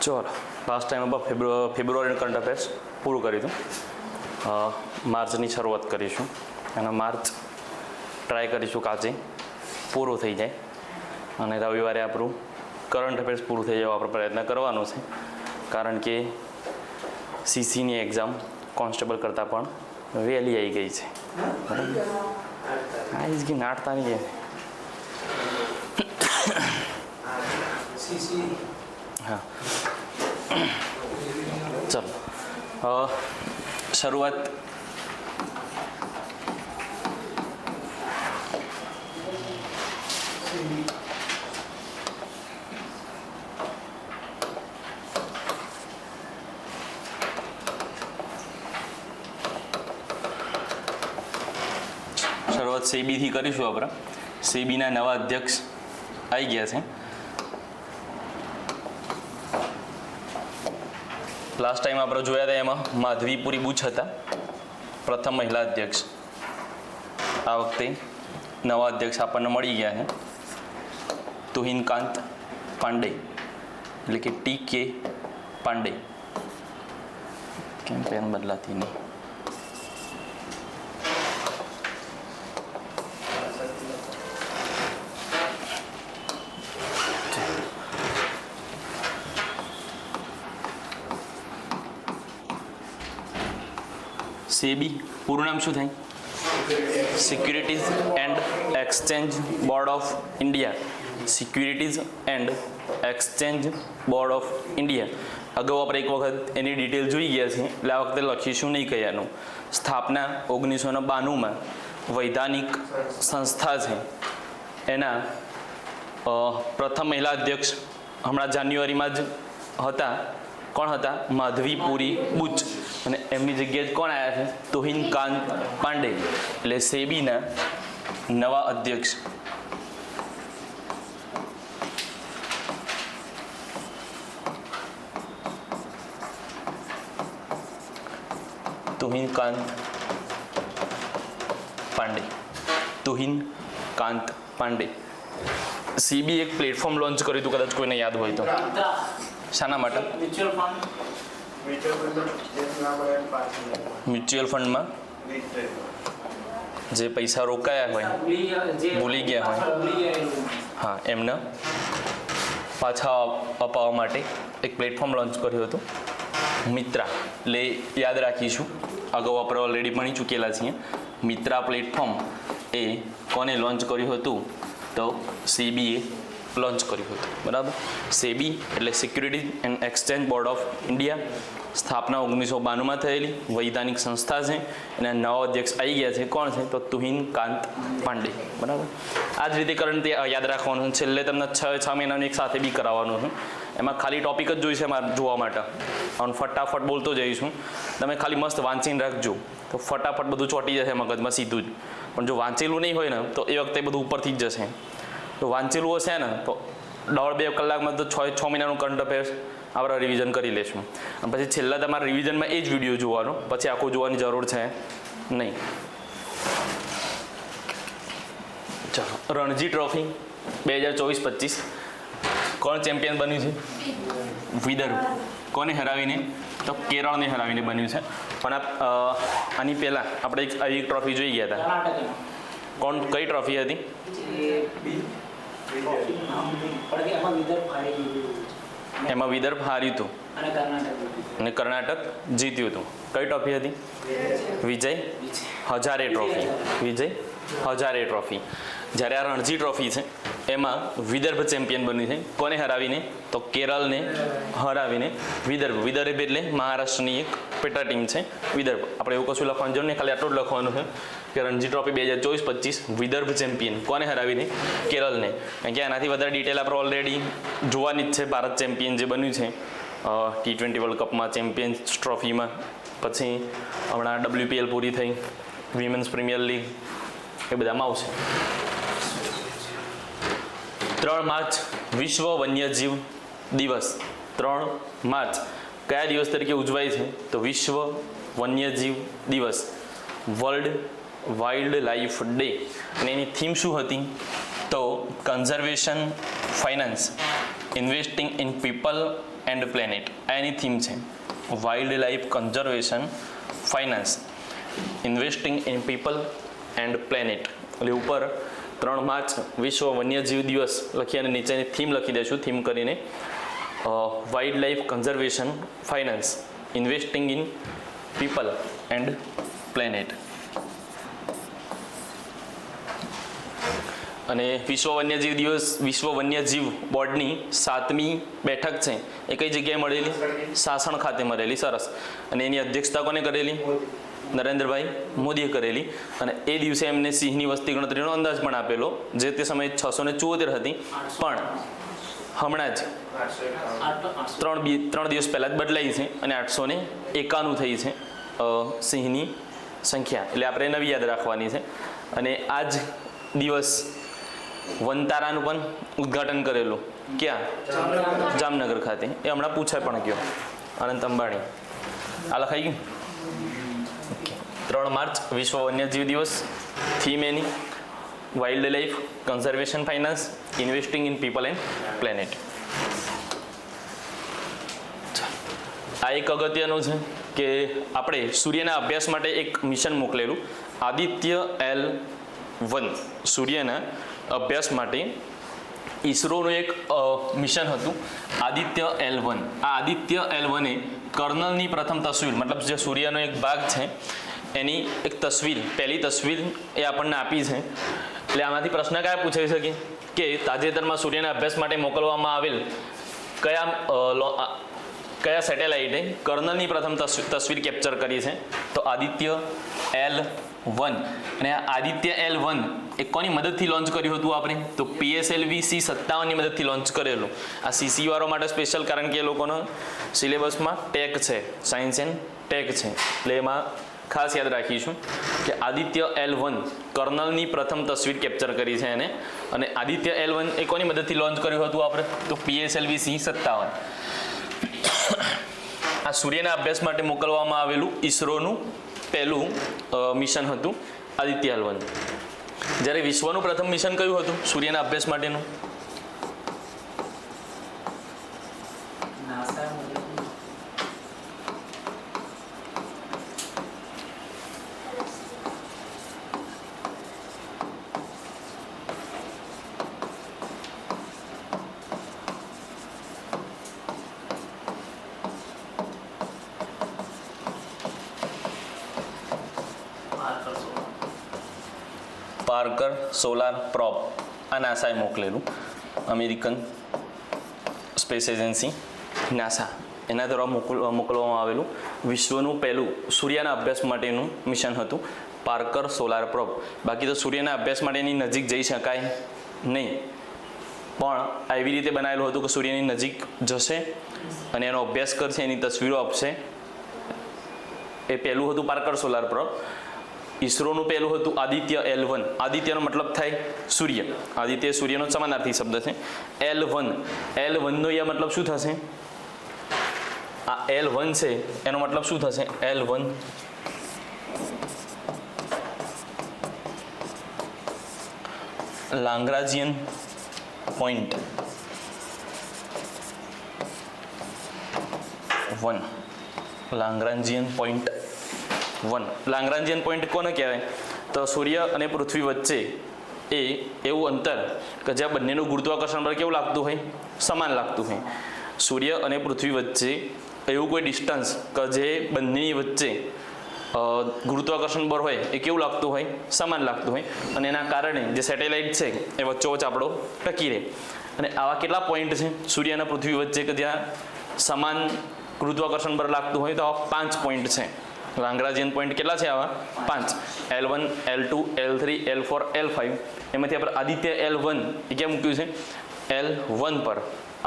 ચલો last time આપણે ફેબ્રુઆરી current affairs પૂરું કર્યું હતું. માર્ચની શરૂઆત કરીશું અને માર્ચ ટ્રાય કરીશું કે આજે પૂરું થઈ જાય અને રવિવારે આપણું કરંટ અફેર્સ પૂરું થઈ જવા આપણો પ્રયત્ન કરવાનો છે, કારણ કે સીસીની એક્ઝામ કોન્સ્ટેબલ કરતાં પણ વહેલી આવી ગઈ છે. આ જ નાટતા નહીં હા. ચલો શરૂઆત સેબીથી કરીશું. આપણે સેબીના નવા અધ્યક્ષ આવી ગયા છે. લાસ્ટ ટાઈમ આપણે જોયા હતા એમાં માધવીપુરી બુચ હતા પ્રથમ મહિલા અધ્યક્ષ. આ વખતે નવા અધ્યક્ષ આપણને મળી ગયા છે, તુહિનકાંત પાંડે એટલે કે TK પાંડે. કેમ પેન બદલાતી નહીં? સેબી પૂરું નામ શું થાય? Securities and exchange board of India. Securities and exchange board of India. અગાઉ આપણે એક વખત એની ડિટેલ જોઈ ગયા છે, એટલે આ વખતે લખીશું નહીં કયાનું. સ્થાપના 1992માં વૈધાનિક સંસ્થા છે. એના પ્રથમ મહિલા અધ્યક્ષ હમણાં જાન્યુઆરીમાં જ હતા. કોણ હતા? માધવીપુરી બુચ. અને એમની જગ્યાએ કોણ આવ્યા છે? તુહિનકાંત પાંડે એટલે સેબીના નવા અધ્યક્ષ. તુહિનકાંત પાંડે. તુહિનકાંત પાંડે. સેબી એક પ્લેટફોર્મ લોન્ચ કર્યું હતું, કદાચ કોઈને યાદ હોય તો. શાના માટે? મ્યુચ્યુઅલ ફંડમાં જે પૈસા રોકાયા હોય, ભૂલી ગયા હોય, હા, એમને પાછા અપાવવા માટે એક પ્લેટફોર્મ લોન્ચ કર્યું હતું, મિત્રા. એટલે યાદ રાખીશું, અગાઉ આપણે ઓલરેડી ભણી ચૂકેલા છીએ. મિત્રા પ્લેટફોર્મ એ કોને લોન્ચ કર્યું હતું? તો સેબીએ લોન્ચ કર્યું હતું. બરાબર. સેબી એટલે securities and exchange board of India. સ્થાપના 1992માં થયેલી વૈધાનિક સંસ્થા છે. એના નવા અધ્યક્ષ આવી ગયા છે. કોણ છે? તો તુહિનકાંત પાંડે. બરાબર. આ જ રીતે કરંટ યાદ રાખવાનું છે. છેલ્લે તમને 6 મહિનાનું એક સાથે બી કરાવવાનું છે. એમાં ખાલી ટોપિક જ જોઈશે મારે જોવા માટે. અને ફટાફટ બોલતો જઈશું. તમે ખાલી મસ્ત વાંચીને રાખજો, તો ફટાફટ બધું ચોંટી જશે મગજમાં સીધું જ. પણ જો વાંચેલું નહીં હોય ને, તો એ વખતે બધું ઉપરથી જ જશે. તો વાંચેલું હશે ને, તો 1.5-2 કલાકમાં તો 6 મહિનાનું કરંટ અફેર્સ આપણે રિવિઝન કરી લઈશું. અને પછી છેલ્લા તમારે રિવિઝનમાં એ જ વિડીયો જોવાનો, પછી આખું જોવાની જરૂર છે નહીં. ચાલો, રણજી ટ્રોફી 2024-25 કોણ ચેમ્પિયન બન્યું છે? વિદર્ભ. કોને હરાવીને? તો કેરળને હરાવીને બન્યું છે. પણ આની પહેલાં આપણે એક ટ્રોફી જોઈ ગયા હતા. કોણ? કઈ ટ્રોફી હતી? એમાં વિદર્ભ હાર્યું હતું અને કર્ણાટક જીત્યું હતું. કઈ ટ્રોફી હતી? વિજય હજારે ટ્રોફી. વિજય હજારે ટ્રોફી. જ્યારે આ રણજી ટ્રોફી છે એમાં વિદર્ભ ચેમ્પિયન બન્યું છે. કોને હરાવીને? તો કેરળને હરાવીને વિદર્ભ. વિદર્ભ એટલે મહારાષ્ટ્રની એક પેટા ટીમ છે વિદર્ભ. આપણે એવું કશું લખવાનું જરૂર નહીં, ખાલી આટલું જ લખવાનું છે કે રણજી ટ્રોફી 2024-25 વિદર્ભ ચેમ્પિયન. કોને હરાવીને? કેરળને. કારણ કે આનાથી વધારે ડિટેલ આપણે ઓલરેડી જોવાની જ છે. ભારત ચેમ્પિયન જે બન્યું છે T20 વર્લ્ડ કપમાં, ચેમ્પિયન્સ ટ્રોફીમાં, પછી હમણાં WPL પૂરી થઈ, વિમેન્સ પ્રીમિયર લીગ, એ બધામાં આવશે. 3 માર્ચ વિશ્વ વન્યજીવ દિવસ. 3 માર્ચ કયા દિવસ તરીકે ઉજવાય છે? તો વિશ્વ વન્યજીવ દિવસ, વર્લ્ડ વાઇલ્ડ લાઈફ ડે. અને એની થીમ શું હતી? તો conservation finance. Investing in people and planet આ એની થીમ છે. Wild life conservation finance investing in people and planet એટલે ઉપર 3 માર્ચ વિશ્વ વન્યજીવ દિવસ લખી અને નીચેની થીમ લખી દઈશું. થીમ કરીને wild life conservation finance investing in people and planet. અને વિશ્વ વન્યજીવ દિવસ વિશ્વ વન્યજીવ બોર્ડની 7મી બેઠક છે એ કઈ જગ્યાએ મળેલી? સાસણ ખાતે મળેલી. સરસ. અને એની અધ્યક્ષતા કોને કરેલી? નરેન્દ્રભાઈ મોદીએ કરેલી. અને એ દિવસે એમને સિંહની વસ્તી ગણતરીનો અંદાજ પણ આપેલો જે તે સમયે 674 હતી, પણ હમણાં જ 3 દિવસ પહેલાં જ બદલાઈ છે અને 891 થઈ છે સિંહની સંખ્યા. એટલે આપણે નવી યાદ રાખવાની છે. અને આ જ દિવસ વનતારાનું પણ ઉદ્ઘાટન કરેલું. ક્યાં? જામનગર ખાતે. એ હમણાં પૂછાય પણ ગયો. અનંત અંબાણી. આ લખાઈ ગયું? 3 માર્ચ વિશ્વ વન્યજીવ દિવસ. થીમ એની wildlife conservation finance investing in people and planet. આ એક અગત્યનું છે કે આપણે સૂર્યના અભ્યાસ માટે એક મિશન મોકલેલું આદિત્ય L1. સૂર્યના અભ્યાસ માટે ઈસરોનું એક મિશન હતું આદિત્ય L1. આ આદિત્ય L1 એ કર્નલની પ્રથમ તસવીર મતલબ જે સૂર્યનો એક ભાગ છે એની એક તસવીર પહેલી તસવીર એ આપણને આપી છે. એટલે આમાંથી પ્રશ્ન કયા પૂછાઈ શકે કે તાજેતરમાં સૂર્યના અભ્યાસ માટે મોકલવામાં આવેલ કયા સેટેલાઇટે કર્નલની પ્રથમ તસવીર કેપ્ચર કરી છે? તો આદિત્ય L1. અને આ આદિત્ય L1 એ કોની મદદથી લોન્ચ કર્યું હતું આપણે? તો PSLV C57 ની મદદથી લોન્ચ કરેલું. આ CC વાળો માટે સ્પેશિયલ કારણ કે એ લોકોનો સિલેબસમાં ટેક છે, સાયન્સ એન્ડ ટેક છે, એટલે એમાં ખાસ યાદ રાખીશું કે આદિત્ય L1 કર્નલની પ્રથમ તસવીર કેપ્ચર કરી છે એને. અને આદિત્ય L1 એ કોની મદદથી લોન્ચ કર્યું હતું આપણે? તો PSLV C57. આ સૂર્યના અભ્યાસ માટે મોકલવામાં આવેલું ઈસરોનું પહેલું મિશન હતું આદિત્ય L1. જ્યારે વિશ્વનું પ્રથમ મિશન કયું હતું સૂર્યના અભ્યાસ માટેનું? Parker solar probe. આ નાસાએ મોકલેલું. અમેરિકન સ્પેસ એજન્સી નાસા એના દ્વારા મોકલવામાં આવેલું વિશ્વનું પહેલું સૂર્યના અભ્યાસ માટેનું મિશન હતું પાર્કર સોલાર પ્રોબ. બાકી તો સૂર્યના અભ્યાસ માટેની નજીક જઈ શકાય નહીં, પણ એવી રીતે બનાવેલું હતું કે સૂર્યની નજીક જશે અને એનો અભ્યાસ કરશે, એની તસવીરો આપશે. એ પહેલું હતું પાર્કર સોલાર પ્રોબ. ઈસરોનું પહેલું હતું આદિત્ય L1. આદિત્યનો મતલબ થાય સૂર્ય. આદિત્ય સૂર્યનો સમાનાર્થી શબ્દ છે. L1 નો અહીંયા મતલબ શું થશે? આ L1 છે એનો મતલબ શું થશે? L1 Lagrangian point 1. Lagrangian point 1. Lagrangian point કોને કહેવાય? તો સૂર્ય અને પૃથ્વી વચ્ચે એ એવું અંતર કે જ્યાં બંનેનું ગુરુત્વાકર્ષણ બળ કેવું લાગતું હોય? સમાન લાગતું હોય. સૂર્ય અને પૃથ્વી વચ્ચે એવું કોઈ ડિસ્ટન્સ કે જે બંનેની વચ્ચે ગુરુત્વાકર્ષણ બળ હોય એ કેવું લાગતું હોય? સમાન લાગતું હોય. અને એના કારણે જે સેટેલાઇટ છે એ વચ્ચોવચ્ચ આપણો ટકી રહે. અને આવા કેટલા પોઈન્ટ છે સૂર્ય અને પૃથ્વી વચ્ચે કે જ્યાં સમાન ગુરુત્વાકર્ષણ બળ લાગતું હોય? તો આવા 5 પોઈન્ટ છે. લાંગ્રાજિયન પોઈન્ટ કેટલા છે આવા? 5. L1, L2, L3, L4, L5. એમાંથી આપણે આદિત્ય L1 એ ક્યાં મૂક્યું છે? L1 પર.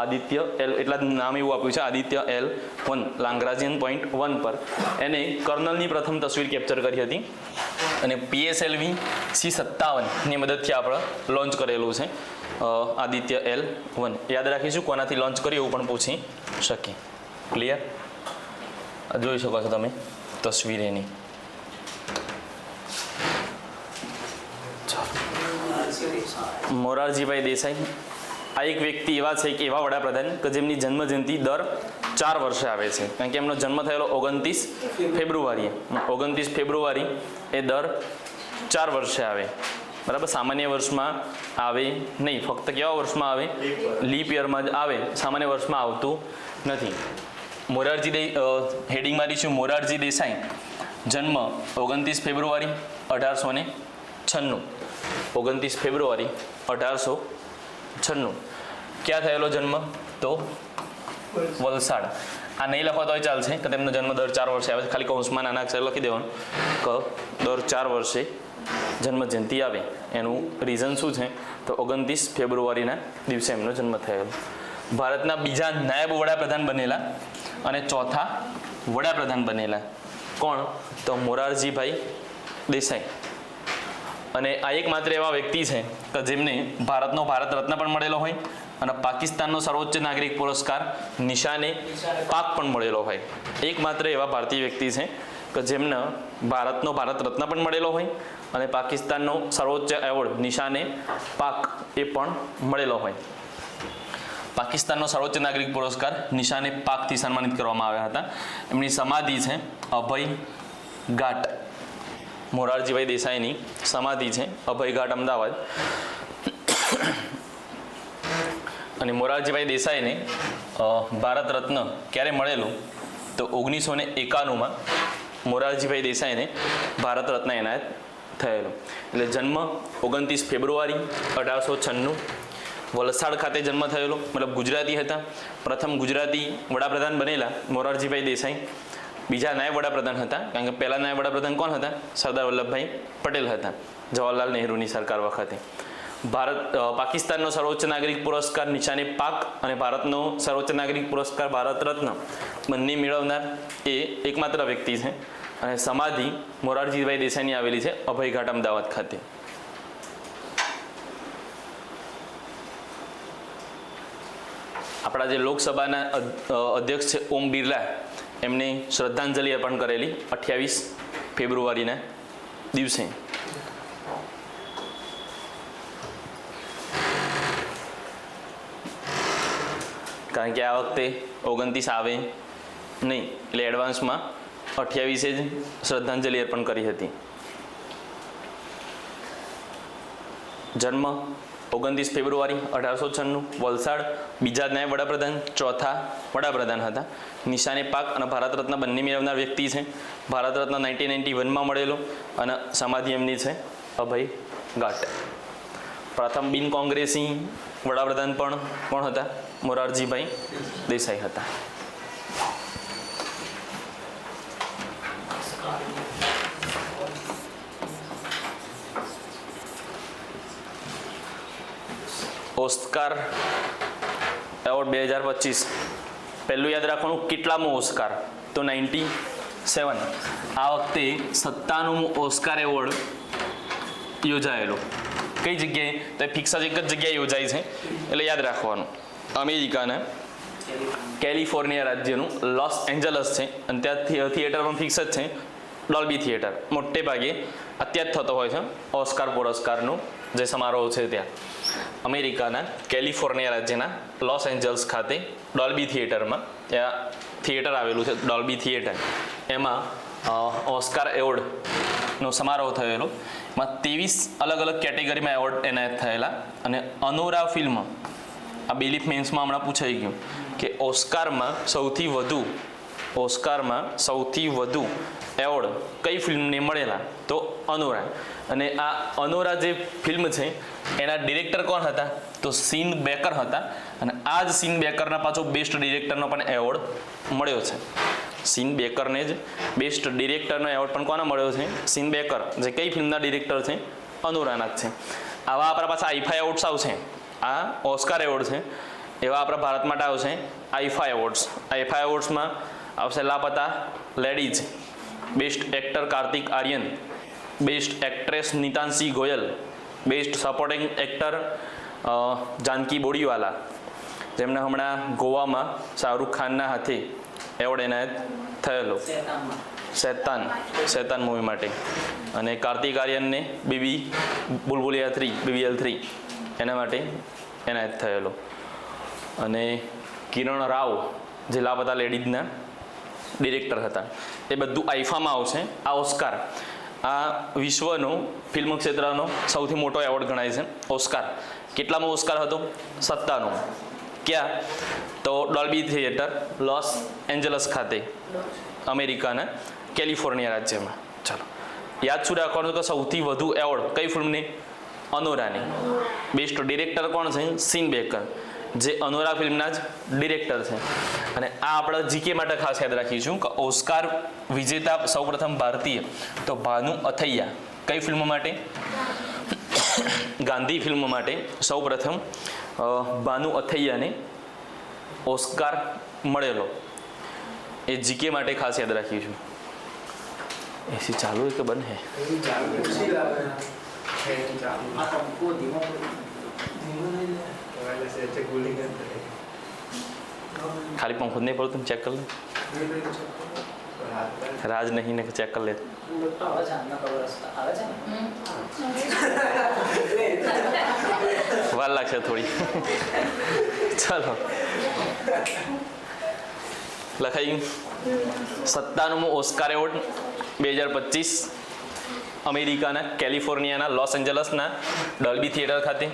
આદિત્ય એટલા નામ એવું આપ્યું છે આદિત્ય L1 લાંગ્રાજિયન પોઈન્ટ 1 પર. એને કર્નલની પ્રથમ તસવીર કેપ્ચર કરી હતી અને PSLV C57 ની મદદથી આપણે લોન્ચ કરેલું છે આદિત્ય L1. યાદ રાખીશું કોનાથી લોન્ચ કર્યું એવું પણ પૂછી શકીએ. ક્લિયર? જોઈ શકો છો તમે તસવીર એની. મોરારજીભાઈ દેસાઈ આ એક વ્યક્તિ એવા છે કે એવા વડાપ્રધાન કે જેમની જન્મજયંતિ દર 4 વર્ષે આવે છે, કારણ કે એમનો જન્મ થયેલો 29 ફેબ્રુઆરીએ. 29 ફેબ્રુઆરી એ દર 4 વર્ષે આવે, બરાબર. સામાન્ય વર્ષમાં આવે નહીં, ફક્ત કેવા વર્ષમાં આવે? લીપ યરમાં જ આવે, સામાન્ય વર્ષમાં આવતું નથી. હેડિંગ મારીશું મોરારજી દેસાઈ, જન્મ 29 ફેબ્રુઆરી 1896. 29 ફેબ્રુઆરી 1896. ક્યાં થયેલો જન્મ? તો વલસાડ. આ નહીં લખો તોય ચાલશે કે તેમનો જન્મ દર 4 વર્ષે આવે છે, ખાલી કૌંસમાં નાના અક્ષર લખી દેવાનું કે દર 4 વર્ષે જન્મજયંતિ આવે. એનું રીઝન શું છે? તો 29 ફેબ્રુઆરીના દિવસે એમનો જન્મ થયેલો. ભારતના બીજા નાયબ વડાપ્રધાન બનેલા અને ચોથા વડાપ્રધાન બનેલા કોણ? તો મોરારજીભાઈ દેસાઈ. અને આ એકમાત્ર એવા વ્યક્તિ છે કે જેમને ભારતનો ભારત રત્ન પણ મળેલો હોય અને પાકિસ્તાનનો સર્વોચ્ચ નાગરિક પુરસ્કાર નિશાને પાક પણ મળેલો હોય. એકમાત્ર એવા ભારતીય વ્યક્તિ છે કે જેમને ભારતનો ભારત રત્ન પણ મળેલો હોય અને પાકિસ્તાનનો સર્વોચ્ચ એવોર્ડ નિશાને પાક એ પણ મળેલો હોય. પાકિસ્તાનનો સર્વોચ્ચ નાગરિક પુરસ્કાર નિશાને પાકથી સન્માનિત કરવામાં આવ્યા હતા. એમની સમાધિ છે અભય ઘાટ. મોરારજીભાઈ દેસાઈની સમાધિ છે અભય ઘાટ, અમદાવાદ. અને મોરારજીભાઈ દેસાઈને ભારત રત્ન ક્યારે મળેલું? તો 1991માં મોરારજીભાઈ દેસાઈને ભારત રત્ન એનાયત થયેલો. એટલે જન્મ 29 ફેબ્રુઆરી 1896. વલસાડ ખાતે જન્મ થયેલો, મતલબ ગુજરાતી હતા. પ્રથમ ગુજરાતી વડાપ્રધાન બનેલા મોરારજીભાઈ દેસાઈ. બીજા નાયબ વડાપ્રધાન હતા, કારણ કે પહેલા નાયબ વડાપ્રધાન કોણ હતા? સરદાર વલ્લભભાઈ પટેલ હતા, જવાહરલાલ નહેરુની સરકાર વખતે. પાકિસ્તાનનો સર્વોચ્ચ નાગરિક પુરસ્કાર નિશાને પાક અને ભારતનો સર્વોચ્ચ નાગરિક પુરસ્કાર ભારત રત્ન બંને મેળવનાર એ એકમાત્ર વ્યક્તિ છે. અને સમાધિ મોરારજીભાઈ દેસાઈની આવેલી છે અભય ઘાટ, અમદાવાદ ખાતે. આપણા જે લોકસભાના અધ્યક્ષ છે ઓમ બિરલા, એમને શ્રદ્ધાંજલિ અર્પણ કરેલી 28 ફેબ્રુઆરીના દિવસે. કારણ કે આ વખતે 29 આવે નહીં, એટલે એડવાન્સમાં 28 જ શ્રદ્ધાંજલિ અર્પણ કરી હતી. જન્મ 29 ફેબ્રુઆરી 1896. વલસાડ. બીજા નાયબ વડાપ્રધાન, ચોથા વડાપ્રધાન હતા. નિશાને પાક અને ભારત રત્ન બંને મેળવનાર વ્યક્તિ છે. ભારત રત્ન 1991માં મળેલો અને સમાધિ એમની છે અભય ઘાટ. પ્રથમ બિન કોંગ્રેસી વડાપ્રધાન પણ કોણ હતા? મોરારજીભાઈ દેસાઈ હતા. Oscar award 2025. પહેલું યાદ રાખવાનું, કેટલામો ઓસ્કાર? તો 97. આ વખતે 97મો ઓસ્કાર એવોર્ડ યોજાયેલો. કઈ જગ્યાએ? તો ફિક્સ જ એક જ જગ્યાએ યોજાય છે, એટલે યાદ રાખવાનું. અમેરિકાના કેલિફોર્નિયા રાજ્યનું લોસ એન્જલસ છે, અને ત્યાં થિયેટર પણ ફિક્સ જ છે, ડોલ્બી થિયેટર. મોટે ભાગે અત્યારે થતો હોય છે ઓસ્કાર પુરસ્કારનો જે સમારોહ છે ત્યાં. અમેરિકાના કેલિફોર્નિયા રાજ્યના લોસ એન્જલસ ખાતે ડોલ્બી થિયેટરમાં, ત્યાં થિયેટર આવેલું છે ડોલ્બી થિયેટર. એમાં ઓસ્કાર એવોર્ડનો સમારોહ થયેલો. એમાં 23 અલગ અલગ કેટેગરીમાં એવોર્ડ એનાયત થયેલા. અને અનોરા ફિલ્મ, આ બેલીફ મેન્સમાં હમણાં પૂછાઈ ગયું કે ઓસ્કારમાં સૌથી વધુ એવોર્ડ કઈ ફિલ્મને મળેલા? તો અનોરા. અને આ અનોરા જે ફિલ્મ છે એના ડિરેક્ટર કોણ હતા? તો સીન બેકર હતા. અને આ જ સીન બેકરના પાછો બેસ્ટ ડિરેક્ટરનો પણ એવોર્ડ મળ્યો છે. સીન બેકરને જ બેસ્ટ ડિરેક્ટરનો એવોર્ડ પણ કોને મળ્યો છે? સીન બેકર, જે કઈ ફિલ્મના ડિરેક્ટર છે? અનોરાના જ છે. આવા આપણા પાસે આઈફા એવોર્ડ્સ આવશે. આ ઓસ્કાર એવોર્ડ છે, એવા આપણા ભારત માટે આવશે આઈફા એવોર્ડ્સ. આઈફા એવોર્ડ્સમાં આવશે Laapataa Ladies, best actor Kartik Aaryan, best actress Nitanshi Goyal, best supporting actor Janki Bodiwala, જેમને હમણાં ગોવામાં શાહરૂખ ખાનના હાથે એવોર્ડ એનાયત થયેલો શેતાન મૂવી માટે. અને કાર્તિક આર્યનને BBL 3 એના માટે એનાયત થયેલો. અને કિરણ રાવ જે લાપતા લેડીઝના ડિરેક્ટર હતા. એ બધું આઈફામાં આવશે. આ ઓસ્કાર આ વિશ્વનો ફિલ્મ ક્ષેત્રનો સૌથી મોટો એવોર્ડ ગણાય છે ઓસ્કાર. કેટલામો ઓસ્કાર હતો? 57મો. ક્યાં? તો ડોલ્બી થિયેટર લોસ એન્જલસ ખાતે, અમેરિકાના કેલિફોર્નિયા રાજ્યમાં. ચાલો, યાદ શું રાખવાનું કે સૌથી વધુ એવોર્ડ કઈ ફિલ્મને? અનોરાની. બેસ્ટ ડિરેક્ટર કોણ છે? સીન બેકર, જે અનોરા ફિલ્મના જ ડિરેક્ટર છે. અને આ આપણે જીકે માટે ખાસ યાદ રાખીશું કે ઓસ્કાર વિજેતા સૌપ્રથમ ભારતીય તો ભાનુ અથૈયા. કઈ ફિલ્મ માટે? ગાંધી ફિલ્મ માટે સૌપ્રથમ ભાનુ અથૈયાને ઓસ્કાર મળેલો. એ જીકે માટે ખાસ યાદ રાખીશું. એસી ચાલુ હોય કે બંધ હે? ખાલી પંખો નહીં પડતું, ચેક કરી લે. રાજ નહીં ને ચેક કરી લે. વાર લાગશે થોડી. ચાલો, લખાઈ ગયું. 57મો ઓસ્કાર એવોર્ડ 2025 અમેરિકાના કેલિફોર્નિયાના લોસ એન્જલસના ડોલ્બી થિયેટર ખાતે.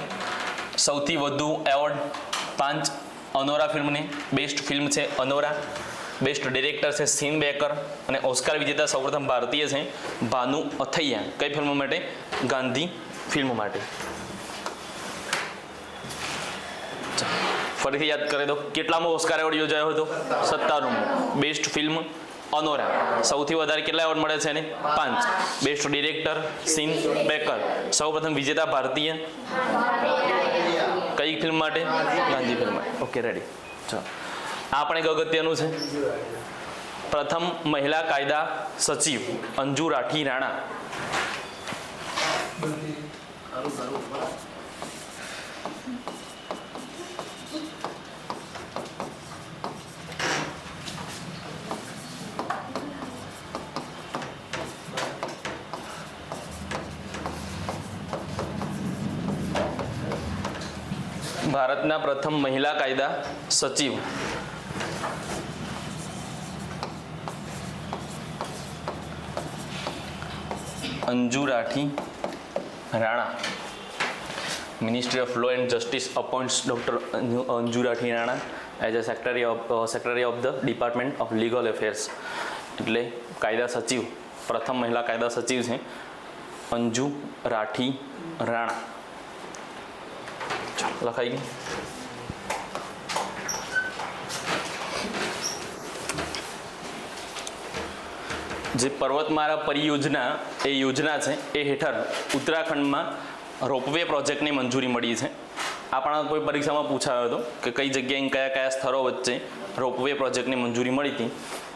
સૌથી વધુ એવોર્ડ 5 અનોરા ફિલ્મને. બેસ્ટ ફિલ્મ છે અનોરા, બેસ્ટ ડિરેક્ટર છે સીન બેકર, અને ઓસ્કાર વિજેતા સૌપ્રથમ ભારતીય છે ભાનુ અથૈયા. કઈ ફિલ્મ માટે? ગાંધી ફિલ્મ માટે. ફરીથી યાદ કરી દો, કેટલામો ઓસ્કાર એવોર્ડ યોજાયો હતો? 57મો. Best film Anora. સૌથી વધારે કેટલા એવોર્ડ મળે છે એને? 5. બેસ્ટ ડિરેક્ટર સીન બેકર, સૌપ્રથમ વિજેતા ભારતીય કઈ ફિલ્મ માટે? ગાંધી ફિલ્મ માટે. Okay, ready. ચાલો, આ પણ એક અગત્યનું છે. પ્રથમ મહિલા કાયદા સચિવ અંજુ રાઠી રાણા. ભારતના પ્રથમ મહિલા કાયદા સચિવ Anju Rathi Rana. Ministry of law and justice appoints doctor Anju Rathi Rana as a secretary of the department of legal affairs. એટલે કાયદા સચિવ, પ્રથમ મહિલા કાયદા સચિવ છે અંજુ રાઠી રાણા. લખાઈ ગયું. જે પર્વતમાળા પરિયોજના એ યોજના છે એ હેઠળ ઉત્તરાખંડમાં રોપવે પ્રોજેક્ટની મંજૂરી મળી છે. આ પણ કોઈ પરીક્ષામાં પૂછાયો હતો કે કઈ જગ્યાએ કયા કયા સ્થળો વચ્ચે રોપવે પ્રોજેક્ટની મંજૂરી મળી હતી.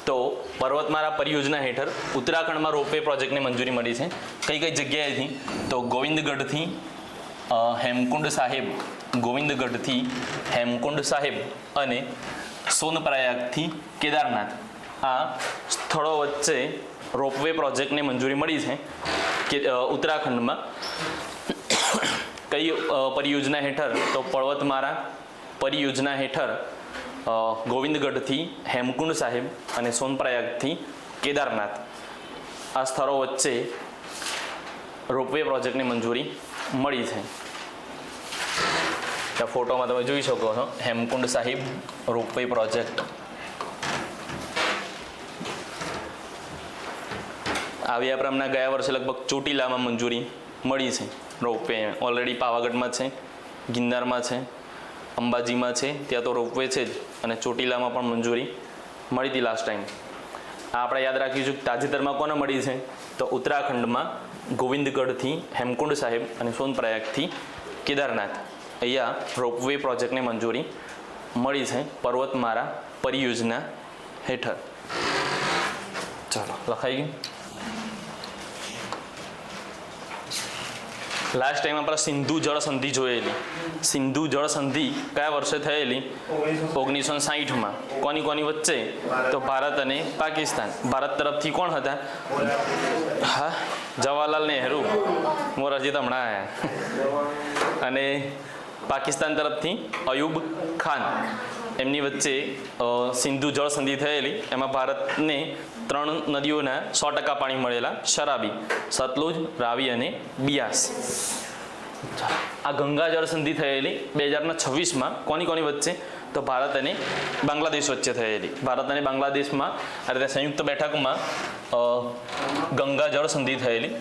તો પર્વતમાળા પરિયોજના હેઠળ ઉત્તરાખંડમાં રોપવે પ્રોજેક્ટની મંજૂરી મળી છે. કઈ કઈ જગ્યાએથી? તો ગોવિંદગઢથી હેમકુંડ સાહેબ, ગોવિંદગઢથી હેમકુંડ સાહેબ અને સોનપ્રયાગથી કેદારનાથ. આ સ્થળો વચ્ચે રોપવે પ્રોજેક્ટની મંજૂરી મળી છે કે ઉત્તરાખંડમાં. કઈ પરિયોજના હેઠળ? તો પર્વતમાળા પરિયોજના હેઠળ ગોવિંદગઢથી હેમકુંડ સાહેબ અને સોનપ્રયાગથી કેદારનાથ આ સ્થળો વચ્ચે રોપવે પ્રોજેક્ટની મંજૂરી મળી છે. ત્યાં ફોટોમાં તમે જોઈ શકો છો હેમકુંડ સાહિબ રોપવે પ્રોજેક્ટ. આવી આપણે ગયા વર્ષે લગભગ ચોટીલામાં મંજૂરી મળી છે રોપવે. ઓલરેડી પાવાગઢમાં છે, ગિરનારમાં છે, અંબાજીમાં છે, ત્યાં તો રોપવે છે જ, અને ચોટીલામાં પણ મંજૂરી મળી હતી લાસ્ટ ટાઈમ. આ આપણે યાદ રાખીશું. તાજેતરમાં કોને મળી છે? તો ઉત્તરાખંડમાં ગોવિંદગઢથી હેમકુંડ સાહેબ અને સોનપ્રયાગથી કેદારનાથ અહીંયા રોપવે પ્રોજેક્ટની મંજૂરી મળી છે પર્વતમાળા પરિયોજના હેઠળ. ચાલો, લખાઈ ગયું. લાસ્ટ ટાઈમ આપણે સિંધુ જળ સંધિ જોયેલી. સિંધુ જળ સંધિ કયા વર્ષે થયેલી? 1960માં. કોની કોની વચ્ચે? તો ભારત અને પાકિસ્તાન. ભારત તરફથી કોણ હતા? હા, જવાહરલાલ નહેરુ. મોરારજી તો હમણાં આવ્યા. અને પાકિસ્તાન તરફથી અયુબ ખાન, એમની વચ્ચે સિંધુ જળ સંધિ થયેલી. એમાં ભારતને 3 નદીઓના 100% પાણી મળેલા: શરાબી, સતલુજ, રાવી અને બિયાસ. આ ગંગા જળ સંધિ થયેલી 2026માં કોની વચ્ચે? તો ભારત અને બાંગ્લાદેશ વચ્ચે થયેલી. ભારત અને બાંગ્લાદેશમાં આ રીતે સંયુક્ત બેઠકમાં ગંગા જળ સંધિ થયેલી.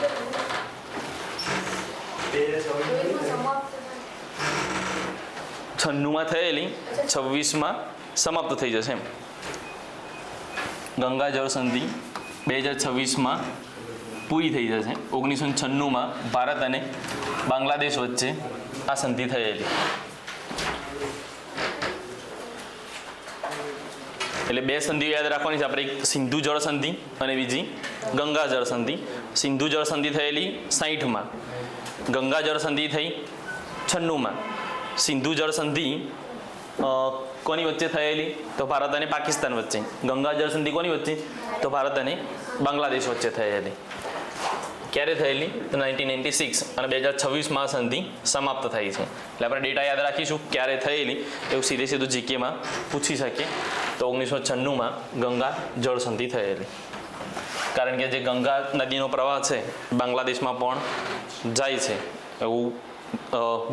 96માં થયેલી, 26માં સમાપ્ત થઈ જશે એમ. ગંગા જળ સંધિ 2026માં પૂરી થઈ જશે. 1996માં ભારત અને બાંગ્લાદેશ વચ્ચે આ સંધિ થયેલી. એટલે 2 સંધિઓ યાદ રાખવાની છે આપણે, એક સિંધુ જળ સંધિ અને બીજી ગંગા જળ સંધિ. સિંધુ જળ સંધિ થયેલી 60માં, ગંગા જળ સંધિ થઈ 96માં. સિંધુ જળ સંધિ કોની વચ્ચે થયેલી? તો ભારત અને પાકિસ્તાન વચ્ચે. ગંગા જળ સંધિ કોની વચ્ચે? તો ભારત અને બાંગ્લાદેશ વચ્ચે થયેલી. ક્યારે થયેલી? તો 1996. અને 2026માં સંધિ સમાપ્ત થઈ છે. એટલે આપણે ડેટા યાદ રાખીશું ક્યારે થયેલી, એવું સીધું જીકેમાં પૂછી શકીએ. તો 1996માં ગંગા જળ સંધિ થયેલી. કારણ કે જે ગંગા નદીનો પ્રવાહ છે બાંગ્લાદેશમાં પણ જાય છે એવું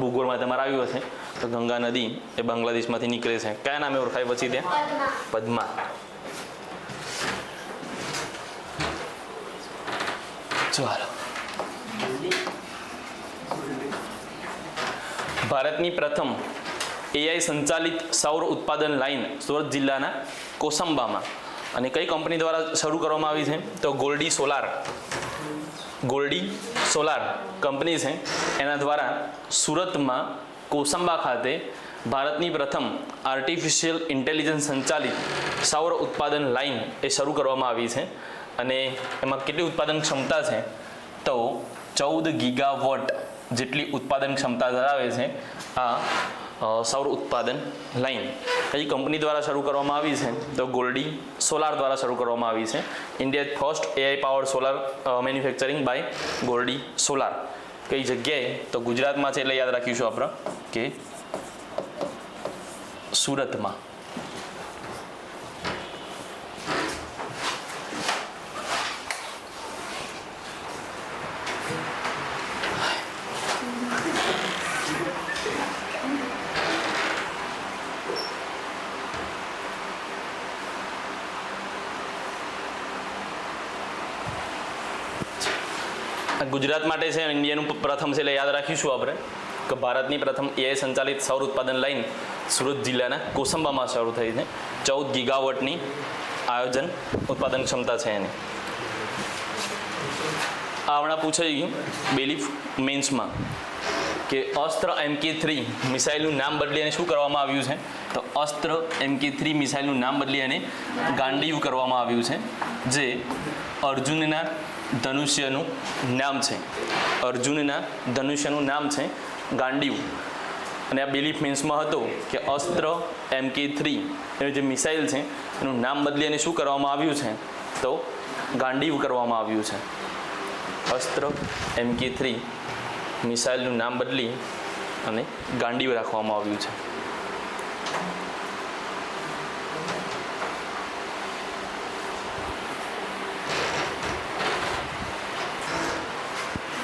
ભૂગોળમાં તમારે આવ્યું હશે. તો ગંગા નદી એ બાંગ્લાદેશમાંથી નીકળે છે. કયા નામે ઓળખાય પછી ત્યાં? પદ્મા. ચાલો, ભારતની પ્રથમ AI સંચાલિત સૌર ઉત્પાદન લાઇન સુરત જિલ્લાના કોસંબામાં, અને કઈ કંપની દ્વારા શરૂ કરવામાં આવી છે? તો ગોલ્ડી સોલાર કંપની છે. એના દ્વારા સુરતમાં કોસંબા ખાતે ભારતની પ્રથમ આર્ટિફિશિયલ ઇન્ટેલિજન્સ સંચાલિત સૌર ઉત્પાદન લાઇન એ શરૂ કરવામાં આવી છે. અને એમાં કેટલી ઉત્પાદન ક્ષમતા છે? તો 14 ગીગાવોટ જેટલી ઉત્પાદન ક્ષમતા ધરાવે છે આ સૌર ઉત્પાદન લાઇન. કઈ કંપની દ્વારા શરૂ કરવામાં આવી છે? તો ગોલ્ડી સોલાર દ્વારા શરૂ કરવામાં આવી છે. India first AI power solar manufacturing by Goldi solar. કઈ જગ્યાએ? તો ગુજરાતમાં છે, એટલે યાદ રાખીશું આપણે કે સુરતમાં. ગુજરાત માટે છે, ઇન્ડિયાનું પ્રથમ છે, એટલે યાદ રાખીશું આપણે કે ભારતની પ્રથમ AI સંચાલિત સૌર ઉત્પાદન લાઇન સુરત જિલ્લાના કોસંબામાં શરૂ થઈ છે. 14 ગીગાવોટની આયોજન ઉત્પાદન ક્ષમતા છે એની. આ હમણાં પૂછાઈ ગયું બેલીફ મેન્સમાં કે અસ્ત્ર MK3 મિસાઇલનું નામ બદલી અને શું કરવામાં આવ્યું છે? તો અસ્ત્ર MK3 મિસાઇલનું નામ બદલી અને ગાંડીવ કરવામાં આવ્યું છે, જે અર્જુનના ધનુષ્યનું નામ છે. અર્જુનના ધનુષ્યનું નામ છે ગાંડીવ. અને આ બેલીફ મેન્સમાં હતું કે અસ્ત્ર MK3 એનું જે મિસાઇલ છે એનું નામ બદલી અને શું કરવામાં આવ્યું છે? તો ગાંડીવ કરવામાં આવ્યું છે. અસ્ત્ર MK3 મિસાઇલનું નામ બદલી અને ગાંડીવ રાખવામાં આવ્યું છે.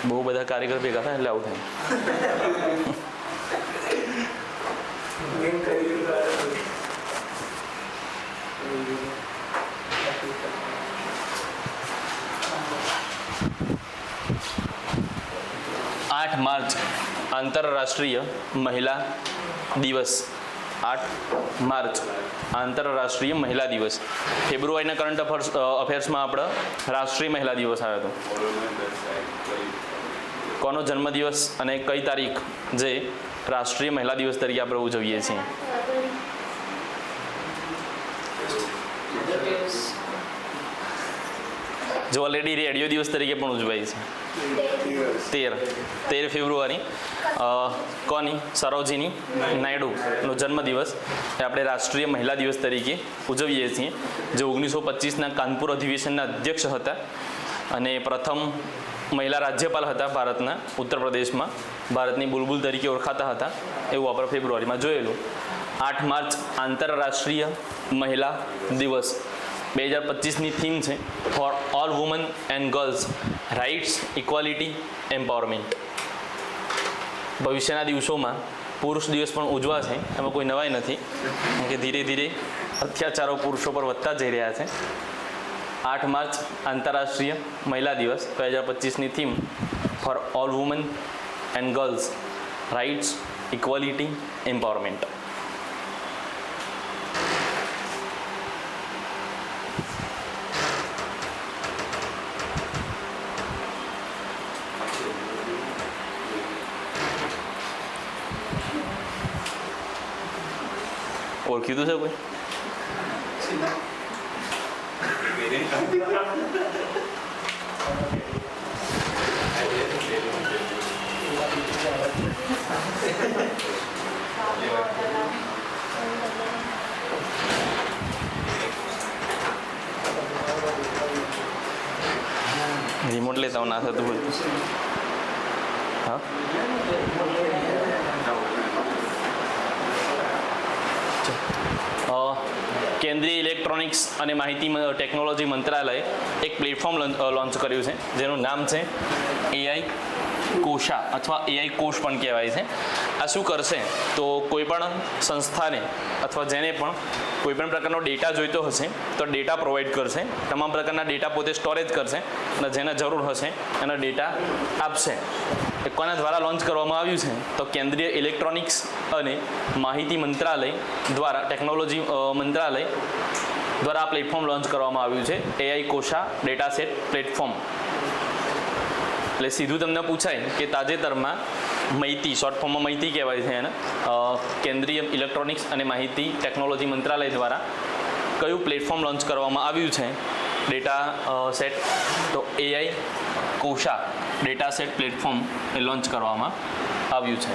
બહુ બધા કારીગર ભેગા થાય એટલે આવું થાય. માર્ચ આંતરરાષ્ટ્રીય મહિલા દિવસ. 8 માર્ચ આંતરરાષ્ટ્રીય મહિલા દિવસ. ફેબ્રુઆરીના કરંટ અફેર્સમાં આપણે રાષ્ટ્રીય મહિલા દિવસ આવ્યો હતો. કોનો જન્મદિવસ અને કઈ તારીખ જે રાષ્ટ્રીય મહિલા દિવસ તરીકે આપણે ઉજવીએ છીએ? જો ઓલરેડી રેડિયો દિવસ તરીકે પણ ઉજવાય છે. 13 ફેબ્રુઆરી કોની? સરોજિની નાયડુનો જન્મદિવસ એ આપણે રાષ્ટ્રીય મહિલા દિવસ તરીકે ઉજવીએ છીએ, જે 1925ના કાનપુર અધિવેશનના અધ્યક્ષ હતા અને પ્રથમ મહિલા રાજ્યપાલ હતા ભારતના, ઉત્તર પ્રદેશમાં ભારતની બુલબુલ તરીકે ઓળખાતા હતા, એવું આપણે ફેબ્રુઆરીમાં જોયેલું. 8 માર્ચ આંતરરાષ્ટ્રીય મહિલા દિવસ 2025ની થીમ છે for all women and girls rights equality empowerment. ભવિષ્યના દિવસોમાં પુરુષ દિવસ પણ ઉજવાશે, એમાં કોઈ નવાઈ નથી, કેમ કે ધીરે ધીરે અત્યાચારો પુરુષો પર વધતા જઈ રહ્યા છે. 8 માર્ચ આંતરરાષ્ટ્રીય મહિલા દિવસ 2025ની theme for all women and girls rights equality empowerment. ઓળખીતું છે કોઈ? રિમોટ લેતા ના થતું હોય તો હા. કેન્દ્રીય ઇલેક્ટ્રોનિક્સ અને માહિતી ટેકનોલોજી મંત્રાલયે એક પ્લેટફોર્મ લોન્ચ કર્યું છે જેનું નામ છે AI કોશા અથવા AI કોશ પણ કહેવાય છે. આ શું કરશે તો કોઈ પણ સંસ્થાને અથવા જેને પણ કોઈ પણ પ્રકારનો ડેટા જોઈતો હશે તો ડેટા પ્રોવાઈડ કરશે. તમામ પ્રકારના ડેટા પોતે સ્ટોરેજ કરશે અને જેને જરૂર હશે એના ડેટા આપશે. એ કોના દ્વારા લોન્ચ કરવામાં આવ્યું છે તો કેન્દ્રીય ઇલેક્ટ્રોનિક્સ અને માહિતી મંત્રાલય દ્વારા, ટેકનોલોજી મંત્રાલય દ્વારા આ પ્લેટફોર્મ લોન્ચ કરવામાં આવ્યું છે, AI કોશા ડેટા સેટ પ્લેટફોર્મ. એટલે સીધું તમને પૂછાય કે તાજેતરમાં માહિતી, શોર્ટ ફોર્મમાં માહિતી કહેવાય છે એને, કેન્દ્રીય ઇલેક્ટ્રોનિક્સ અને માહિતી ટેકનોલોજી મંત્રાલય દ્વારા કયું પ્લેટફોર્મ લોન્ચ કરવામાં આવ્યું છે ડેટા સેટ, તો AI કોશા ડેટા સેટ પ્લેટફોર્મ એ લોન્ચ કરવામાં આવ્યું છે.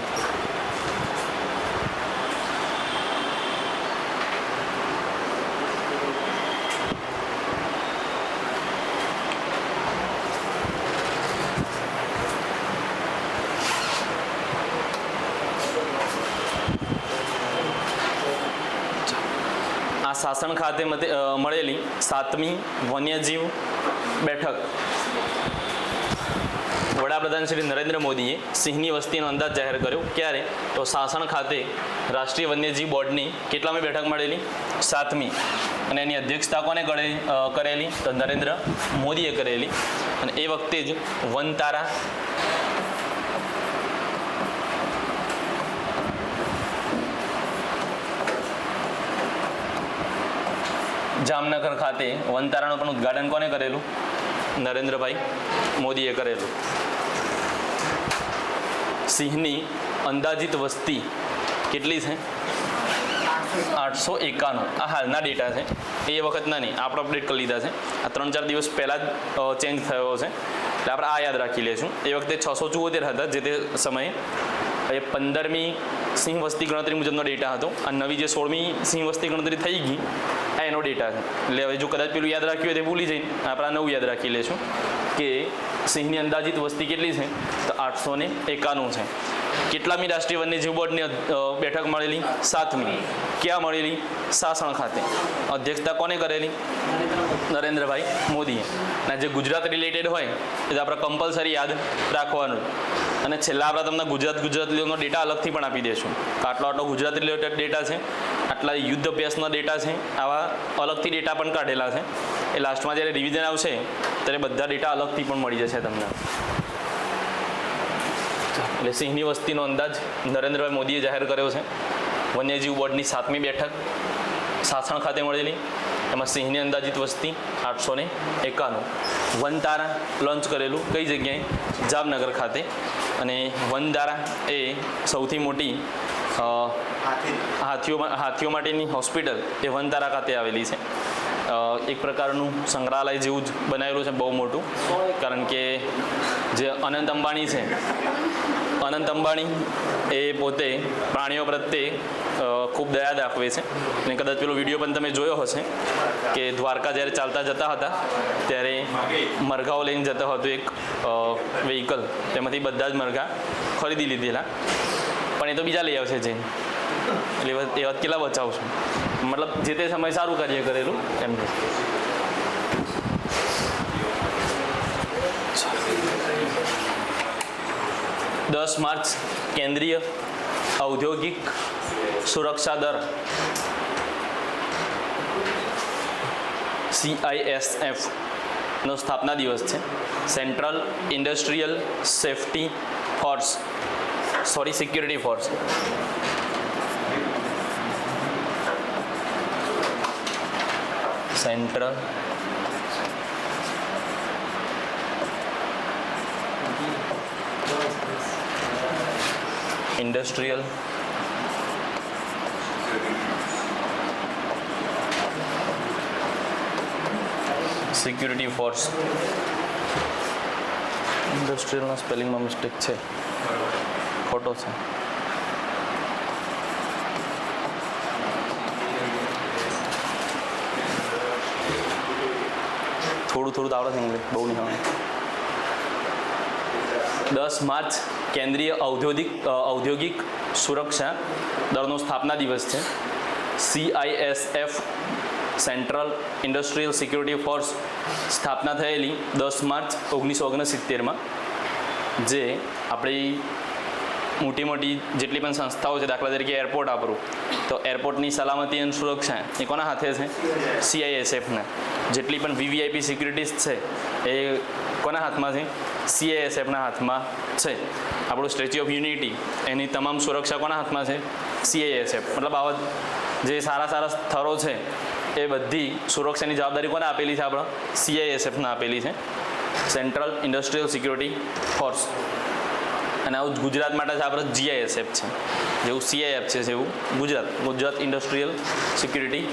આ શાસન ખાતે મળેલી 7મી વન્યજીવ બેઠક વડાપ્રધાન શ્રી નરેન્દ્ર મોદીએ સિંહની વસ્તીનો અંદાજ જાહેર કર્યો. ક્યારે તો શાસન ખાતે રાષ્ટ્રીય વન્યજીવ બોર્ડની કેટલામી બેઠક મળેલી? 7મી. અને એની અધ્યક્ષતા કોને કરેલી તો નરેન્દ્ર મોદીએ કરેલી. અને એ વખતે જ વનતારા જામનગર ખાતે વનતારાનું પણ ઉદ્ઘાટન કોને કરેલું? નરેન્દ્રભાઈ મોદીએ કરેલું. સિંહની અંદાજિત વસ્તી કેટલી છે? 891. આ હાલના ડેટા છે, એ વખતના નહીં, આપણે અપડેટ કરી લીધા છે. આ 3-4 દિવસ પહેલાં જ ચેન્જ થયો છે, એટલે આપણે આ યાદ રાખી લઈશું. એ વખતે 674 હતા જે તે સમયે. એ 15મી સિંહ વસ્તી ગણતરી મુજબનો ડેટા હતો. આ નવી જે 16મી સિંહ વસ્તી ગણતરી થઈ ગઈ આ એનો ડેટા છે. એટલે હવે જો કદાચ પેલું યાદ રાખ્યું હોય તે ભૂલી જઈને આપણે આ નવું યાદ રાખી લઈશું કે સિંહની અંદાજિત વસ્તી કેટલી છે તો 891 છે. કેટલામી રાષ્ટ્રીય વન્યજીવ બોર્ડની બેઠક મળેલી? 7મી. ક્યાં મળેલી? શાસન ખાતે. અધ્યક્ષતા કોને કરેલી? નરેન્દ્રભાઈ મોદીએ. અને જે ગુજરાત રિલેટેડ હોય એ આપણે કમ્પલસરી યાદ રાખવાનું. અને છેલ્લા આપણે તમને ગુજરાતીનો ડેટા અલગથી પણ આપી દઈશું. આટલો ગુજરાત રિલેટેડ ડેટા છે, આટલા યુદ્ધ અભ્યાસના ડેટા છે, આવા અલગથી ડેટા પણ કાઢેલા છે. એ લાસ્ટમાં જ્યારે રિવિઝન આવશે ત્યારે બધા ડેટા અલગથી પણ મળી જશે તમને. એટલે સિંહની વસ્તીનો અંદાજ નરેન્દ્રભાઈ મોદીએ જાહેર કર્યો છે. વન્યજીવ બોર્ડની 7મી બેઠક શાસન ખાતે મળેલી, એમાં સિંહની અંદાજિત વસ્તી 891. વનતારા લોન્ચ કરેલું કઈ જગ્યાએ? જામનગર ખાતે. અને વનતારા એ સૌથી મોટી હાથીઓ માટેની હોસ્પિટલ એ વનતારા ખાતે આવેલી છે. એક પ્રકારનું સંગ્રહાલય જેવું જ બનાવેલું છે, બહુ મોટું. કારણ કે જે અનંત અંબાણી છે, અનંત અંબાણી એ પોતે પ્રાણીઓ પ્રત્યે ખૂબ દયા દાખવે છે અને કદાચ પેલો વિડીયો પણ તમે જોયો હશે કે દ્વારકા જ્યારે ચાલતા જતા હતા ત્યારે મરઘાઓ લઈને જતો હતો એક વ્હીકલ, તેમાંથી બધા જ મરઘા ખરીદી લીધેલા, પણ એ તો બીજા લઈ આવશે જઈને, એટલે એ વાત કેટલા બચાવશું, મતલબ જે તે સમયે સારું કાર્ય કરેલું એમ. 10 માર્ચ કેન્દ્રીય ઔદ્યોગિક સુરક્ષા દળ CISF નો સ્થાપના દિવસ છે. Central industrial safety force, security force. Central industrial security force. ઇન્ડસ્ટ્રીયલના સ્પેલિંગમાં મિસ્ટેક છે, ખોટો છે. થોડું આવડે છે ઇંગ્લિશ, બહુ નહીં આવડે. 10 માર્ચ કેન્દ્રીય ઔદ્યોગિક સુરક્ષા દળનો સ્થાપના દિવસ છે. CISF central industrial security force સ્થાપના થયેલી 10 માર્ચ 1969માં, જે આપણી મોટી જેટલી પણ સંસ્થાઓ છે, દાખલા તરીકે એરપોર્ટ આપણું, તો એરપોર્ટની સલામતી અને સુરક્ષા એ કોના હાથે છે? CISFના. જેટલી પણ VVIP સિક્યુરિટીઝ છે એ કોના હાથમાં છે? CISFના હાથમાં છે. આપણું સ્ટેચ્યુ ઓફ યુનિટી, એની તમામ સુરક્ષા કોના હાથમાં છે? CISF. મતલબ આવા જે સારા સ્થળો છે એ બધી સુરક્ષાની જવાબદારી કોને આપેલી છે? આપણે CISFને આપેલી છે, સેન્ટ્રલ ઇન્ડસ્ટ્રીયલ સિક્યુરિટી ફોર્સ. અને આવું ગુજરાત માટે આપણે GISF છે, જેવું CIF છે જેવું ગુજરાત ઇન્ડસ્ટ્રીયલ સિક્યુરિટી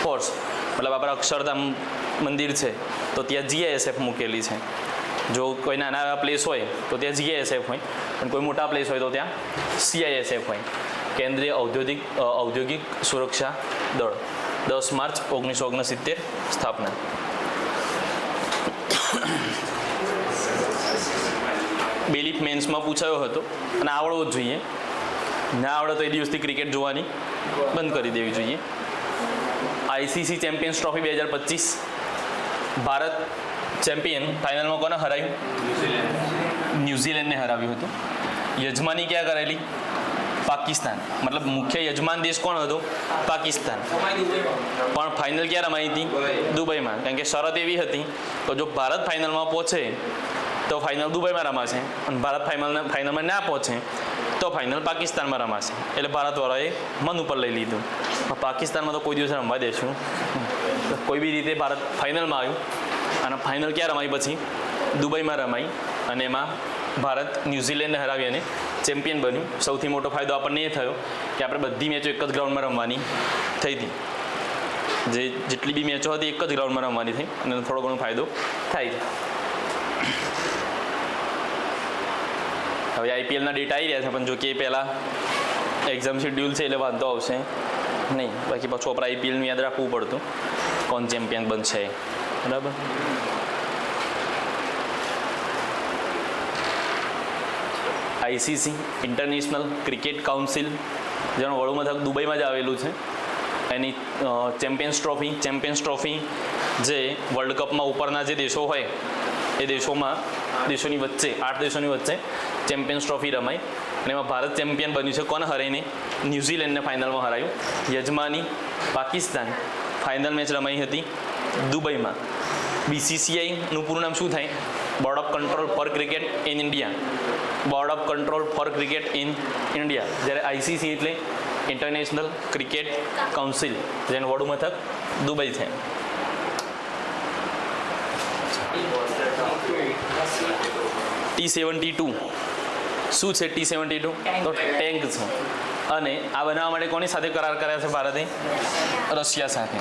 ફોર્સ. મતલબ આપણે અક્ષરધામ મંદિર છે તો ત્યાં GISF મૂકેલી છે. જો કોઈ નાના એવા પ્લેસ હોય તો ત્યાં GISF હોય, અને કોઈ મોટા પ્લેસ હોય તો ત્યાં CISF હોય. કેન્દ્રીય ઔદ્યોગિક સુરક્ષા દળ, 10 માર્ચ 1969 સ્થાપના. બેલીફ મેન્સમાં પૂછાયો હતો અને આવડવો જ જોઈએ. ના આવડે તો એ દિવસથી ક્રિકેટ જોવાની બંધ કરી દેવી જોઈએ. ICC champions trophy 2025, Bharat champion ફાઇનલમાં કોને હરાવ્યું? ન્યૂઝીલેન્ડને હરાવ્યું હતું. યજમાની ક્યાં કરેલી? પાકિસ્તાન. મતલબ મુખ્ય યજમાન દેશ કોણ હતો? પાકિસ્તાન. પણ ફાઇનલ ક્યાં રમાઈ હતી? દુબઈમાં. કારણ કે શરત એવી હતી તો જો ભારત ફાઇનલમાં પહોંચે તો ફાઇનલ દુબઈમાં રમાશે, અને ભારત ફાઇનલમાં ના પહોંચે તો ફાઇનલ પાકિસ્તાનમાં રમાશે. એટલે ભારતવાળાએ મન ઉપર લઈ લીધું, પાકિસ્તાનમાં તો કોઈ દિવસ રમવા દેશું. કોઈ બી રીતે ભારત ફાઇનલમાં આવ્યું, અને ફાઇનલ ક્યાં રમાઈ? પછી દુબઈમાં રમાઈ, અને એમાં ભારત ન્યૂઝીલેન્ડને હરાવી અને ચેમ્પિયન બન્યું. સૌથી મોટો ફાયદો આપણને એ થયો કે આપણે બધી મેચો એક જ ગ્રાઉન્ડમાં રમવાની થઈ હતી. જેટલી બી મેચો હતી એક જ ગ્રાઉન્ડમાં રમવાની થઈ, અને થોડો ઘણો ફાયદો થાય. હવે IPLના ડેટા આવી રહ્યા છે, પણ જો કે પહેલાં એક્ઝામ શેડ્યુલ છે એટલે વાંધો આવશે નહીં. બાકી પાછું આપણે IPLનું યાદ રાખવું પડતું, કોણ ચેમ્પિયન બનશે, બરાબર. ICC ઇન્ટરનેશનલ ક્રિકેટ કાઉન્સિલ, જેનું વડું મથક દુબઈમાં જ આવેલું છે, એની ચેમ્પિયન્સ ટ્રોફી જે વર્લ્ડ કપમાં ઉપરના જે દેશો હોય એ દેશોની વચ્ચે 8 દેશોની વચ્ચે ચેમ્પિયન્સ ટ્રોફી રમાઈ, અને એમાં ભારત ચેમ્પિયન બન્યું છે. કોને હરાઈને? ન્યૂઝીલેન્ડને ફાઇનલમાં હરાયું. યજમાની પાકિસ્તાન. ફાઇનલ મેચ રમાઈ હતી દુબઈમાં. BCCIનું પૂરું નામ શું થાય? Board of control for cricket in India. Board of control for cricket in India. જ્યારે ICC એટલે ઇન્ટરનેશનલ ક્રિકેટ કાઉન્સિલ, જેનું વડું મથક દુબઈ છે. T-72 શું છે? T-72 તો ટેન્ક છે, અને આ બનાવવા માટે કોની સાથે કરાર કર્યા છે ભારતે? રશિયા સાથે.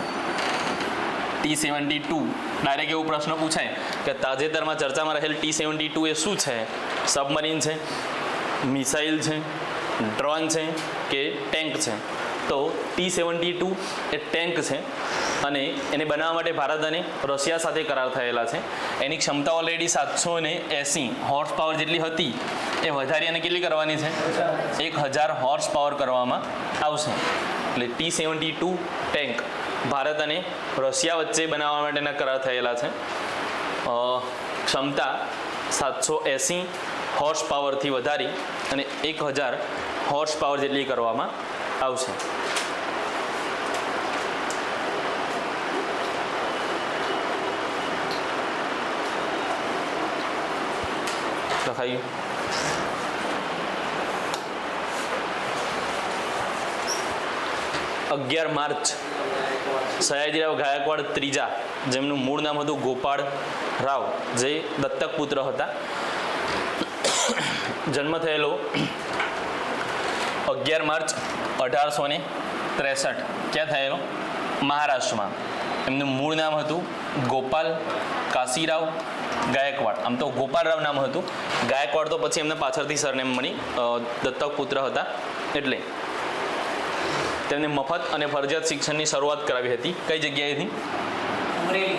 T-72 ડાયરેક્ટ એવો પ્રશ્ન પૂછાય કે તાજેતરમાં ચર્ચામાં રહેલ T-72 એ શું છે? સબમરીન છે? મિસાઇલ છે, ડ્રોન છે કે ટેન્ક છે? તો T-72 એ ટેન્ક છે અને એને બનાવવા માટે ભારત અને રશિયા સાથે કરાર થયેલા છે. એની ક્ષમતા ઓલરેડી 780 હોર્સ પાવર જેટલી હતી એ વધારી અને કેટલી કરવાની છે? 1000 હોર્સ પાવર કરવામાં આવશે. એટલે T-72 ટેન્ક ભારત અને રશિયા વચ્ચે બનાવવા માટેના કરાર થયેલા છે. ક્ષમતા 780 હોર્સ પાવરથી વધારી અને 1000 હોર્સ પાવર જેટલી કરવામાં આવશે. લખાયું. 11 માર્ચ સયાજીરાવ ગાયકવાડ ત્રીજા, જેમનું મૂળ નામ હતું ગોપાળ રાવ, જે દત્તક પુત્ર હતા. જન્મ થયેલો 11 માર્ચ 1863. ક્યાં થયેલો? મહારાષ્ટ્રમાં. એમનું મૂળ નામ હતું ગોપાલ કાશીરાવ ગાયકવાડ. આમ તો ગોપાલરાવ નામ હતું, ગાયકવાડ તો પછી એમને પાછળથી સરનેમ મળી, દત્તક પુત્ર હતા એટલે. તેમને મફત અને ફરજિયાત શિક્ષણની શરૂઆત કરાવી હતી. કઈ જગ્યાએથી? અમરેલી.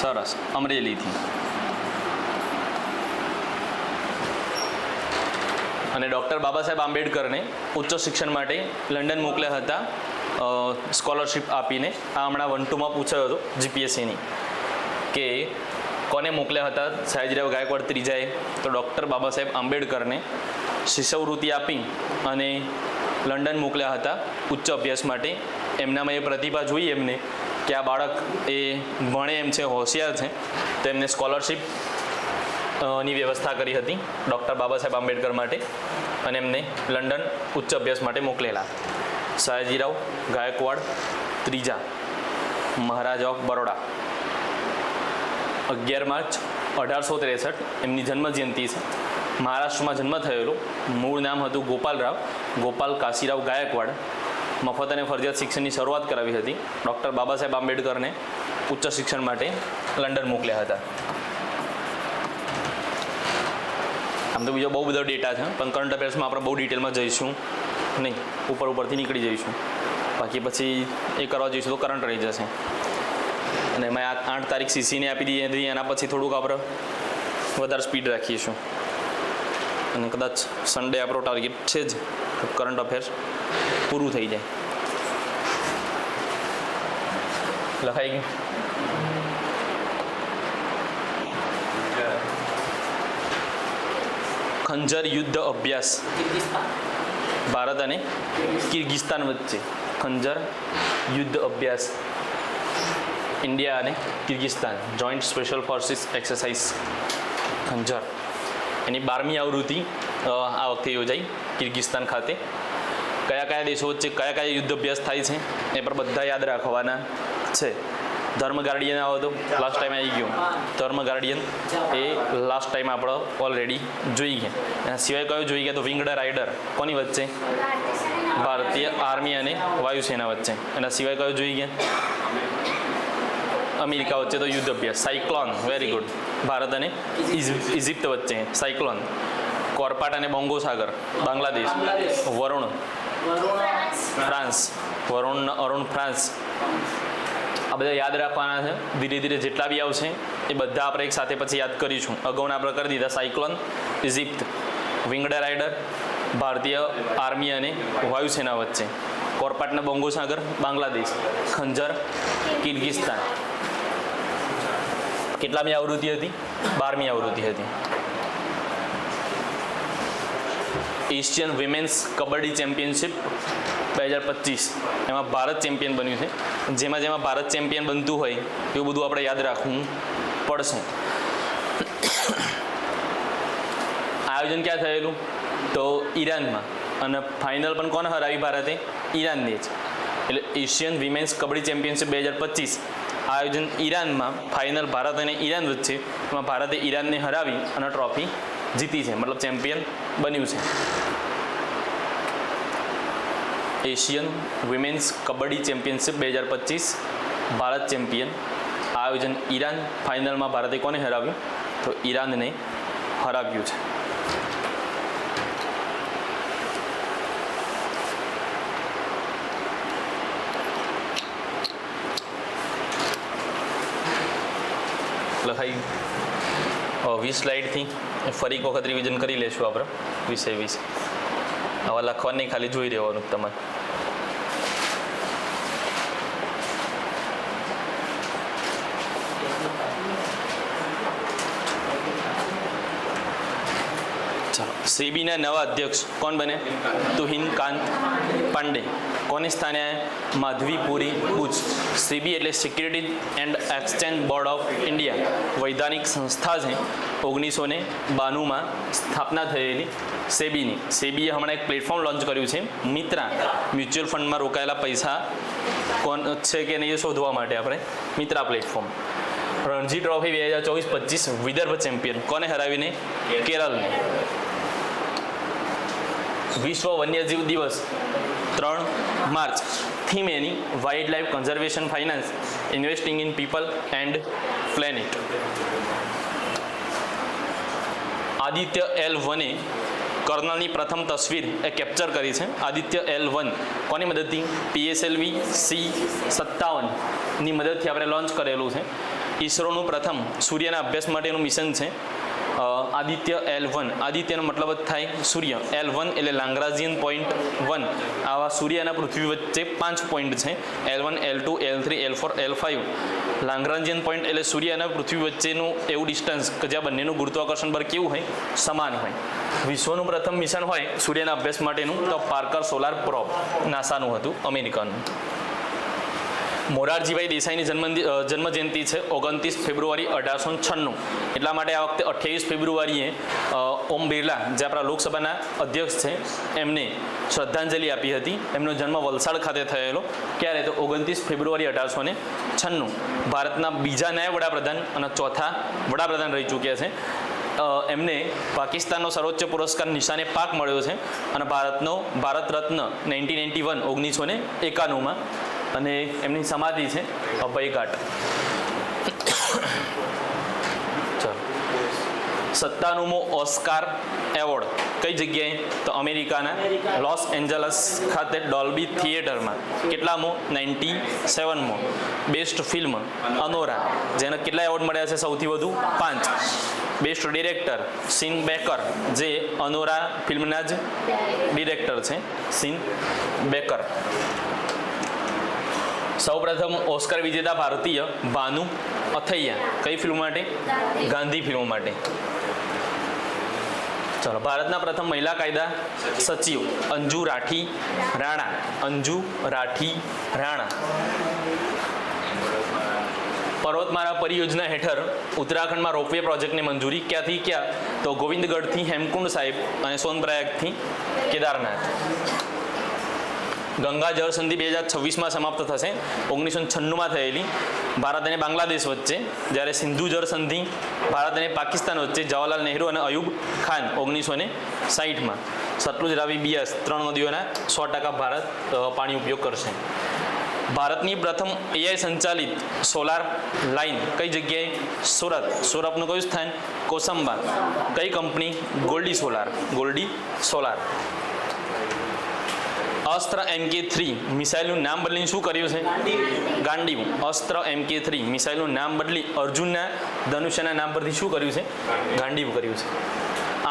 સરસ, અમરેલીથી. અને ડૉક્ટર બાબા સાહેબ આંબેડકરને ઉચ્ચ શિક્ષણ માટે લંડન મોકલ્યા હતા સ્કોલરશિપ આપીને. આ હમણાં 1-2માં પૂછાયો હતો GPSCની કે કોને મોકલ્યા હતા સયાજીરાવ ગાયકવાડ ત્રીજાએ? તો ડૉક્ટર બાબા સાહેબ આંબેડકરને શિષ્યવૃત્તિ આપી અને લંડન મોકલ્યા હતા ઉચ્ચ અભ્યાસ માટે. એમનામાં એ પ્રતિભા જોઈ એમને કે આ બાળક એ ભણે એમ છે, હોશિયાર છે, તો એમને સ્કોલરશિપ ની વ્યવસ્થા કરી હતી ડૉક્ટર બાબા સાહેબ આંબેડકર માટે અને એમને લંડન ઉચ્ચ અભ્યાસ માટે મોકલેલા. સયાજીરાવ ગાયકવાડ ત્રીજા, મહારાજા ઓફ બરોડા. 11 માર્ચ 1863 એમની જન્મજયંતિ છે. મહારાષ્ટ્રમાં જન્મ થયેલો. મૂળ નામ હતું ગોપાલરાવ, ગોપાલ કાશીરાવ ગાયકવાડ. મફત અને ફરજિયાત શિક્ષણની શરૂઆત કરાવી હતી. ડૉક્ટર બાબા સાહેબ આંબેડકરને ઉચ્ચ શિક્ષણ માટે લંડન મોકલ્યા હતા. આમ તો બીજો બહુ બધો ડેટા છે, પણ કરંટ અફેર્સમાં આપણે બહુ ડિટેલમાં જઈશું નહીં, ઉપરથી નીકળી જઈશું. બાકી પછી એ કરવા જઈશું તો કરંટ રહી જશે. અને મેં 8 તારીખ CCને આપી દીધી, એના પછી થોડુંક આપણે વધારે સ્પીડ રાખીશું. અને કદાચ સન્ડે આપણો ટાર્ગેટ છે જ કરંટ અફેર્સ પૂરું થઈ જાય. લખાઈ ગયું? ખંજર યુદ્ધ અભ્યાસ ભારત અને કિર્ગિસ્તાન વચ્ચે. ખંજર યુદ્ધ અભ્યાસ ઇન્ડિયા અને Kyrgyzstan, joint special forces exercise Khanjar. એની 12મી આવૃત્તિ આ વખતે યોજાઈ કિર્ગિસ્તાન ખાતે. કયા કયા દેશો વચ્ચે કયા કયા યુદ્ધ અભ્યાસ થાય છે એ પર બધા યાદ રાખવાના છે. ધર્મ ગાર્ડિયન આવો તો લાસ્ટ ટાઈમ આવી ગયો. ધર્મ ગાર્ડિયન એ લાસ્ટ ટાઈમ આપણે ઓલરેડી જોઈ ગયા. એના સિવાય કયો જોઈ ગયા? તો વિંગ્ડ રાઇડર કોની વચ્ચે? ભારતીય આર્મી અને વાયુસેના વચ્ચે. એના સિવાય કયો જોઈ ગયા? અમેરિકા વચ્ચે તો યુદ્ધ અભ્યાસ. Cyclone, very good. ભારત અને ઇજિપ્ત વચ્ચે સાયક્લોન. કોર્પાટ અને બોંગો સાગર બાંગ્લાદેશ. વરુણ ફ્રાન્સ. અરુણ ફ્રાન્સ. આ બધા યાદ રાખવાના છે. ધીરે ધીરે જેટલા બી આવશે એ બધા આપણે એક સાથે પછી યાદ કરીશું. અગાઉના આપણે કરી દીધા. સાયક્લોન ઇજિપ્ત, વિંગ્ડ રાઇડર ભારતીય આર્મી અને વાયુસેના વચ્ચે, કોર્પાટના બોંગો સાગર બાંગ્લાદેશ, ખંજર કિર્ગિસ્તાન. કેટલામી આવૃત્તિ હતી? 12મી આવૃત્તિ હતી. એશિયન વિમેન્સ કબડ્ડી ચેમ્પિયનશિપ 2025 એમાં ભારત ચેમ્પિયન બન્યું છે. જેમાં ભારત ચેમ્પિયન બનતું હોય એવું બધું આપણે યાદ રાખવું પડશે. આયોજન ક્યાં થયેલું? તો ઈરાનમાં. અને ફાઇનલ પણ કોને હરાવી ભારતે? ઈરાનને જ. એટલે એશિયન વિમેન્સ કબડ્ડી ચેમ્પિયનશિપ 2025 આયોજન ઈરાનમાં. ફાઇનલ ભારત અને ઈરાન વચ્ચે. એમાં ભારતે ઈરાનને હરાવી અને ટ્રોફી જીતી છે, મતલબ ચેમ્પિયન બન્યું છે. Asian women's kabaddi championship 2025 Bharat champion. આયોજન ઈરાન. ફાઇનલમાં ભારતે કોને હરાવ્યું? તો ઈરાનને હરાવ્યું છે. લખાઈ 20 સ્લાઇડથી ફરી એક વખત રિવિઝન કરી લેશું આપણે વિષય વિશે. આવા લખવાનું નહીં, ખાલી જોઈ રહેવાનું તમારે. સેબીના નવા અધ્યક્ષ કોણ બને? તુહિનકાંત પાંડે. કોને સ્થાને? માધવીપુરી બુચ. સેબી એટલે securities and exchange board of India, વૈધાનિક સંસ્થા છે. 1992માં સ્થાપના થયેલી સેબીની. સેબીએ હમણાં એક પ્લેટફોર્મ લોન્ચ કર્યું છે, મિત્રા. મ્યુચ્યુઅલ ફંડમાં રોકાયેલા પૈસા કોણ છે કે નહીં એ શોધવા માટે આપણે Mitra platform. Ranji trophy 2024-25 Vidarbha champion કોને હરાવીને? કેરળને. વિશ્વ વન્યજીવ દિવસ 3 માર્ચ. થીમ એની wildlife conservation finance, investing in people and planet. Aditya L1એ કર્નલની પ્રથમ તસવીર એ કેપ્ચર કરી છે. આદિત્ય L1 કોની મદદથી? PSLV C-57ની મદદથી આપણે લોન્ચ કરેલું છે. ઈસરોનું પ્રથમ સૂર્યના અભ્યાસ માટેનું મિશન છે આદિત્ય L1. આદિત્યનો મતલબ જ થાય સૂર્ય. L1 એટલે લાંગ્રાજિયન પોઈન્ટ 1. આવા સૂર્ય અને પૃથ્વી વચ્ચે 5 પોઈન્ટ છે. L1, L2, L3, L4, L5. લાંગ્રાજિયન point એટલે સૂર્ય અને પૃથ્વી વચ્ચેનું એવું ડિસ્ટન્સ કે જ્યાં બંનેનું ગુરુત્વાકર્ષણ બળ કેવું હોય? સમાન હોય. વિશ્વનું પ્રથમ મિશન હોય સૂર્યના અભ્યાસ માટેનું તો પાર્કર સોલાર પ્રોબ, નાસાનું હતું, અમેરિકાનું. મોરારજીભાઈ દેસાઈની જન્મજયંતિ છે 29 ફેબ્રુઆરી 1896. એટલા માટે આ વખતે 28 ફેબ્રુઆરીએ ઓમ બિરલા, જે આપણા લોકસભાના અધ્યક્ષ છે, એમને શ્રદ્ધાંજલિ આપી હતી. એમનો જન્મ વલસાડ ખાતે થયેલો. ક્યારે? તો 29 ફેબ્રુઆરી 1896. ભારતના બીજા નાયબ વડાપ્રધાન અને ચોથા વડાપ્રધાન રહી ચૂક્યા છે. એમને પાકિસ્તાનનો સર્વોચ્ચ પુરસ્કાર નિશાને પાક મળ્યો છે અને ભારત રત્ન 1991 અને એમની સમાધિ છે અભયઘાટ. 97મો ઓસ્કાર એવોર્ડ કઈ જગ્યાએ? તો અમેરિકાના લોસ એન્જલસ ખાતે ડોલ્બી થિયેટરમાં. કેટલામો? 97મો. બેસ્ટ ફિલ્મ અનોરા, જેને કેટલા એવોર્ડ મળ્યા છે? સૌથી વધુ 5. બેસ્ટ ડિરેક્ટર સીન બેકર, જે અનોરા ફિલ્મના જ ડિરેક્ટર છે, સીન બેકર. સૌપ્રથમ ઓસ્કાર વિજેતા ભારતીય ભાનુ અથૈયા. કઈ ફિલ્મ માટે? ગાંધી ફિલ્મ માટે. ચલો, ભારતના પ્રથમ મહિલા કાયદા સચિવ અંજુ રાઠી રાણા. અંજુ રાઠી રાણા. પર્વતમાળા પરિયોજના હેઠળ ઉત્તરાખંડમાં રોપવે પ્રોજેક્ટની મંજૂરી. ક્યાંથી ક્યાં? તો ગોવિંદગઢથી હેમકુંડ સાહિબ અને સોનપ્રયાગથી કેદારનાથ. ગંગા જળ સંધિ 2026માં સમાપ્ત થશે. 1996માં થયેલી ભારત અને બાંગ્લાદેશ વચ્ચે. જ્યારે સિંધુ જળ સંધિ ભારત અને પાકિસ્તાન વચ્ચે, જવાહરલાલ નહેરુ અને અયુબ ખાન 1960માં. સતલુજ, રાવી, બિયાસ 3 નદીઓના 100% ભારત પાણી ઉપયોગ કરશે. ભારતની પ્રથમ AI સંચાલિત સોલાર લાઇન કઈ જગ્યાએ? સુરત. સુરતનું કયું સ્થાન? કોસંબા. કઈ કંપની? ગોલ્ડી સોલાર. ગોલ્ડી સોલાર. અસ્ત્ર MK3 મિસાઇલનું નામ બદલીને શું કર્યું છે? ગાંડીવ. અસ્ત્ર MK3 મિસાઇલનું નામ બદલી અર્જુનના ધનુષ્યના નામ પરથી શું કર્યું છે? ગાંડીવ કર્યું છે.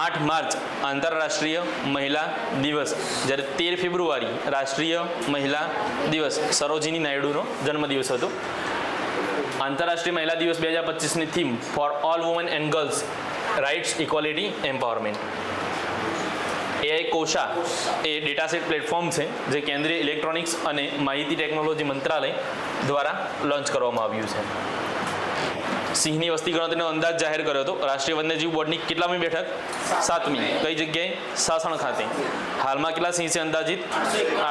8 માર્ચ આંતરરાષ્ટ્રીય મહિલા દિવસ. જ્યારે 13 ફેબ્રુઆરી રાષ્ટ્રીય મહિલા દિવસ, સરોજિની નાયડુનો જન્મદિવસ હતો. આંતરરાષ્ટ્રીય મહિલા દિવસ 2025ની theme for all women and girls, rights, equality, empowerment. AI Kosha એ ડેટાસેટ પ્લેટફોર્મ છે જે કેન્દ્રીય ઇલેક્ટ્રોનિક્સ અને માહિતી ટેકનોલોજી મંત્રાલય દ્વારા લોન્ચ કરવામાં આવ્યું છે. સિંહની વસ્તી ગણતરીનો અંદાજ જાહેર કર્યો હતો. રાષ્ટ્રીય વન્યજીવ બોર્ડની કેટલામી બેઠક? 7મી. કઈ જગ્યાએ? સાસણ ખાતે. હાલમાં કેટલા સિંહ છે અંદાજિત?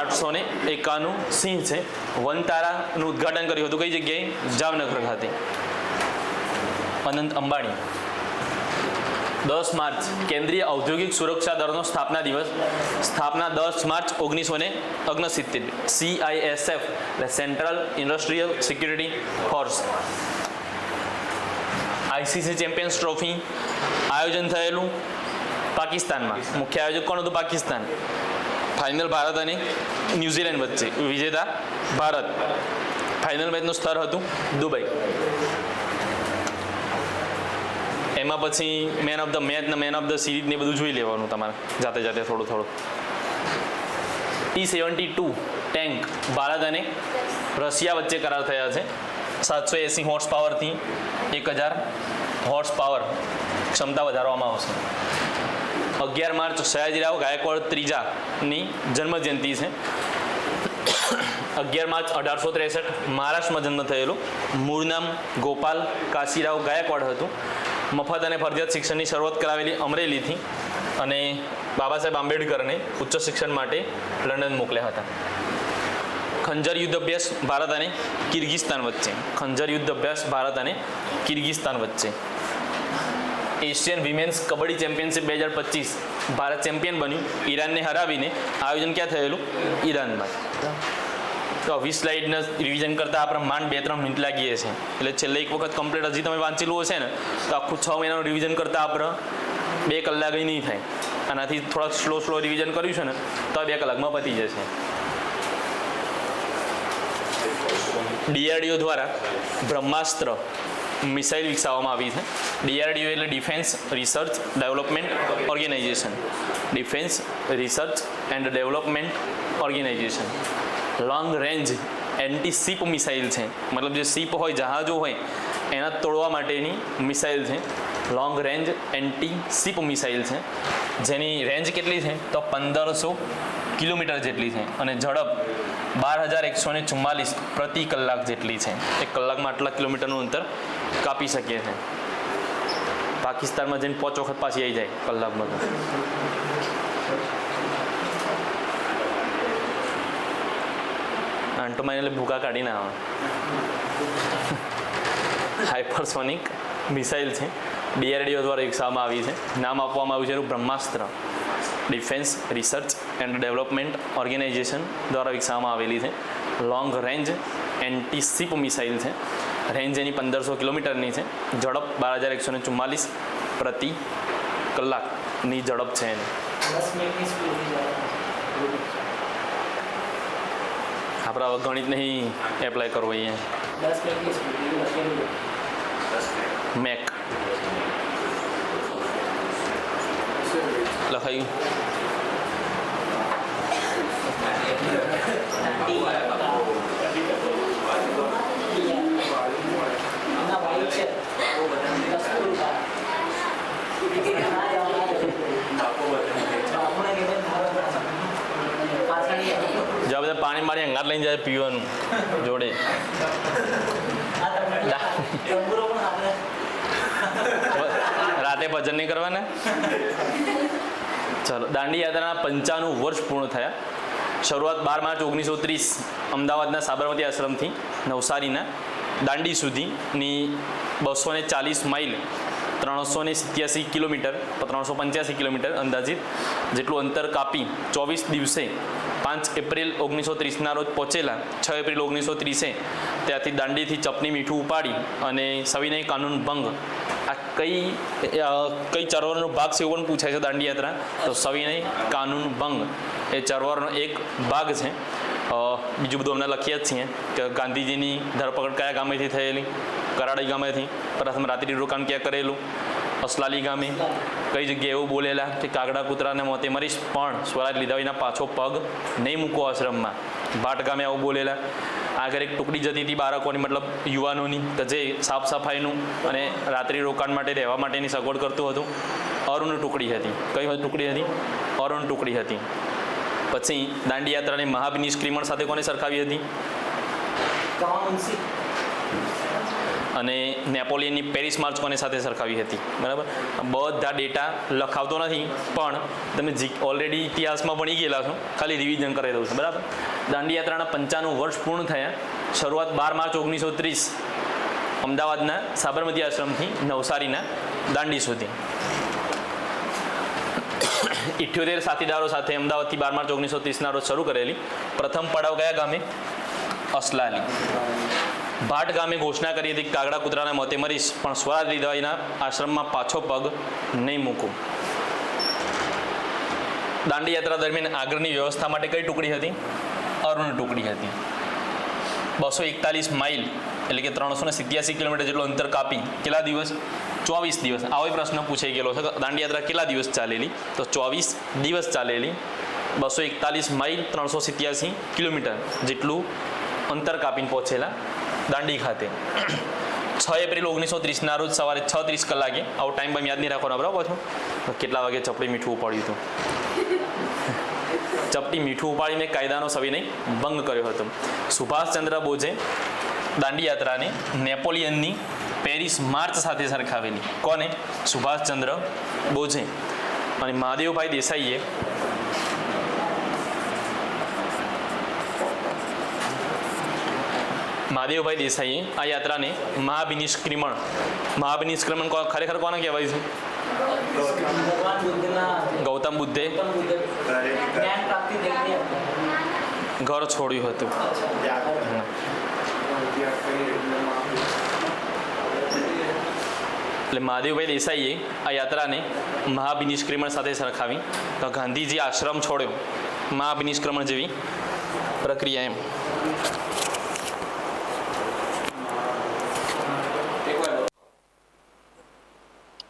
891 સિંહ છે. વનતારાનું ઉદ્ઘાટન કર્યું હતું કઈ જગ્યાએ? જામનગર ખાતે. અનંત અંબાણી. 10 માર્ચ કેન્દ્રીય ઔદ્યોગિક સુરક્ષા દળનો સ્થાપના દિવસ. સ્થાપના 10 માર્ચ 1969. CISF એટલે central industrial security force. ICC champions trophy આયોજન થયેલું પાકિસ્તાનમાં. મુખ્ય આયોજક કોણ હતું? પાકિસ્તાન. ફાઇનલ ભારત અને ન્યુઝીલેન્ડ વચ્ચે. વિજેતા ભારત. ફાઇનલ મેચનું સ્થળ હતું દુબઈ. એમાં પછી મેન ઓફ ધ મેચ ને મેન ઓફ ધ સિરીઝ ને બધું જોઈ લેવાનું તમારે જાતે જાતે થોડું. T-72 ટેન્ક ભારત અને રશિયા વચ્ચે કરાર થયા છે. 780 હોર્સ પાવરથી 1000 હોર્સ પાવર ક્ષમતા વધારવામાં આવશે. 11 માર્ચ સયાજીરાવ ગાયકવાડ ત્રીજાની જન્મજયંતિ છે. 11 માર્ચ 1863 મહારાષ્ટ્રમાં જન્મ થયેલો. મૂળ નામ ગોપાલ કાશીરાવ ગાયકવાડ હતું. મફત અને ફરજિયાત શિક્ષણની શરૂઆત કરાવેલી અમરેલીથી અને બાબા સાહેબ આંબેડકરને ઉચ્ચ શિક્ષણ માટે લંડન મોકલ્યા હતા. ખંજર યુદ્ધ અભ્યાસ ભારત અને કિર્ગિસ્તાન વચ્ચે. ખંજર યુદ્ધ અભ્યાસ ભારત અને કિર્ગિસ્તાન વચ્ચે. Asian women's kabaddi championship 2025 Bharat champion બન્યું. ઈરાનને હરાવીને આયોજન ક્યાં થયેલું? ઈરાનમાં. તો 20 સ્લાઇડને રિવિઝન કરતાં આપણે માંડ 2-3 મિનિટ લાગીએ છીએ. એટલે છેલ્લે એક વખત કમ્પ્લીટ હજી તમે વાંચેલું હશે ને તો આખું 6 મહિનાનું રિવિઝન કરતાં આપણે 2 કલાક નહીં થાય. આનાથી થોડાક સ્લો રિવિઝન કર્યું છે ને તો 2 કલાકમાં પતી જશે. DRDO દ્વારા બ્રહ્માસ્ત્ર મિસાઇલ વિકસાવવામાં આવી છે. DRDO એટલે defence research development organisation. Defence research and development organisation. Long range anti ship missile છે. મતલબ જે શિપ હોય, જહાજો હોય એના તોડવા માટેની મિસાઇલ છે. Long range anti ship missile છે. જેની રેન્જ કેટલી છે તો 1500 કિલોમીટર જેટલી છે અને ઝડપ 12,144 પ્રતિ કલાક જેટલી છે. એક કલાકમાં આટલા કિલોમીટરનું અંતર કાપી શકીએ છીએ. પાકિસ્તાનમાં જઈને 5 વખત પાછી આવી જાય કલાકમાં. તો આંટોમાં એટલે ભૂકા કાઢી ના આવે. હાઇપરસોનિક મિસાઇલ છે. DRDO દ્વારા વિકસાવવામાં આવી છે. નામ આપવામાં આવ્યું છે એનું Brahmastra. Defence research and development organisation દ્વારા વિકસાવવામાં આવેલી છે. Long range anti ship missile છે. રેન્જ એની 1500 કિલોમીટરની છે. ઝડપ 12,144 પ્રતિ કલાકની ઝડપ છે એની. આપણે હવે ગણિત નહીં એપ્લાય કરવું અહીંયા. મેક લખાયું. જો બધા પાણી મારી અંગાત લઈને જાય પીવાનું જોડે. રાતે ભજન નહીં કરવાના. ચાલો. દાંડી યાત્રાના 95 વર્ષ પૂર્ણ થયા. શરૂઆત 12 માર્ચ 1930 અમદાવાદના સાબરમતી આશ્રમથી નવસારીના દાંડી સુધીની 240 માઇલ 387 કિલોમીટર 385 કિલોમીટર અંદાજિત જેટલું અંતર કાપી 24 દિવસે 5 એપ્રિલ 1930ના રોજ પહોંચેલા. 6 એપ્રિલ 1930 ત્યાંથી દાંડીથી ચપની મીઠું ઉપાડી અને સવિનય કાનૂન ભંગ. આ કઈ ચળવળનો ભાગ છે એવું પણ પૂછાય છે દાંડી યાત્રા. તો સવિનય કાનૂન ભંગ એ ચળવળનો એક ભાગ છે. બીજું બધું અમને લખીએ જ છીએ કે ગાંધીજીની ધરપકડ કયા ગામેથી થયેલી? કરાડી ગામેથી. પ્રથમ રાત્રિ રોકાણ ક્યાં કરેલું? અસલાલી ગામે. કઈ જગ્યાએ એવું બોલેલા કે કાગડા કૂતરાને મોતે મરીશ પણ સ્વરાજ લીધા વિના પાછો પગ નહીં મૂકો આશ્રમમાં? ભાટ ગામે આવું બોલેલા. આગળ એક ટુકડી જતી હતી બાળકોની, મતલબ યુવાનોની, કે જે સાફ સફાઈનું અને રાત્રિ રોકાણ માટે રહેવા માટેની સગવડ કરતું હતું. અરુણ ટુકડી હતી. કઈ ટુકડી હતી? અરુણ ટુકડી હતી. પછી દાંડી યાત્રાની મહાનિષ્ક્રમણ સાથે કોને સરખાવી હતી? અને નેપોલિયનની પેરિસ માર્ચ કોને સાથે સરખાવી હતી? બરાબર. બધા ડેટા લખાવતો નથી પણ તમે ઓલરેડી ઇતિહાસમાં ભણી ગયેલા છો, ખાલી રિવિઝન કરી દઉં છું. બરાબર. દાંડી યાત્રાના 95 વર્ષ પૂર્ણ થયા. શરૂઆત 12 માર્ચ 1930 અમદાવાદના સાબરમતી આશ્રમથી નવસારીના દાંડી સુધી. 78 સાથીદારો સાથે અમદાવાદથી 12 માર્ચ 1930ના રોજ શરૂ કરેલી. પ્રથમ પડાવ કયા ગામે? અસલાલી. ભાટ ગામે ઘોષણા કરી હતી કાગડા કૂતરાના મોતે મરીશ પણ સ્વરાજ લીધા વિના આશ્રમમાં પાછો પગ નહીં મૂકું. દાંડી યાત્રા દરમિયાન આગળની વ્યવસ્થા માટે કઈ ટુકડી હતી? અરુણ ટુકડી હતી. 241 માઇલ એટલે કે 387 કિલોમીટર જેટલું અંતર કાપી કેટલા દિવસ? 24 દિવસ. આવો પ્રશ્ન પૂછાઈ ગયેલો છે. દાંડી યાત્રા કેટલા દિવસ ચાલેલી? તો 24 દિવસ ચાલેલી. 241 માઇલ 387 કિલોમીટર જેટલું અંતર કાપીને પહોંચેલા દાંડી ખાતે. 6 એપ્રિલ 1930ના રોજ સવારે 6:30 કલાકે, આવો ટાઈમ યાદ નહીં રાખવાનો બરાબર છો. કેટલા વાગે ચપટી મીઠું ઉપાડ્યું હતું? ચપટી મીઠું ઉપાડીને કાયદાનો સવિનય ભંગ કર્યો હતો. સુભાષચંદ્ર બોઝે દાંડી યાત્રાને નેપોલિયનની પેરિસ માર્ચ સાથે સરખાવેલી. કોને? સુભાષચંદ્ર બોઝે. અને મહાદેવભાઈ દેસાઈએ આ યાત્રાને મહાબિનિષ્ક્રમણ ખરેખર કોને કહેવાય છે? ગૌતમ બુદ્ધે ઘર છોડ્યું હતું. એટલે મહાદેવભાઈ દેસાઈએ આ યાત્રાને મહાબિનિષ્ક્રમણ સાથે સરખાવી. તો ગાંધીજી આશ્રમ છોડ્યો, મહાબિનિષ્ક્રમણ જેવી પ્રક્રિયા એમ.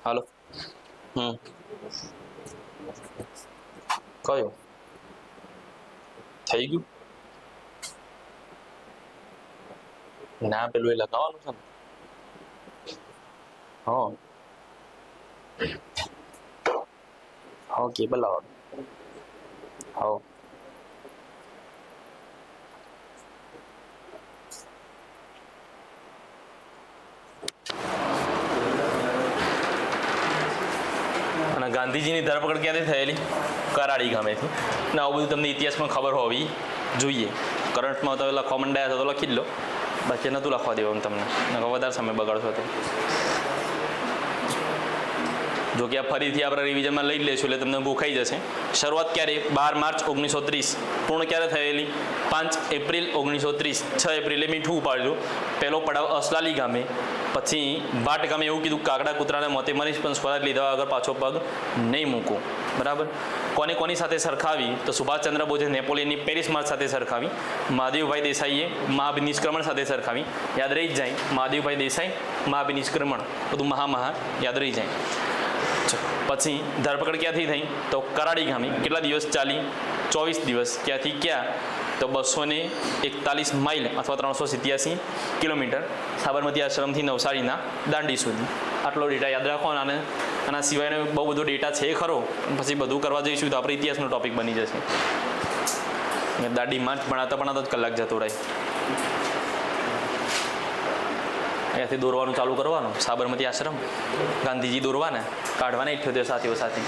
હાલો. કયો થઈ ગયું? ના, પેલું એ લગાવવાનું છે ને. હા, કેબલ લાવવાનું. હા, અને ગાંધીજીની ધરપકડ ક્યાંથી થયેલી? કરાડી ગામેથી. ને આવું બધું તમને ઇતિહાસમાં ખબર હોવી જોઈએ. કરંટમાં તો લખવા માંડ્યા તો લખી જ લો, બાકી નહોતું લખવા દેવાનું તમને, વધારે સમય બગાડશો તો. જો કે આ ફરીથી આપણે રિવિઝનમાં લઈ લઈશું એટલે તમને ભૂખાઈ જશે. શરૂઆત ક્યારે? 12 માર્ચ 1930. પૂર્ણ ક્યારે થયેલી? 5 એપ્રિલ 1930. 6 એપ્રિલે મીઠું ઉપાડેલું. પહેલો પડાવ અસલાલી ગામે, પછી ભાટ ગામે એવું કીધું કાકડા કૂતરાને મોતે મરીશ પણ સ્વરાજ લીધા વગર પાછો પગ નહીં મૂકો. બરાબર. કોની સાથે સરખાવી? તો સુભાષચંદ્ર બોઝે નેપોલિયનની પેરિસ માર્ચ સાથે સરખાવી. મહાદેવભાઈ દેસાઈએ મહાબિનિષ્ક્રમણ સાથે સરખાવી. યાદ રહી જ જાય, મહાદેવભાઈ દેસાઈ, મહાબિનિષ્ક્રમણ, બધું મહા યાદ રહી જાય. પછી ધરપકડ ક્યાંથી થઈ? તો કરાડી ગામે. કેટલા દિવસ ચાલી? 24 દિવસ. ક્યાંથી ક્યાં? તો 241 માઇલ અથવા 387 કિલોમીટર સાબરમતી આશ્રમથી નવસારીના દાંડી સુધી. આટલો ડેટા યાદ રાખવાનો. અને આના સિવાયનો બહુ બધો ડેટા છે ખરો, પછી બધું કરવા જઈશું તો આપણે ઇતિહાસનો ટોપિક બની જશે. દાંડી માર્ચ ભણાતા જ કલાક જતો રહે. અહીંયાથી દોરવાનું ચાલુ કરવાનું. સાબરમતી આશ્રમ, ગાંધીજી દોરવાના, કાઢવાના 78 સાથીઓ સાથે.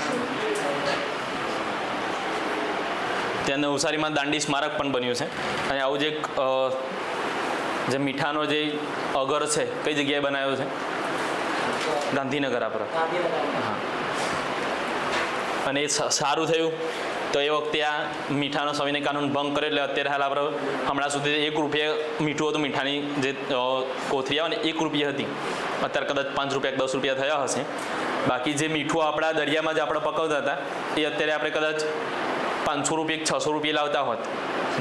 ત્યાં નવસારીમાં દાંડી સ્મારક પણ બન્યું છે. અને આવું જે મીઠાનો જે અગર છે કઈ જગ્યાએ બનાવ્યો છે? ગાંધીનગર આપણે. હા. અને એ સારું થયું. તો એ વખતે આ મીઠાનો સવિનય કાનૂન ભંગ કરે એટલે અત્યારે હાલ આપણે હમણાં સુધી 1 રૂપિયા મીઠું હતું. મીઠાની જે કોથળી આવે ને 1 રૂપિયા હતી. અત્યારે કદાચ 5 રૂપિયા 10 રૂપિયા થયા હશે. બાકી જે મીઠું આપણા દરિયામાં જ આપણે પકવતા હતા એ અત્યારે આપણે કદાચ 500 રૂપિયા 600 રૂપિયા લાવતા હોત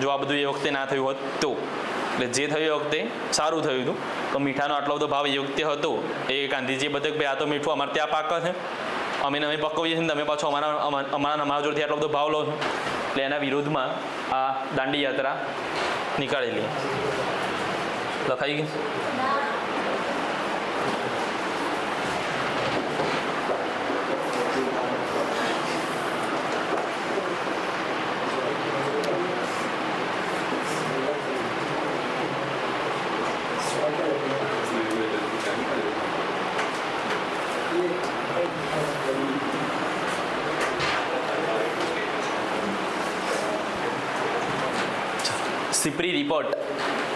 જો આ બધું એ વખતે ના થયું હોત તો. એટલે જે થયું એ વખતે સારું થયું હતું. તો મીઠાનો આટલો બધો ભાવ એ વખતે હતો. એ ગાંધીજીએ બધે ભાઈ આ તો મીઠું અમારે ત્યાં પાકે છે, અમે પકવીએ છીએ, તમે પાછો અમારા જોડેથી આટલો બધો ભાવ લો છો. એટલે એના વિરોધમાં આ દાંડી યાત્રા નીકાળેલી. લખાઈ ગઈ? સિપ્રી રિપોર્ટ.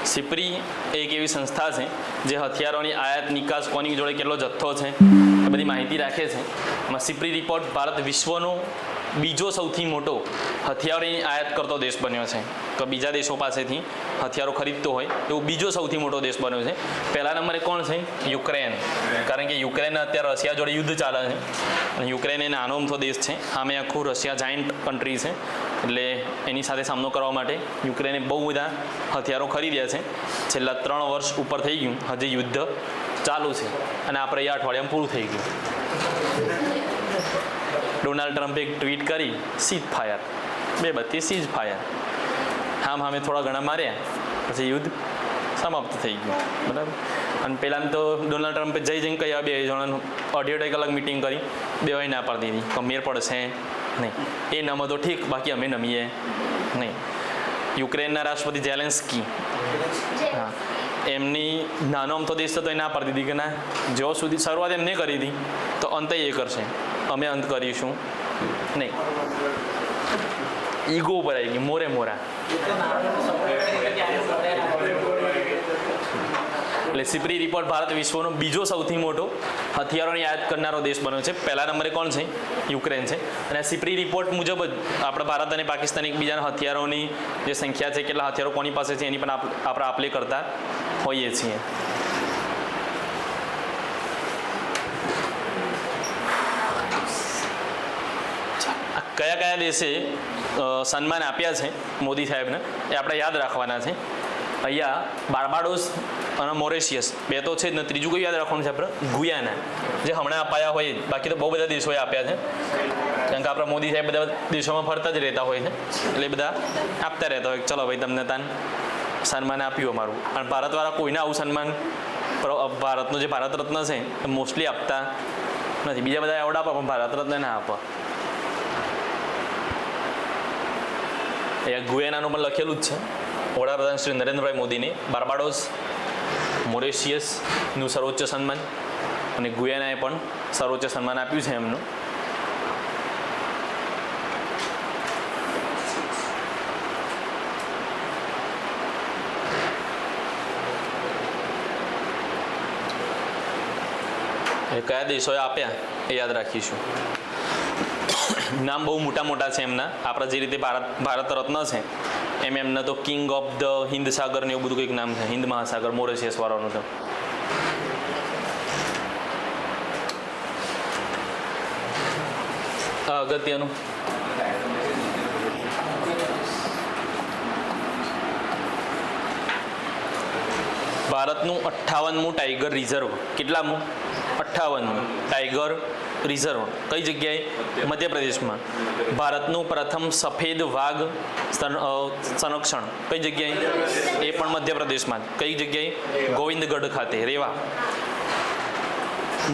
સિપ્રી એક એવી સંસ્થા છે જે હથિયારોની આયાત નિકાસ કોની જોડે કેટલો જથ્થો છે એ બધી માહિતી રાખે છે. એમાં સિપ્રી રિપોર્ટ ભારત વિશ્વનો બીજો સૌથી મોટો હથિયારોની આયાત કરતો દેશ બન્યો છે. તો બીજા દેશો પાસેથી હથિયારો ખરીદતો હોય એવો બીજો સૌથી મોટો દેશ બન્યો છે. પહેલા નંબરે કોણ છે? યુક્રેન. કારણ કે યુક્રેન અત્યારે રશિયા જોડે યુદ્ધ ચાલે છે અને યુક્રેન એ નાનો અમથો દેશ છે. આમે આખું રશિયા જાયન્ટ કન્ટ્રી છે. એટલે એની સાથે સામનો કરવા માટે યુક્રેને બહુ બધા હથિયારો ખરીદ્યા છે. છેલ્લા 3 વર્ષ ઉપર થઈ ગયું, હજી યુદ્ધ ચાલુ છે અને આપણે એ અઠવાડિયામાં પૂરું થઈ ગયું. ડોનાલ્ડ ટ્રમ્પે એક ટ્વીટ કરી, સીઝ ફાયર, 2 સીઝ ફાયર. હામે થોડા ઘણા માર્યા, પછી યુદ્ધ સમાપ્ત થઈ ગયું. બરાબર. અને પહેલાં તો ડોનાલ્ડ ટ્રમ્પે જઈને કહ્યા 2 જણાનું 2.5 કલાક મિટિંગ કરી, 2 ના પાડી દીધી કે મેર પડશે નહીં. એ નમો તો ઠીક, બાકી અમે નમીએ નહીં. યુક્રેનના રાષ્ટ્રપતિ ઝેલેન્સ્કી, હા, એમની નાનો અમથો દેશ તો એ ના પાડી દીધી કે ના, જો સુધી શરૂઆત એમને કરી હતી તો અંત એ કરશે, અમે અંત કરીશું નહીં. ઈગો ઉપર આવી ગઈ, મોરા. એટલે સિપ્રી રિપોર્ટ, ભારત વિશ્વનો બીજો સૌથી મોટો હથિયારોની આયાત કરનારો દેશ બન્યો છે. પહેલા નંબરે કોણ છે? યુક્રેન છે. અને આ સિપ્રી રિપોર્ટ મુજબ જ આપણે ભારત અને પાકિસ્તાન એકબીજાના હથિયારોની જે સંખ્યા છે, કેટલા હથિયારો કોની પાસે છે, એની પણ આપણે આપલે કરતા હોઈએ છીએ. કયા દેશે સન્માન આપ્યા છે મોદી સાહેબને, એ આપણે યાદ રાખવાના છે. અહીંયા બાર્બાડોસ અને મોરેશિયસ 2 તો છે જ ને. ત્રીજું કયું યાદ રાખવાનું છે આપણે? ગુયાના, જે હમણાં અપાયા હોય. બાકી તો બહુ બધા દેશોએ આપ્યા છે, કારણ કે આપણા મોદી સાહેબ બધા દેશોમાં ફરતા જ રહેતા હોય છે, એટલે બધા આપતા રહેતા હોય. ચલો ભાઈ, તમને તાન સન્માન આપ્યું અમારું. અને ભારતવાળા કોઈને આવું સન્માન, ભારતનો જે ભારત રત્ન છે એ મોસ્ટલી આપતા નથી. બીજા બધા એવોર્ડ આપે, પણ ભારત રત્ન ના આપે. ગુયાનાનું પણ લખેલું જ છે. વડાપ્રધાન શ્રી નરેન્દ્રભાઈ મોદીને બાર્બાડોસ, મોરેશિયસનું સર્વોચ્ચ સન્માન અને ગુયાનાએ પણ સર્વોચ્ચ સન્માન આપ્યું છે એમનું. એ કયા દેશોએ આપ્યા એ યાદ રાખીશું. નામ બહુ મોટા છે એમના. આપણા જે રીતે ભારત રત્ન છે એમ એમના તો કિંગ ઓફ ધ હિન્દ સાગર ને એવું બધું કંઈક નામ છે. હિન્દ મહાસાગર મોરેશિયસ વાળાનું તો. અગત્યનું ભારતનું 58મું ટાઈગર રિઝર્વ. કેટલામું? 58મું ટાઈગર રિઝર્વ. કઈ જગ્યાએ? મધ્યપ્રદેશમાં. ભારતનું પ્રથમ સફેદ વાઘ સંરક્ષણ કઈ જગ્યાએ? એ પણ મધ્યપ્રદેશમાં. કઈ જગ્યાએ? ગોવિંદગઢ ખાતે, રેવા.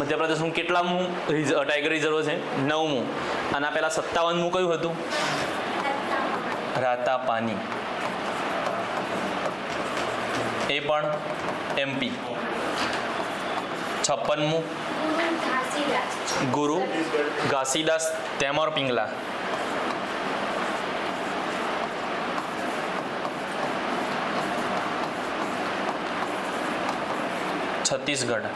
મધ્યપ્રદેશનું કેટલામું ટાઈગર રિઝર્વ છે? 9મું. આના પહેલા 57મું કયું હતું? રાતાપાની. એ પણ MP. 56મું ગુરુ ઘાસીદાસ તૈમૂર પિંગલા. છત્તીસગઢ.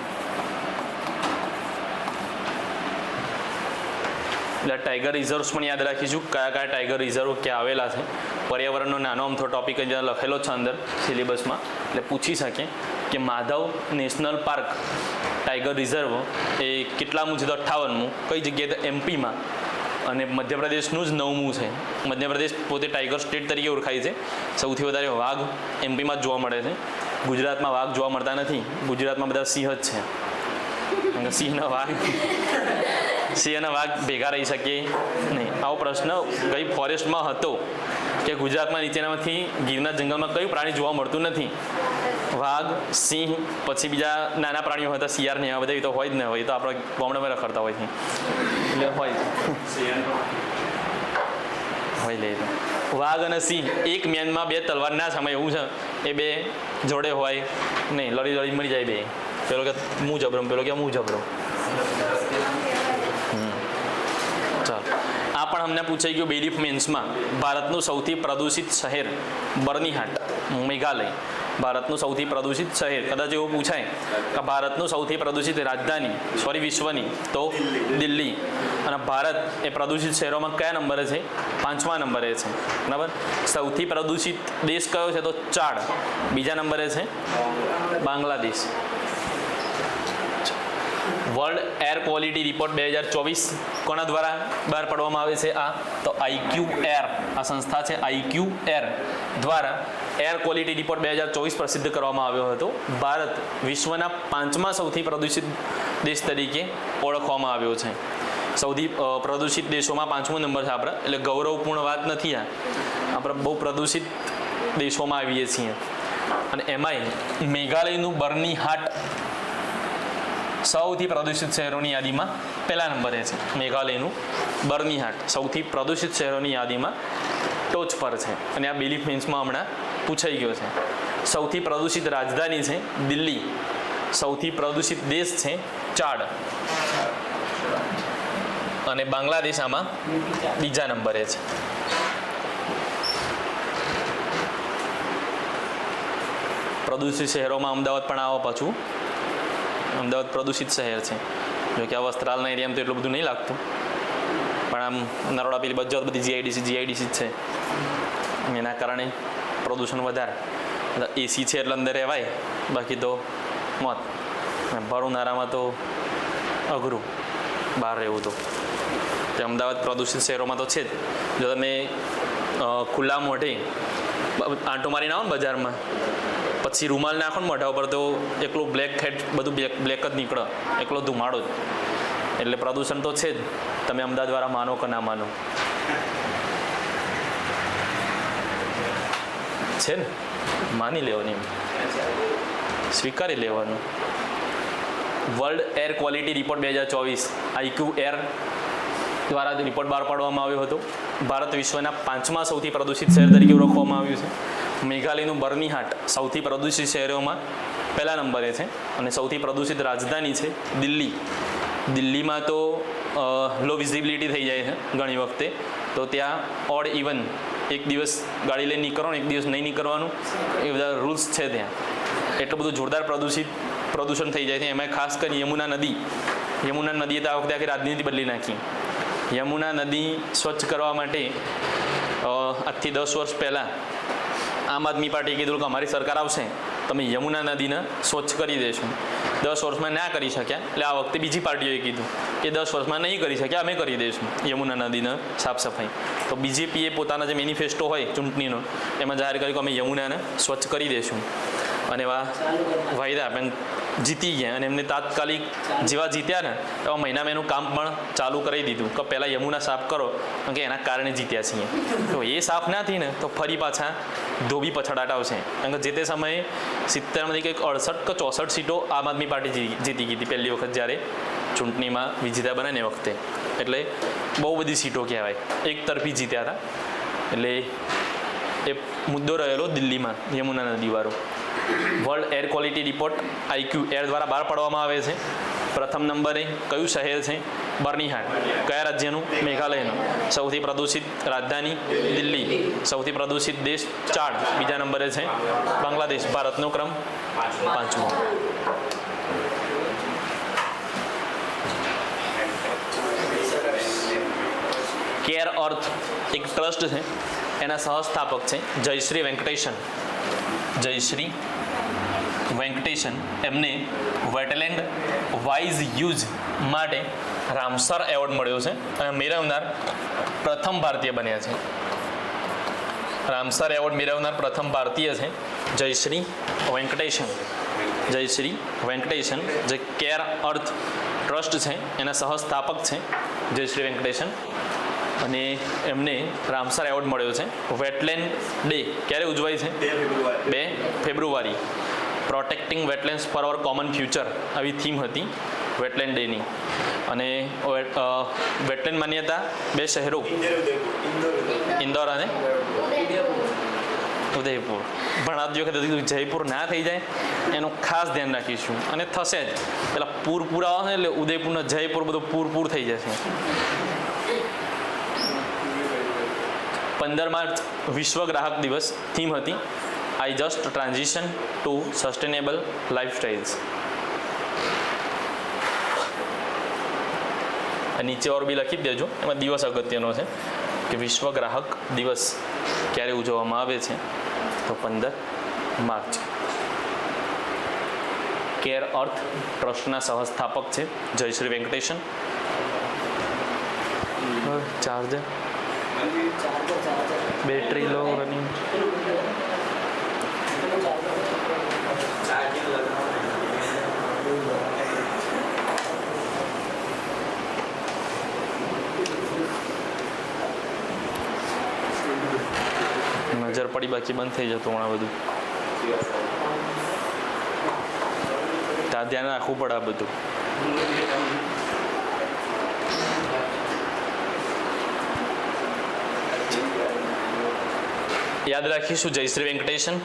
એટલે ટાઈગર રિઝર્વ્સ પણ યાદ રાખીશું, કયા ટાઈગર રિઝર્વ ક્યાં આવેલા છે. પર્યાવરણનો નાનો અમથો ટોપિક જ લખેલો છે અંદર સિલેબસમાં, એટલે પૂછી શકે કે Madhav national park tiger reserve એ કેટલામું છે? તો 58મું. કઈ જગ્યાએ? તો MPમાં. અને મધ્યપ્રદેશનું જ 9મું છે. મધ્યપ્રદેશ પોતે ટાઈગર સ્ટેટ તરીકે ઓળખાય છે. સૌથી વધારે વાઘ MPમાં જ જોવા મળે છે. ગુજરાતમાં વાઘ જોવા મળતા નથી. ગુજરાતમાં બધા સિંહ જ છે. સિંહ અને વાઘ ભેગા રહી શકે નહીં. આવો પ્રશ્ન કઈ ફોરેસ્ટમાં હતો કે ગુજરાતમાં નીચેનામાંથી ગીરના જંગલમાં કયું પ્રાણી જોવા મળતું નથી? વાઘ, સિંહ, પછી બીજા નાના પ્રાણીઓ હતા, શિયાળ ને એવા બધા તો હોય જ ને. હોય તો આપણે ગામડામાં રખડતા હોય છે, એટલે હોય લે. વાઘ અને સિંહ એક મેનમાં 2 તલવાર ના સામે એવું છે. એ 2 જોડે હોય નહીં, લડી મરી જાય 2. પેલો કે હું જબરો, પેલો કે હું જબરો. ચાલો, આ પણ અમને પૂછાઈ ગયું બેરીફ મેન્સમાં. ભારતનું સૌથી પ્રદૂષિત શહેર? બર્નીહાટ, મેઘાલય. ભારતનું સૌથી પ્રદૂષિત શહેર. કદાચ એવું પૂછાય કે ભારતનું સૌથી પ્રદૂષિત રાજધાની, વિશ્વની, તો દિલ્હી. અને ભારત એ પ્રદૂષિત શહેરોમાં કયા નંબરે છે? 5મા નંબરે છે. બરાબર. સૌથી પ્રદૂષિત દેશ કયો છે? તો ચાડ. બીજા નંબરે છે Bangladesh. World air quality report 2024 કોના દ્વારા બહાર પાડવામાં આવે છે? આ તો IQAir, આ સંસ્થા છે IQAir દ્વારા એર ક્વોલિટી રિપોર્ટ 2024 પ્રસિદ્ધ કરવામાં આવ્યો હતો. ભારત વિશ્વના 5મા સૌથી પ્રદૂષિત દેશ તરીકે ઓળખવામાં આવ્યો છે. સૌથી પ્રદૂષિત દેશોમાં 5મો નંબર છે આપણે, એટલે ગૌરવપૂર્ણ વાત નથી આ. આપણે બહુ પ્રદૂષિત દેશોમાં આવીએ છીએ. અને એમાંય મેઘાલયનું બર્ની હાટ સૌથી પ્રદૂષિત શહેરોની યાદીમાં પહેલા નંબરે છે. મેઘાલયનું બર્ની હાટ સૌથી પ્રદૂષિત શહેરોની યાદીમાં ટોચ પર છે. અને આ બિલીફ મીન્સમાં હમણાં પૂછાઈ ગયો છે. સૌથી પ્રદૂષિત રાજધાની છે દિલ્હી. સૌથી પ્રદૂષિત દેશ છે ચાડ. અને બાંગ્લાદેશ આમાં બીજા નંબરે છે. પ્રદૂષિત શહેરોમાં અમદાવાદ પણ આવો પાછું. અમદાવાદ પ્રદૂષિત શહેર છે. જો કે આ વસ્ત્રાલના એરિયામાં તો એટલું બધું નહીં લાગતું, પણ આમ નરોડા પેલી બધી જીઆઈડીસી છે, એના કારણે પ્રદૂષણ વધારે. એસી છે એટલે અંદર રહેવાય, બાકી તો મોત. ભર ઉનાળામાં તો અઘરું બહાર રહેવું. તો અમદાવાદ પ્રદૂષિત શહેરોમાં તો છે જ. જો તમે ખુલ્લા મોઢે આંટો મારીને આવો ને બજારમાં, પછી રૂમાલ નાખો ને મોઢા ઉપર, તો એકલું બ્લેક હેડ બધું બ્લેક જ નીકળે, એકલો ધુમાડો જ. એટલે પ્રદૂષણ તો છે જ. તમે અમદાવાદ વાળા માનો કે ના માનો, છે ને. માની લેવાની, સ્વીકારી લેવાનું. World air quality report 2024 IQAir દ્વારા રિપોર્ટ બહાર પાડવામાં આવ્યો હતો. ભારત વિશ્વના 5મા સૌથી પ્રદૂષિત શહેર તરીકે ઓળખવામાં આવ્યું છે. મેઘાલયનું બર્ની હાટ સૌથી પ્રદૂષિત શહેરોમાં પહેલા નંબરે છે. અને સૌથી પ્રદૂષિત રાજધાની છે દિલ્હી. દિલ્હીમાં તો લો વિઝિબિલિટી થઈ જાય છે ઘણી વખતે, તો ત્યાં ઓડ ઇવન એક દિવસ ગાડી લઈને નીકળવાનું, એક દિવસ નહીં નીકળવાનું, એ બધા રૂલ્સ છે ત્યાં. એટલું બધું જોરદાર પ્રદૂષણ થઈ જાય છે. એમાં ખાસ કરી યમુના નદીએ તો આ વખતે આખી રાજનીતિ બદલી નાખી. યમુના નદી સ્વચ્છ કરવા માટે આજથી 10 વર્ષ પહેલાં આમ આદમી પાર્ટીએ કીધું કે અમારી સરકાર આવશે, તમે યમુના નદીને સ્વચ્છ કરી દેશું. 10 વર્ષમાં ના કરી શક્યા, એટલે આ વખતે બીજી પાર્ટીઓએ કીધું કે 10 વર્ષમાં નહીં કરી શક્યા, અમે કરી દઈશું યમુના નદીને સાફ સફાઈ. તો બીજેપીએ પોતાના જે મેનિફેસ્ટો હોય ચૂંટણીનો, એમાં જાહેર કર્યું કે અમે યમુનાને સ્વચ્છ કરી દઈશું. અને એવા વાયદા આપણે જીતી ગયા. અને એમને તાત્કાલિક જેવા જીત્યા ને એવા મહિનામાં એનું કામ પણ ચાલુ કરી દીધું કે પહેલાં યમુના સાફ કરો, કારણ કે એના કારણે જીત્યા છીએ. તો એ સાફ ના થઈ ને તો ફરી પાછા ધોબી પછડાટ આવશે. કારણ કે જે તે સમયે 70માંથી કંઈક 68 કે 64 સીટો આમ આદમી પાર્ટી જીતી ગઈ હતી પહેલી વખત જ્યારે ચૂંટણીમાં વિજેતા બને ને વખતે. એટલે બહુ બધી સીટો કહેવાય, એક તરફી જીત્યા હતા. એટલે એ મુદ્દો રહેલો દિલ્હીમાં યમુના નદીવાળો. World air quality report IQAir દ્વારા બહાર પાડવામાં આવે છે. પ્રથમ નંબરે કયું શહેર છે? બર્ની હાટ. કયા રાજ્યનું? મેઘાલયનું. સૌથી પ્રદૂષિત રાજધાની દિલ્હી. સૌથી પ્રદૂષિત દેશ ચાડ. બીજા નંબરે છે બાંગ્લાદેશ. ભારતનો ક્રમ 5મો. કેર અર્થ એક ટ્રસ્ટ છે, એના સહસ્થાપક છે જયશ્રી વેંકટેશન. જયશ્રી વેંકટેશન એમને વેટલેન્ડ વાઇઝ યુઝ માટે રામસર એવોર્ડ મળ્યો છે અને મેળવનાર પ્રથમ ભારતીય બન્યા છે. રામસર એવોર્ડ મેળવનાર પ્રથમ ભારતીય છે જયશ્રી વેંકટેશન. જયશ્રી વેંકટેશન જે કેર અર્થ ટ્રસ્ટ છે એના સહસ્થાપક છે જયશ્રી વેંકટેશન. અને એમને રામસર એવોર્ડ મળ્યો છે. વેટલેન્ડ ડે ક્યારે ઉજવાય છે? 2 ફેબ્રુઆરી. પ્રોટેક્ટિંગ વેટલેન્ડ્સ ફોર અવર કોમન ફ્યુચર આવી થીમ હતી વેટલેન્ડ ડેની. અને વેટલેન્ડ માન્યતા 2 શહેરો ઇન્દોર અને ઉદયપુર. પણ આ વખતે જયપુર ના થઈ જાય એનું ખાસ ધ્યાન રાખીશું. અને થશે જ, પેલા પૂર આવે એટલે ઉદયપુરનો જયપુર બધું પૂર થઈ જશે. 15 માર્ચ વિશ્વ ગ્રાહક દિવસ થીમ હતી I just transition to sustainable lifestyles. નીચે ઓર બી લખી દેજો, એમાં દિવસ અગત્યનો છે કે વિશ્વ ગ્રાહક દિવસ ક્યારે ઉજવવામાં આવે છે? તો 15 માર્ચ. કેર અર્થ ટ્રસ્ટના સહસ્થાપક છે જયશ્રી વેંકટેશન. ચાર્જર બેટરી લો રનિંગ. નજર પડી બાકી બંધ થઈ જતું હમણાં બધું. ત્યાં ધ્યાન રાખવું પડે આ બધું. યાદ રાખીશું જયશ્રી વેંકટેશન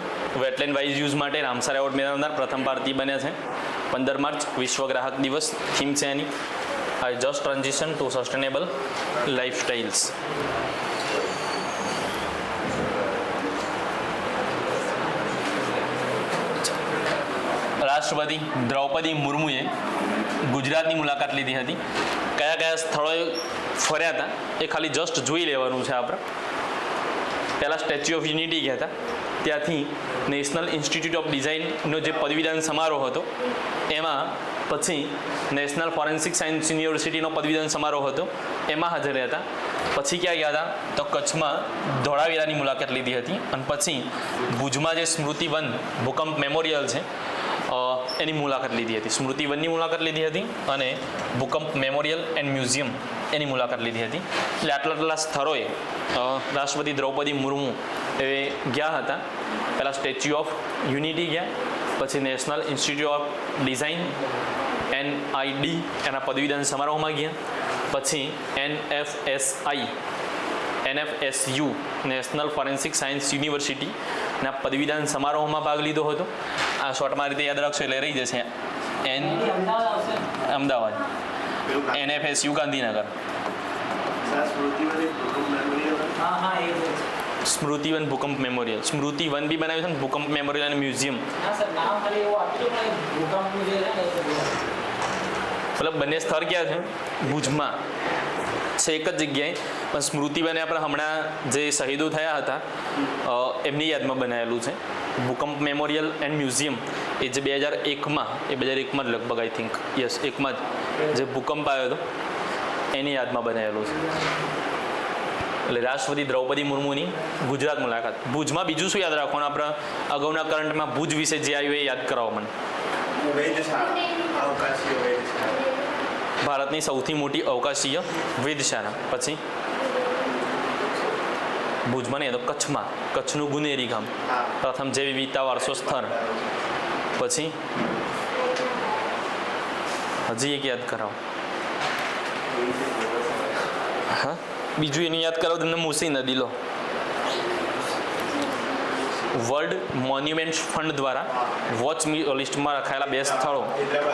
વેટલેન્ડ વાઇઝ યુઝ માટે રામસર એવોર્ડ મેળવનાર પ્રથમ ભારતીય બન્યા છે. 15 માર્ચ વિશ્વ ગ્રાહક દિવસ થીમ છે એની I just transition to sustainable lifestyles. રાષ્ટ્રપતિ દ્રૌપદી મુર્મુએ ગુજરાતની મુલાકાત લીધી હતી. કયા કયા સ્થળોએ ફર્યા હતા એ ખાલી જસ્ટ જોઈ લેવાનું છે આપણે. પહેલાં સ્ટેચ્યુ ઓફ યુનિટી ગયા હતા, ત્યાંથી નેશનલ ઇન્સ્ટિટ્યૂટ ઓફ ડિઝાઇનનો જે પદવીદાન સમારોહ હતો એમાં, પછી નેશનલ ફોરેન્સિક સાયન્સ યુનિવર્સિટીનો પદવીદાન સમારોહ હતો એમાં હાજર રહ્યા હતા. પછી ક્યાં ગયા હતા તો કચ્છમાં ધોળાવીરાની મુલાકાત લીધી હતી. અને પછી ભુજમાં જે સ્મૃતિવન ભૂકંપ મેમોરિયલ છે એની મુલાકાત લીધી હતી. સ્મૃતિવનની મુલાકાત લીધી હતી અને ભૂકંપ મેમોરિયલ એન્ડ મ્યુઝિયમ એની મુલાકાત લીધી હતી. એટલે આટલા સ્થળોએ રાષ્ટ્રપતિ દ્રૌપદી મુર્મુ એ ગયા હતા. પહેલાં સ્ટેચ્યુ ઓફ યુનિટી ગયા, પછી national institute of design NID એના પદવીદાન સમારોહમાં ગયા, પછી NFSU નેશનલ ફોરેન્સિક સાયન્સ યુનિવર્સિટીના પદવીદાન સમારોહમાં ભાગ લીધો હતો. આ શોર્ટમાં રીતે યાદ રાખશો એટલે રહી જશે. અમદાવાદ, NFSU ગાંધીનગર. સ્મૃતિવન ભૂકંપ મેમોરિયલ, સ્મૃતિવન બી બનાવ્યું છે ને ભૂકંપ મેમોરિયલ અને મ્યુઝિયમ. મતલબ બંને સ્થળ ક્યાં છે? ભુજમાં છે એક જ જગ્યાએ, પણ સ્મૃતિવને આપણે હમણાં જે શહીદો થયા હતા એમની યાદમાં બનાવેલું છે. ભૂકંપ મેમોરિયલ એન્ડ મ્યુઝિયમ એ જે 2001માં જ લગભગ આઈ થિંક યસ 1માં જ જે ભૂકંપ આવ્યો હતો એની યાદમાં બનાવેલું છે. એટલે રાષ્ટ્રપતિ દ્રૌપદી મુર્મુની ગુજરાત મુલાકાત. ભુજમાં બીજું શું યાદ રાખવાનું? આપણે અગાઉના કરંટમાં ભુજ વિશે જે આવ્યું એ યાદ કરાવો મને. ભારતની સૌથી મોટી અવકાશીય વેધશાળા. પછી ભુજમાં નહીં તો કચ્છમાં, કચ્છનું ગુનેરી ગામ, પ્રથમ જૈવ વિવિધતા વારસો સ્થળ. પછી હજી એક યાદ કરાવો. હા, બીજું એનું યાદ કરાવો તમને મૂસી નદી લો. વર્લ્ડ મોન્યુમેન્ટ્સ ફંડ દ્વારા વોચ લિસ્ટમાં રખાયેલા 2 સ્થળો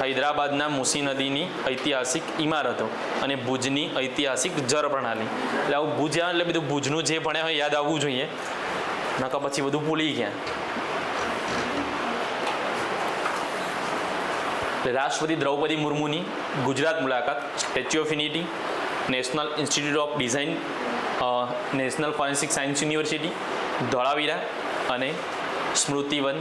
હૈદરાબાદના મૂસી નદીની ઐતિહાસિક ઇમારતો અને ભુજની ઐતિહાસિક જળ પ્રણાલી. એટલે આવું ભુજ એટલે બધું ભુજનું જે ભણ્યા હોય યાદ આવવું જોઈએ, નકર પછી બધું ભૂલી ગયા. રાષ્ટ્રપતિ દ્રૌપદી મુર્મુની ગુજરાત મુલાકાત. Statue of unity, national institute of design, national forensic science university, Dholavira અને સ્મૃતિવન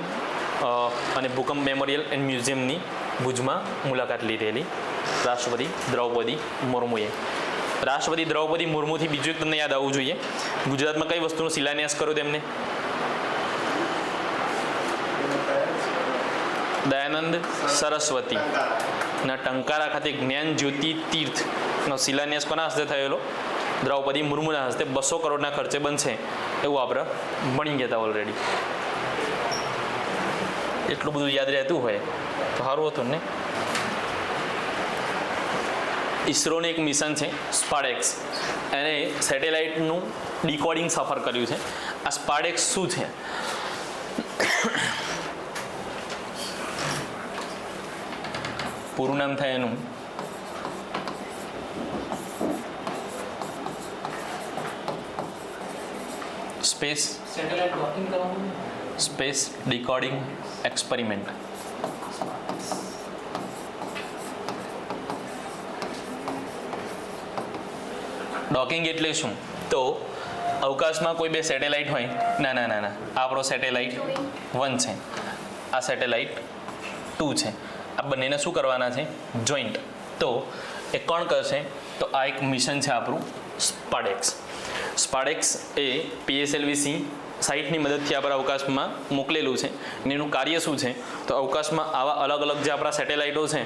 અને ભૂકંપ મેમોરિયલ એન્ડ મ્યુઝિયમની ભુજમાં મુલાકાત લીધેલી રાષ્ટ્રપતિ દ્રૌપદી મુર્મુએ. રાષ્ટ્રપતિ દ્રૌપદી મુર્મુથી બીજું એક તમને યાદ આવવું જોઈએ. ગુજરાતમાં કઈ વસ્તુનો શિલાન્યાસ કર્યો તેમને? દયાનંદ સરસ્વતી ના ટંકારા ખાતે જ્ઞાન જ્યોતિ તીર્થનો શિલાન્યાસ કોના હસ્તે થયેલો? દ્રૌપદી મુર્મુના હસ્તે. 200 કરોડના ખર્ચે બનશે એવું આપણે ભણી ગયા હતા ઓલરેડી. એટલું બધું યાદ રહેતું હોય તો સારું હતું ને. ઈસરોનું એક મિશન છે સ્પાર્ડેક્સ, એને સેટેલાઇટનું ડીકોડિંગ સફર કર્યું છે. આ સ્પાર્ડેક્સ શું છે? પૂરું નામ થાય એનું સ્પેસ ડીકોડિંગ એક્સપેરિમેન્ટ. ડોકિંગ એટલે શું? તો અવકાશમાં કોઈ 2 સેટેલાઇટ હોય. ના, આપણો સેટેલાઇટ 1 છે, આ સેટેલાઇટ 2 છે. આ બંનેને શું કરવાના છે? જોઈન્ટ. તો એ કોણ કરશે? તો આ એક મિશન છે આપણું સ્પાડેક્સ. સ્પાડેક્સ એ PSLV-C સાઇટની મદદથી આપણે અવકાશમાં મોકલેલું છે અને એનું કાર્ય શું છે? તો અવકાશમાં આવા અલગ અલગ જે આપણા સેટેલાઇટો છે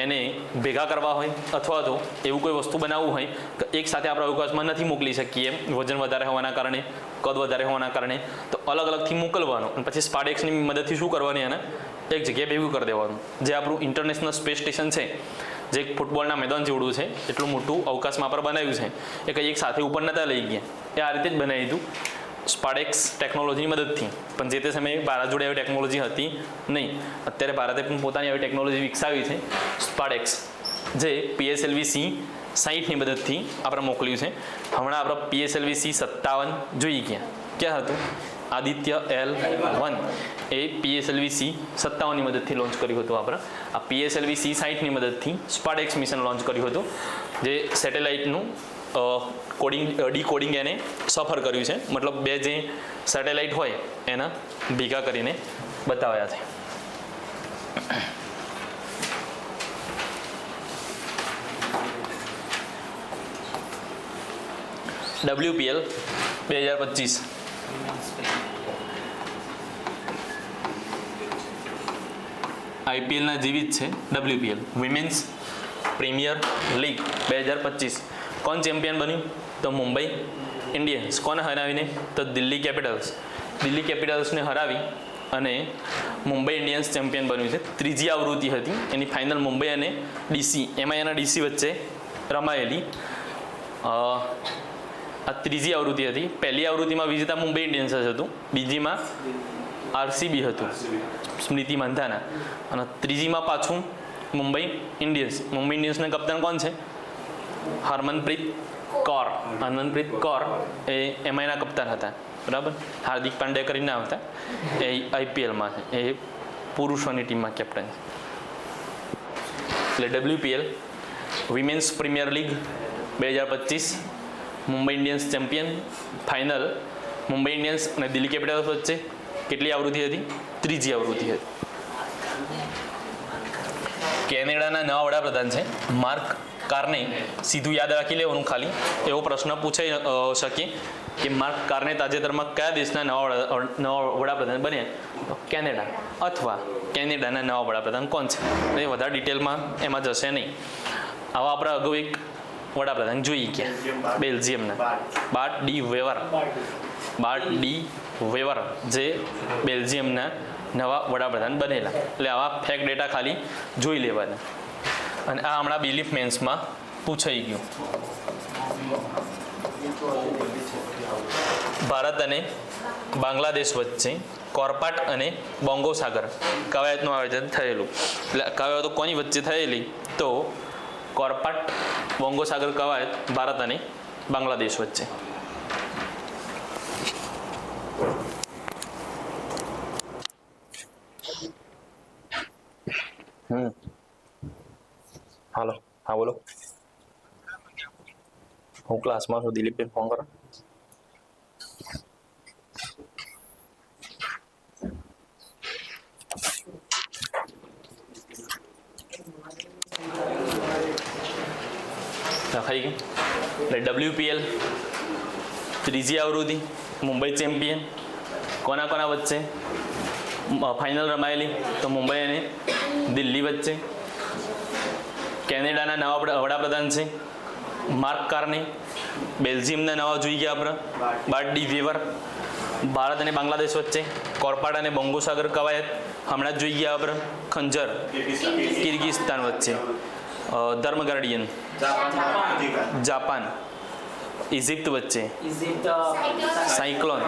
એને ભેગા કરવા હોય અથવા તો એવું કોઈ વસ્તુ બનાવવું હોય કે એક સાથે આપણે અવકાશમાં નથી મોકલી શકીએ વજન વધારે હોવાના કારણે, કદ વધારે હોવાના કારણે, તો અલગ અલગથી મોકલવાનું અને પછી સ્પાડેક્સની મદદથી શું કરવાની? એને એક જગ્યાએ ભેગું કરી દેવાનું. જે આપણું ઇન્ટરનેશનલ સ્પેસ સ્ટેશન છે, જે એક ફૂટબોલના મેદાન જેવડું છે, એટલું મોટું અવકાશમાં આપણે બનાવ્યું છે, એ કંઈ એક સાથે ઉપર નતા લઈ ગયા, એ આ રીતે જ બનાવી દીધું સ્પાડેક્સ ટેકનોલોજીની મદદથી. પણ જે તે સમયે ભારત જોડે એવી ટેકનોલોજી હતી નહીં. અત્યારે ભારતે પણ પોતાની આવી ટેકનોલોજી વિકસાવી છે સ્પાડેક્સ, જે PSLV-C 60ની મદદથી આપણે મોકલ્યું છે. હમણાં આપણે PSLV-C 57 જોઈ ગયા. ક્યાં હતું? આદિત્ય L1 એ PSLV-C 57ની મદદથી લોન્ચ કર્યું હતું. આપણે આ PSLV-C 60ની મદદથી સ્પાડેક્સ મિશન લોન્ચ કર્યું હતું, જે સેટેલાઇટનું ડીકોડિંગ એને સફર કર્યું છે. મતલબ બે જે સેટેલાઇટ હોય એના ભેગા કરીને બતાવ્યા છે. WPL 2025 IPLના જેવી જ છે. WPL વિમેન્સ પ્રીમિયર લીગ 2025 કોણ ચેમ્પિયન બન્યું? તો મુંબઈ ઇન્ડિયન્સ. કોને હરાવીને? તો દિલ્હી કેપિટલ્સ. દિલ્હી કેપિટલ્સને હરાવી અને મુંબઈ ઇન્ડિયન્સ ચેમ્પિયન બન્યું છે. ત્રીજી આવૃત્તિ હતી એની ફાઇનલ મુંબઈ અને DC, એમાં એના DC વચ્ચે રમાયેલી આ ત્રીજી આવૃત્તિ હતી. પહેલી આવૃત્તિમાં વિજેતા મુંબઈ ઇન્ડિયન્સ જ હતું, બીજીમાં RCB હતું, સ્મૃતિ મંધાના, અને ત્રીજીમાં પાછું મુંબઈ ઇન્ડિયન્સ. મુંબઈ ઇન્ડિયન્સના કપ્તાન કોણ છે? હરમનપ્રીત કૌર. હરમનપ્રીત કૌર એ એના કપ્તાન હતા, બરાબર. હાર્દિક પાંડ્યા કરીને ના હતા, એ IPLમાં છે, એ પુરુષોની ટીમમાં કેપ્ટન છે. એટલે WPL women's premier league 2025 Mumbai Indians champion. Final Mumbai Indians અને દિલ્હી કેપિટલ્સ વચ્ચે કેટલી આવૃત્તિ હતી? ત્રીજી આવૃત્તિ હતી. કેનેડાના નવા વડાપ્રધાન છે માર્ક કાર્ને. સીધું યાદ રાખી લેવાનું ખાલી. એવો પ્રશ્ન પૂછાઈ શકે કે માર્ક કાર્ને તાજેતરમાં કયા દેશના નવા વડાપ્રધાન બન્યા? તો કેનેડા, અથવા કેનેડાના નવા વડાપ્રધાન કોણ છે? એ વધારે ડિટેલમાં એમાં જશે નહીં. આવા આપણે અગાઉ એક વડાપ્રધાન જોઈ ગયા બેલ્જિયમના, બાર્ટ ડી વેવર. બાર્ટ ડી વેવર જે બેલ્જિયમના નવા વડાપ્રધાન બનેલા. એટલે આવા ફેક્ટ ડેટા ખાલી જોઈ લેવાના. અને આ હમણાં બિલીફ મેન્સમાં પૂછાઈ ગયું. ભારત અને બાંગ્લાદેશ વચ્ચે કોર્પાટ અને બોંગો સાગર કવાયતનું આયોજન થયેલું. એટલે કવાયતો કોની વચ્ચે થયેલી? તો કોર્પાટ બોંગો સાગર કવાયત ભારત અને બાંગ્લાદેશ વચ્ચે. હાલો, હા બોલો. હું ક્લાસમાં છું. દિલીપભાઈ ફોન કરો. લખાઈ ગયું. એટલે WPL ત્રીજી આવૃત્તિ, મુંબઈ ચેમ્પિયન. કોના કોના વચ્ચે ફાઇનલ રમાયેલી? તો મુંબઈ અને દિલ્હી વચ્ચે. કેનેડાના નવા વડાપ્રધાન છે માર્ક કાર્ને. બેલ્જિયમના નવા જોઈ ગયા આપણે, બાર્ટ ડી વેવર. ભારત અને બાંગ્લાદેશ વચ્ચે કોર્પાટ અને બોંગો સાગર કવાયત હમણાં જ જોઈ ગયા આપણે. ખંજર કિર્ગિસ્તાન વચ્ચે. ધર્મ ગાર્ડિયન જાપાન. ઇજિપ્ત વચ્ચે સાયક્લોન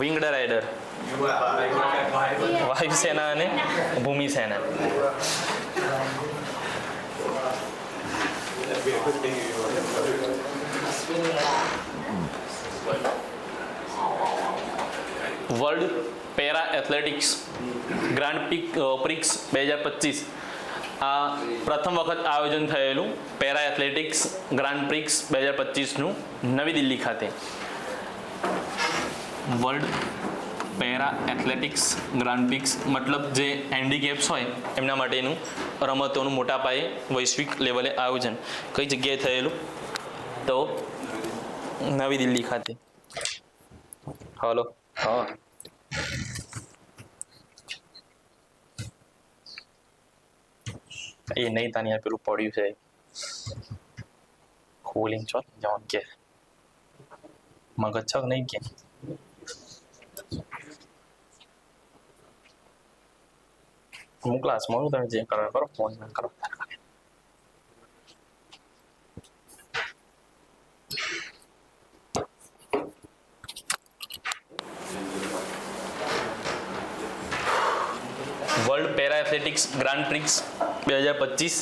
વિંગ્ડ રાઇડર. વાયુસેના અને ભૂમિ સેના. World para athletics grand prix 2025 આ પ્રથમ વખત આયોજન થયેલું પેરા એથ્લેટિક્સ ગ્રાન્ડ પ્રિક્સ 2025નું નવી દિલ્હી ખાતે. World para athletics grand prix મતલબ જે હેન્ડીકેપ્સ હોય એમના માટેનું રમતોનું મોટા પાયે વૈશ્વિક લેવલે આયોજન કઈ જગ્યાએ થયેલું? તો નવી દિલ્હી ખાતે. હલો. હા, એ નહીં તાની પેલું પડ્યું છે ખોલીને છો જવાનું કે મગજ છક નહીં કે હું ક્લાસમાં તમે જે કરો કરો ફોન ના કરો. World para athletics grand prix 2025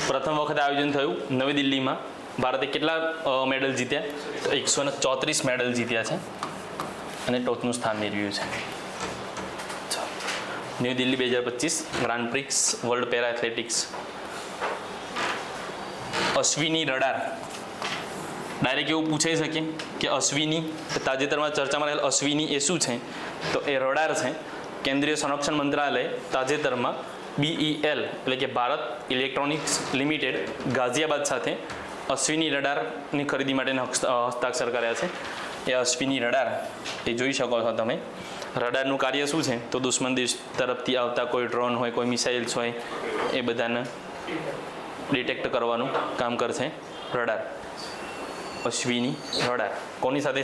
પ્રથમ વખત આયોજન થયું નવી દિલ્હીમાં. ભારતે કેટલા મેડલ જીત્યા? 134 મેડલ જીત્યા છે અને ટોચનું સ્થાન મેળવ્યું છે. New Delhi 2025 grand prix world para athletics. Ashwini radar. Direct એવું પૂછાઈ શકે કે અશ્વિની, તાજેતરમાં ચર્ચામાં રહેલ અશ્વિની એ શું છે? તો એ રડાર છે. કેન્દ્રીય સંરક્ષણ મંત્રાલય તાજેતરમાં BEL એટલે કે ભારત ઇલેક્ટ્રોનિક્સ લિમિટેડ ગાઝિયાબાદ સાથે અશ્વિની રડારની ખરીદી માટે હસ્તાક્ષર કર્યા છે. એ અશ્વિની રડાર એ જોઈ શકો છો તમે. રડારનું કાર્ય શું છે? તો દુશ્મન દેશ તરફથી આવતા કોઈ ડ્રોન હોય, કોઈ મિસાઇલ્સ હોય, એ બધાને ડિટેક્ટ કરવાનું કામ કરશે રડાર. અશ્વિની રડાર કોની સાથે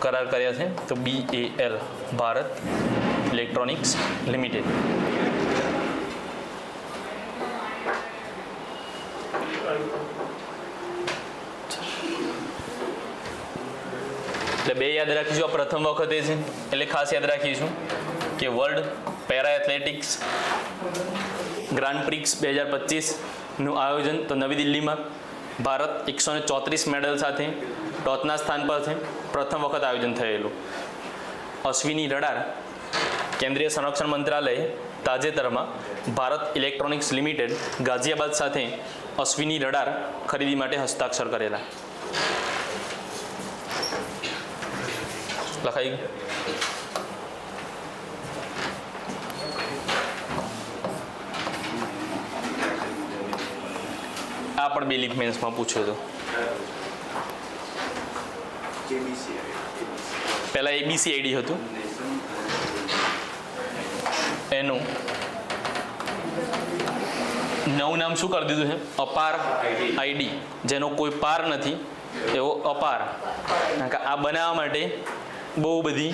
કરાર કર્યા છે? તો BEL ભારત ઇલેક્ટ્રોનિક્સ લિમિટેડ. એટલે બે યાદ રાખીશું. આ પ્રથમ વખતે છે એટલે ખાસ યાદ રાખીશું કે world para athletics grand prix 2025નું આયોજન તો નવી દિલ્હીમાં. ભારત 134 મેડલ સાથે ટોચના સ્થાન પર છે. પ્રથમ વખત આયોજન થયેલું. અશ્વિની રડાર કેન્દ્રીય સંરક્ષણ મંત્રાલયે તાજેતરમાં ભારત ઇલેક્ટ્રોનિક્સ લિમિટેડ ગાઝિયાબાદ સાથે અશ્વિની રડાર ખરીદી માટે હસ્તાક્ષર કરેલા. લખાઈ ગયું. આ પણ બે લીપ મેન્સમાં પૂછ્યું હતું. પહેલા ABCID હતું, એનું નવું નામ શું કરી દીધું છે? અપાર ID. જેનો કોઈ પાર નથી એવો અપાર. કારણ કે આ બનાવવા માટે બહુ બધી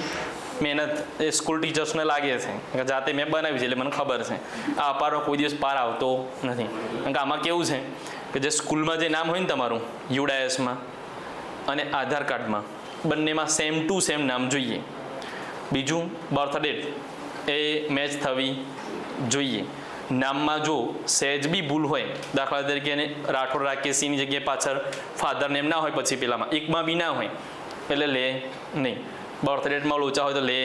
મહેનત એ સ્કૂલ ટીચર્સને લાગે છે. જાતે મેં બનાવી છે એટલે મને ખબર છે. આ અપારનો કોઈ દિવસ પાર આવતો નથી. કારણ કે આમાં કેવું છે કે જે સ્કૂલમાં જે નામ હોય ને તમારું UDISમાં અને આધાર કાર્ડમાં બંનેમાં સેમ ટુ સેમ નામ જોઈએ. બીજું બર્થ ડેટ એ મેચ થવી જોઈએ. નામમાં જો સહેજ બી ભૂલ હોય, દાખલા તરીકે એને રાઠોડ રાકેશની જગ્યાએ પાછળ ફાધર નેમ ના હોય, પછી પેલામાં એકમાં બી ના હોય એટલે લે નહીં. બર્થ ડેટમાં લોચા હોય તો લે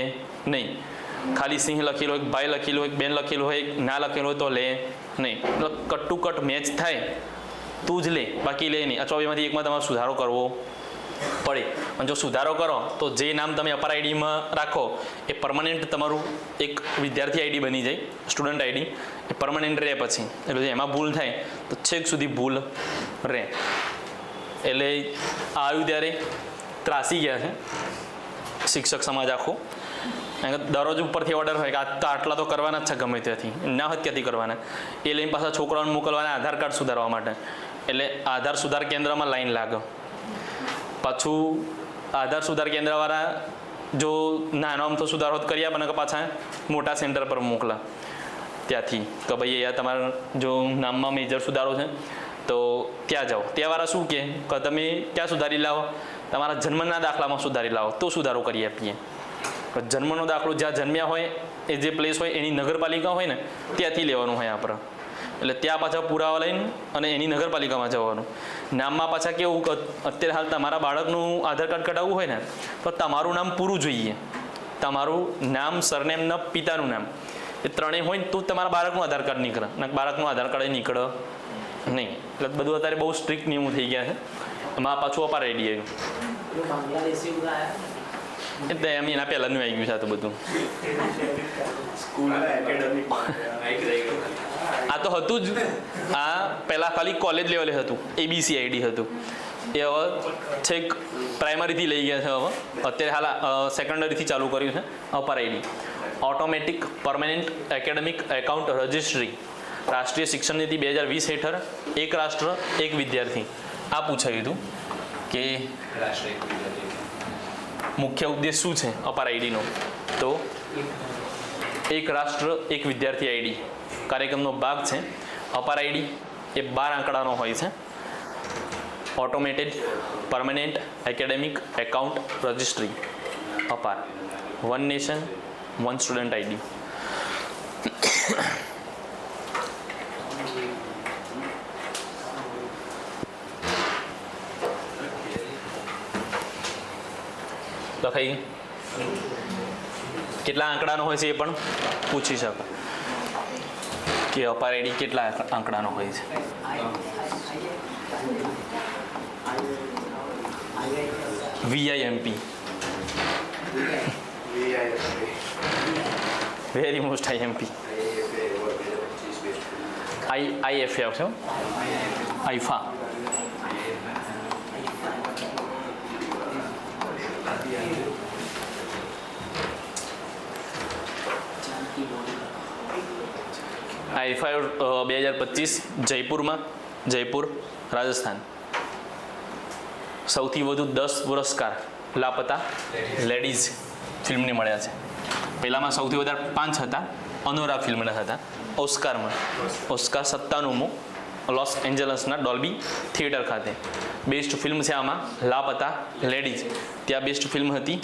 નહીં. ખાલી સિંહ લખેલો હોય, ભાઈ લખેલું હોય, બેન લખેલું હોય, ના લખેલું હોય તો લે નહીં. એટલે કટ ટુ કટ મેચ થાય તું જ લે, બાકી લે નહીં. આ 24માંથી એકમાં તમારે સુધારો કરવો પડે. અને જો સુધારો કરો તો જે નામ તમે અપાર આઈડીમાં રાખો એ પરમનન્ટ તમારું એક વિદ્યાર્થી ID બની જાય, સ્ટુડન્ટ ID. એ પરમનન્ટ રહે પછી. એટલે એમાં ભૂલ થાય તો છેક સુધી ભૂલ રહે. એટલે આવ્યું ત્યારે ત્રાસી ગયા છે શિક્ષક સમાજ આખો. દરરોજ ઉપરથી ઓર્ડર હોય કે આટલા તો કરવાના જ છે ગમે ત્યાંથી, ના હોય ક્યાંથી કરવાના. એ લઈને પાછા છોકરાઓને મોકલવાના આધાર કાર્ડ સુધારવા માટે. એટલે આધાર સુધાર કેન્દ્રમાં લાઈન લાગે. પાછું આધાર સુધાર કેન્દ્રવાળા જો નાનો આમથો સુધારો કરી આપે ને કે પાછા મોટા સેન્ટર પર મોકલા ત્યાંથી કે ભાઈ અહીંયા તમારા જો નામમાં મેજર સુધારો છે તો ત્યાં જાઓ. ત્યાંવાળા શું કે તમે ક્યાં સુધારી લાવો? તમારા જન્મના દાખલામાં સુધારી લાવો તો સુધારો કરી આપીએ. જન્મનો દાખલો જ્યાં જન્મ્યા હોય એ જે પ્લેસ હોય એની નગરપાલિકા હોય ને ત્યાંથી લેવાનું હોય આપણે. એટલે ત્યાં પાછા પુરાવા લઈને અને એની નગરપાલિકામાં જવાનું. નામમાં પાછા કેવું કે અત્યારે હાલ તમારા બાળકનું આધાર કાર્ડ કઢાવવું હોય ને તો તમારું નામ પૂરું જોઈએ. તમારું નામ, સરનેમ ને પિતાનું નામ એ ત્રણેય હોય ને તો તમારા બાળકનું આધાર કાર્ડ નીકળે. અને બાળકનું આધાર કાર્ડ નીકળે નહીં. એટલે બધું અત્યારે બહુ સ્ટ્રિક્ટ નિયમો થઈ ગયા છે. એમાં પાછું અપાર ID આવ્યું. એટલે એમ એના પહેલાંનું આવી ગયું છે આ તો બધું. આ તો હતું જ. આ પહેલાં ખાલી કોલેજ લેવલે હતું, ABCID હતું. એ હવે છેક પ્રાઇમરીથી લઈ ગયા છે. હવે અત્યારે હાલ સેકન્ડરીથી ચાલુ કર્યું છે upper ID. Automatic permanent academic account registry, રાષ્ટ્રીય શિક્ષણ નીતિ 2020 હેઠળ એક રાષ્ટ્ર એક વિદ્યાર્થી. આ પૂછાયું હતું કે મુખ્ય ઉદ્દેશ શું છે અપર IDનો? તો એક રાષ્ટ્ર એક વિદ્યાર્થી ID કાર્યક્રમનો ભાગ છે. અપર ID એ 12 આંકડાનો હોય છે. Automated permanent academic account registry APAAR, one nation one student ID. લખાઈ કેટલા આંકડાનો હોય છે એ પણ પૂછી શકો કે અપાર ID કેટલા આંકડાનો હોય છે. VIMP very most IMP. IFA આવશે, IFA. IFA 2025 જયપુરમાં, જયપુર રાજસ્થાન. સૌથી વધુ 10 પુરસ્કાર લાપતા લેડીઝ ફિલ્મને મળ્યા છે. પહેલામાં સૌથી વધારે 5 હતા, અનોરા ફિલ્મના હતા. ઓસ્કારમાં ઓસ્કાર 97મો લોસ એન્જલસના ડોલ્બી થિયેટર ખાતે. બેસ્ટ ફિલ્મ છે આમાં લાપતા લેડીઝ. ત્યાં બેસ્ટ ફિલ્મ હતી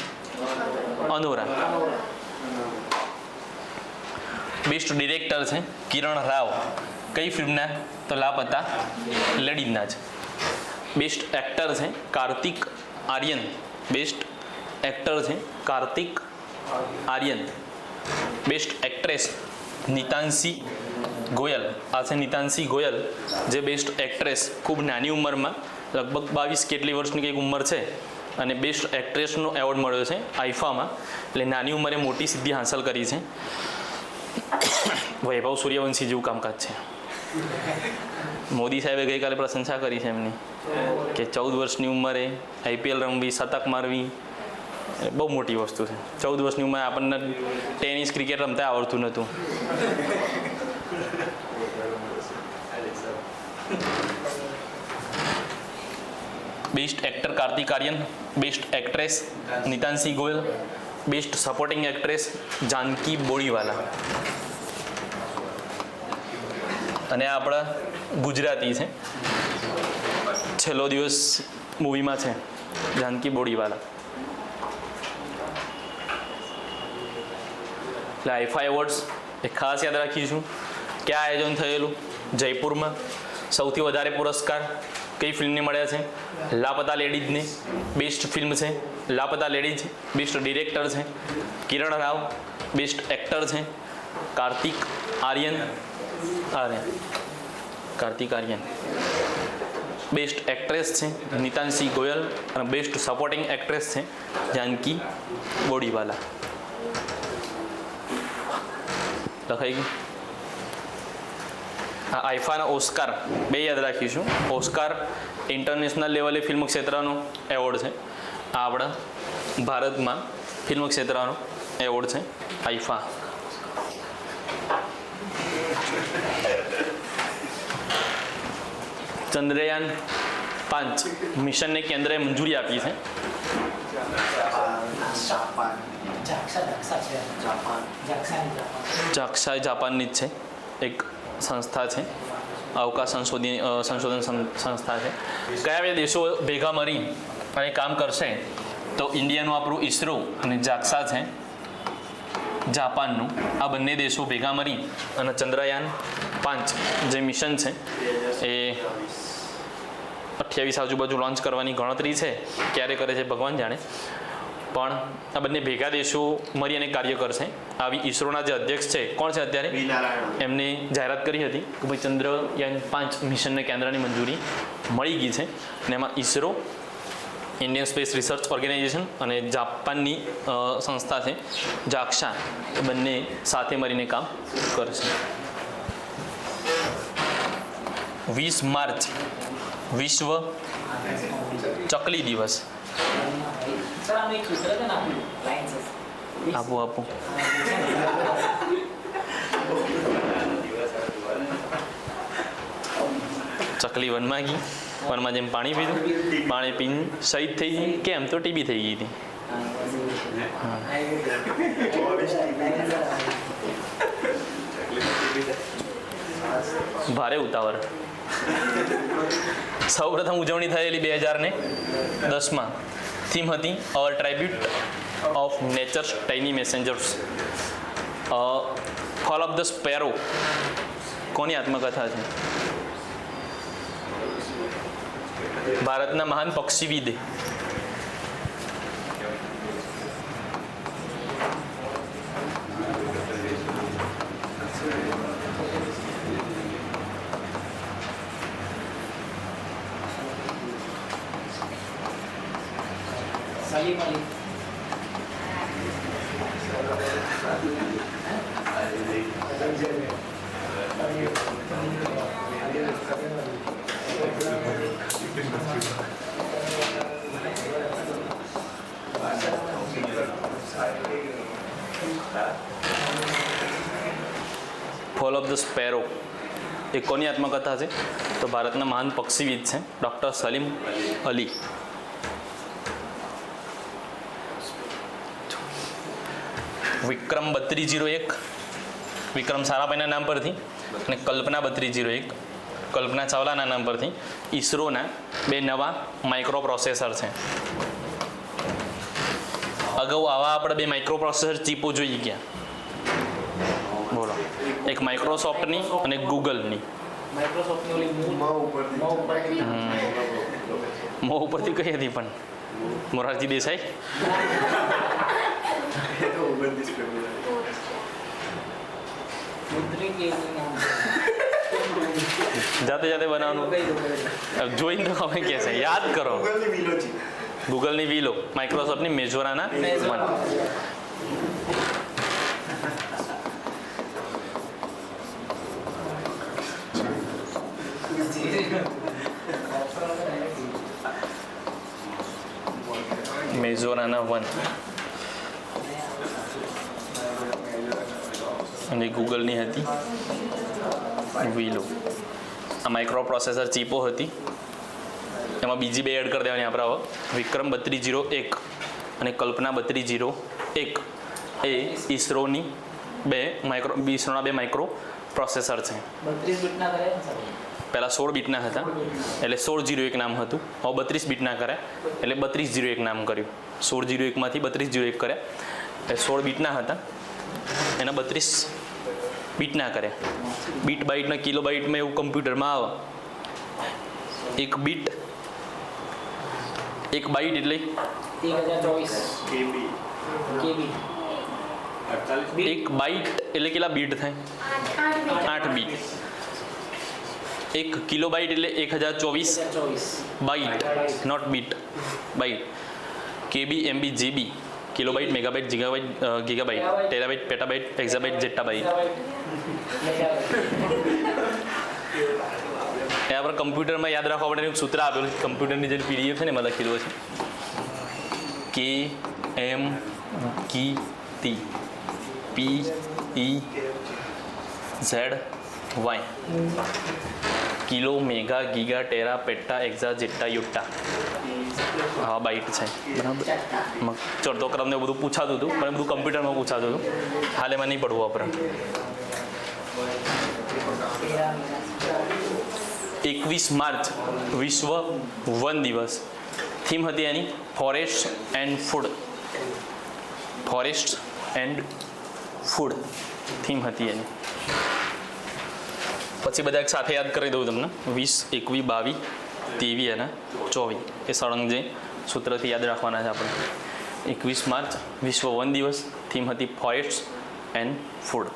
અનોરા. બેસ્ટ ડિરેક્ટર છે કિરણ રાવ. કઈ ફિલ્મના? તો લાપતા લેડીઝના જ. બેસ્ટ એક્ટર છે કાર્તિક આર્યન. બેસ્ટ એક્ટર છે કાર્તિક આર્યન. Best actress Nitanshi Goel. આ છે નીતાંશી ગોયલ જે બેસ્ટ એક્ટ્રેસ, ખૂબ નાની ઉંમરમાં, લગભગ 22 કેટલી વર્ષની કંઈક ઉંમર છે, અને બેસ્ટ એક્ટ્રેસનો એવોર્ડ મળ્યો છે આઈફામાં. એટલે નાની ઉંમરે મોટી સિદ્ધિ હાંસલ કરી છે. વૈભવ સૂર્યવંશી જેવું કામકાજ છે. મોદી સાહેબે ગઈકાલે પ્રશંસા કરી છે એમની કે 14 વર્ષની ઉંમરે IPL રમવી, શતક મારવી બહુ મોટી વસ્તુ છે. 14 વર્ષની ઉંમરે આપણને ટેનિસ ક્રિકેટ રમતા આવડતું નહોતું. Best actor Kartik Aaryan. Best actress Nitanshi Goyal. Best supporting actress Janki Bodiwala. અને આ આપણા ગુજરાતી છે, છેલ્લો દિવસ મૂવીમાં છે જાનકી બોરીવાલા. એટલે IFA એવોર્ડ્સ એ ખાસ યાદ રાખીશું. ક્યાં આયોજન થયેલું? જયપુરમાં. સૌથી વધારે પુરસ્કાર કઈ ફિલ્મને મળ્યા છે? લાપતા લેડીઝને. બેસ્ટ ફિલ્મ છે લાપતા લેડીઝ. બેસ્ટ ડિરેક્ટર છે કિરણ રાવ. બેસ્ટ એક્ટર છે કાર્તિક આર્યન. કાર્તિક આર્યન. બેસ્ટ એક્ટ્રેસ છે નીતાંશી ગોયલ. અને બેસ્ટ સપોર્ટિંગ એક્ટ્રેસ છે જાનકી બોરીવાલા. લખાઈ ગયું. આ આઈફાના ઓસ્કાર 2 યાદ રાખીશું. ઓસ્કાર ઇન્ટરનેશનલ લેવલે ફિલ્મ ક્ષેત્રનો એવોર્ડ છે. આ આપણા ભારતમાં ફિલ્મ ક્ષેત્રનો એવોર્ડ છે આઈફા. ચંદ્રયાન 5 મિશનને કેન્દ્રએ મંજૂરી આપી છે. જાક્સા જાપાનની જ છે, એક સંસ્થા છે, અવકાશ સંશોધન સંસ્થા છે. કયા બે દેશો ભેગા મળી અને કામ કરશે? તો ઇન્ડિયાનું આપણું ઇસરો અને જાક્સા છે જાપાનનું. આ બંને દેશો ભેગા મળી અને ચંદ્રયાન 5 જે મિશન છે એ 28 આજુબાજુ લોન્ચ કરવાની ગણતરી છે. ક્યારે કરે છે ભગવાન જાણે. પણ આ બંને ભેગા દેશો મળી અને કાર્ય કરશે. આવી ઇસરોના જે અધ્યક્ષ છે, કોણ છે અત્યારે, એમને જાહેરાત કરી હતી કે ભાઈ ચંદ્રયાન 5 મિશનને કેન્દ્રની મંજૂરી મળી ગઈ છે. અને એમાં ISRO Indian space research organisation અને જાપાનની સંસ્થા છે જાક્ષા, એ બંને સાથે મળીને કામ કરે છે. 20 માર્ચ વિશ્વ ચકલી દિવસ. આપો ચકલી વનમાં ગઈ, વનમાં જેમ પાણી પીધું, પાણી પીને શહીદ થઈ ગઈ, કેમ તો ટીબી થઈ ગઈ હતી. ભારે ઉતાવળ. સૌપ્રથમ ઉજવણી થયેલી 2010માં. થીમ હતી our tribute of nature's tiny messengers. Fall of the sparrow કોની આત્મકથા છે? ભારતના મહાન પક્ષીવિદ. ફોલ ઓફ ધ સ્પેરો એ કોની આત્મકથા છે? તો ભારતના મહાન પક્ષીવિદ છે ડૉક્ટર સલીમ અલી. વિક્રમ 3201 વિક્રમ સારાભાઈના નામ પરથી અને કલ્પના 3201 કલ્પના ચાવલાના નામ પરથી ઈસરોના 2 નવા માઇક્રો પ્રોસેસર છે. અગાઉ આવા આપણે 2 માઇક્રો પ્રોસેસર ચીપો જોઈ ગયા. બોલો, એક માઇક્રોસોફ્ટની અને ગૂગલની. મો ઉપરથી કઈ હતી પણ? મોરારજી દેસાઈ. જાતે જાતે બનાવવાનું જોઈને તો હવે કે છે, યાદ કરો. ગૂગલની વિલો, માઇક્રોસોફ્ટની મેજોરાના 1. મેજોરાના 1 અને ગૂગલની હતી વિલો. આ માઇક્રો પ્રોસેસર ચીપો હતી. એમાં બીજી 2 એડ કરી દેવાની આપણે હવે. વિક્રમ 3201 અને કલ્પના 3201 એ ઈસરોની 2 માઇક્રો પ્રોસેસર છે. પહેલાં 16 બીટના હતા એટલે 1601 નામ હતું. હવે 32 બીટના કર્યા એટલે 3201 નામ કર્યું. 1601માંથી 3201 કર્યા એટલે 16 બીટના હતા એના 32 બીટના કર્યા. બીટ બાઇટના કિલો બાઇટમાં એવું કમ્પ્યુટરમાં આવે. એક બાઇટ એટલે 1 બાઇટ એટલે કેટલા બીટ થાય? 8 બીટ. 1 કિલો બાઇટ એટલે 1024 byte, not bit, byte. KB, MB, GB, kilobyte, megabyte, gigabyte, terabyte, petabyte, exabyte, zettabyte. એ આપણે કમ્પ્યુટરમાં યાદ રાખવા માટે એક સૂત્ર આપેલું. કમ્પ્યુટરની જે પીડીએફ છે ને એમાં લખેલું છે KMGT PEZY. Kilo, mega, giga, Terra, પેટા, એક્ઝા, જેટા, યુટા. હા, બાઇટ છે બરાબર. ચડતો ક્રમને બધું પૂછાતું હતું પણ બધું કમ્પ્યુટરમાં પૂછાતું હતું. હાલ એમાં નહીં પડવું આપણે. 21 માર્ચ વિશ્વ વન દિવસ. થીમ હતી એની forest and food. Forest and food theme હતી એની. પછી બધા એક સાથે યાદ કરી દઉં તમને. 20, 21, 22, 23 અને 24 એ સળંગ જે સૂત્રથી યાદ રાખવાના છે આપણે. 21 માર્ચ વિશ્વ વન દિવસ. થીમ હતી forest and food.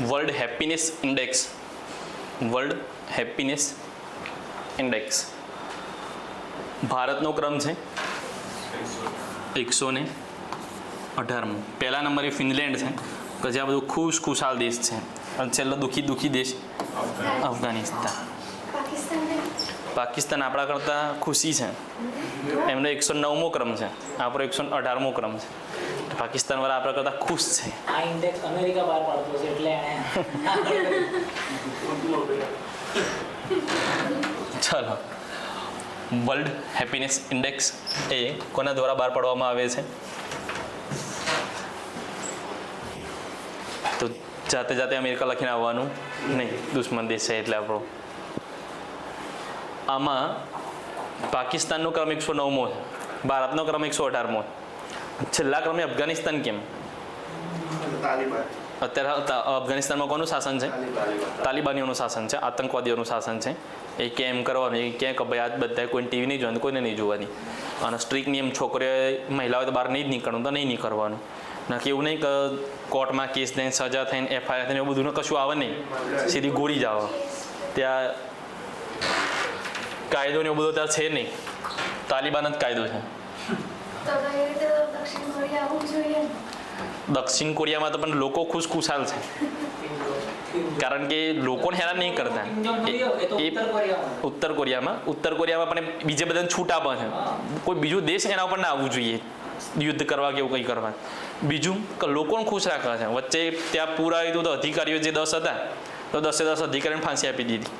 World happiness index, world happiness index ભારતનો ક્રમ છે 118મો. પહેલા નંબરે ફિનલેન્ડ છે કે જે આ બધું ખુશાલ દેશ છે, અને છેલ્લો દુઃખી દેશ અફઘાનિસ્તાન. પાકિસ્તાન આપણા કરતાં ખુશી છે, એમનો 109મો ક્રમ છે, આપણો 118મો ક્રમ છે. પાકિસ્તાન વાળા આપણા કરતાં ખુશ છે. આ ઇન્ડેક્સ અમેરિકા બહાર પાડતો છે એટલે ચલો, વર્લ્ડ હેપીનેસ ઇન્ડેક્સ એ કોના દ્વારા બહાર પાડવામાં આવે છે? તો જાતે અમેરિકા લખીને આવવાનું નહીં, દુશ્મન દેશ છે એટલે આપણો. આમાં પાકિસ્તાનનો ક્રમ 109મો છે, ભારતનો ક્રમ 118મો. છેલ્લા ક્રમે અફઘાનિસ્તાન કેમ? અત્યારે અફઘાનિસ્તાનમાં કોનું શાસન છે? તાલિબાનીઓનું શાસન છે, આતંકવાદીઓનું શાસન છે. એ કેમ કરવાનું, એ ક્યાંક ભાઈ આ બધા કોઈને ટીવી નહીં જોવાનું, કોઈને નહીં જોવાની, અને સ્ટ્રિક્ટ નિયમ છોકરીઓએ મહિલાઓએ તો બહાર નહીં જ નીકળવાનું, તો નહીં કરવાનું. નાખી એવું નહીં કે કોર્ટમાં કેસ થઈને સજા થઈને FIR થઈને એવું બધું કશું આવે નહીં, સીધી ગોળી જ આવે. ત્યાં કાયદો ને એવું બધું ત્યાં છે નહીં, તાલિબાન જ કાયદો છે. દક્ષિણ કોરિયામાં તો પણ લોકો ખુશાલ છે, કારણ કે લોકોને હેરાન નહીં કરતા. એ ઉત્તર કોરિયામાં પણ બીજે બધાને છૂટ આપે છે. કોઈ બીજો દેશ એના ઉપર ના આવવું જોઈએ યુદ્ધ કરવા કે એવું કંઈ કરવા. બીજું કે લોકોને ખુશ રાખવા છે. વચ્ચે ત્યાં પૂરા આવ્યું તો અધિકારીઓ જે 10 હતા તો 10 અધિકારીને ફાંસી આપી દીધી.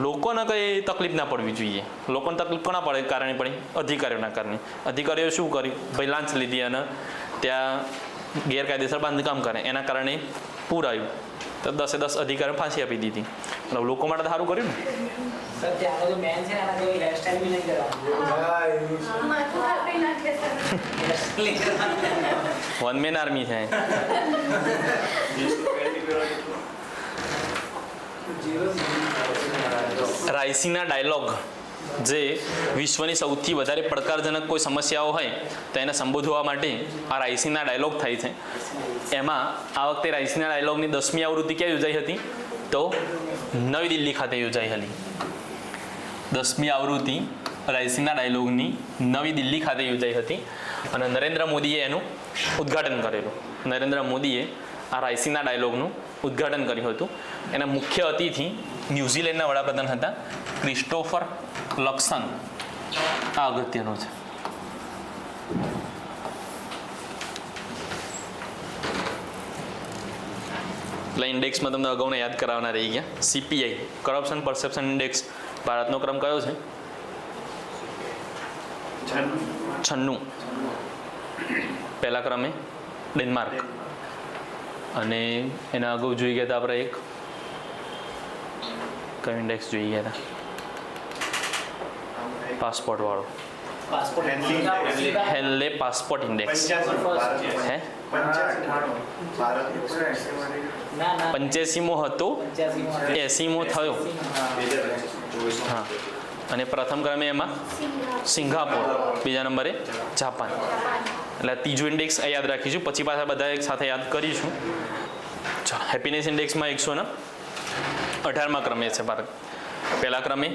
લોકોને કંઈ તકલીફ ના પડવી જોઈએ. લોકોને તકલીફ કોના પડે કારણે પડી? અધિકારીઓના કારણે. અધિકારીઓ શું કર્યું? ભાઈ લાંચ લીધી અને ત્યાં ગેરકાયદેસર બાંધકામ કરે, એના કારણે પૂર આવ્યું તો 10 અધિકારીને ફાંસી આપી દીધી. એટલે લોકો માટે સારું કર્યું ને. વન મેન આર્મી છે. રાયસીના ડાયલોગ જે વિશ્વની સૌથી વધારે પડકારજનક કોઈ સમસ્યાઓ હોય તો એને સંબોધવા માટે આ રાયસીના ડાયલોગ થાય છે. એમાં આ વખતે રાયસીના ડાયલોગની 10મી આવૃત્તિ ક્યાં યોજાઈ હતી? તો નવી દિલ્હી ખાતે યોજાઈ હતી. 10મી આવૃત્તિ રાયસીના ડાયલોગની નવી દિલ્હી ખાતે યોજાઈ હતી અને નરેન્દ્ર મોદીએ એનું ઉદ્ઘાટન કરેલું. નરેન્દ્ર મોદીએ આ રાયસીના ડાયલોગનું ઉદ્ઘાટન કર્યું હતું. એના મુખ્ય અતિથિ ન્યૂઝીલેન્ડના વડાપ્રધાન હતા ક્રિસ્ટોફર લક્સન. આ અગત્યનું છે. એટલે ઇન્ડેક્સમાં તમને અગાઉના યાદ કરાવવાના રહી ગયા. CPI કરપ્શન પરસેપ્શન ઇન્ડેક્સ ભારતનો ક્રમ કયો છે? 96. પહેલા ક્રમે ડેનમાર્ક, અને એના અગાઉ જોઈ ગયા હતા આપણે એક કયો ઇન્ડેક્સ જોઈ ગયા હતા? પાસપોર્ટ વાળો, હેન્લે પાસપોર્ટ ઇન્ડેક્સ. હે 85મો હતો, 80મો થયો. હા, અને પ્રથમ ક્રમે એમાં સિંગાપોર, બીજા નંબરે જાપાન. એટલે ત્રીજો ઇન્ડેક્સ યાદ રાખીશું, પછી પાછા બધા એક સાથે યાદ કરીશું. ચાલો, હેપીનેસ ઇન્ડેક્સમાં 118મા ક્રમે છે ભારત. પહેલા ક્રમે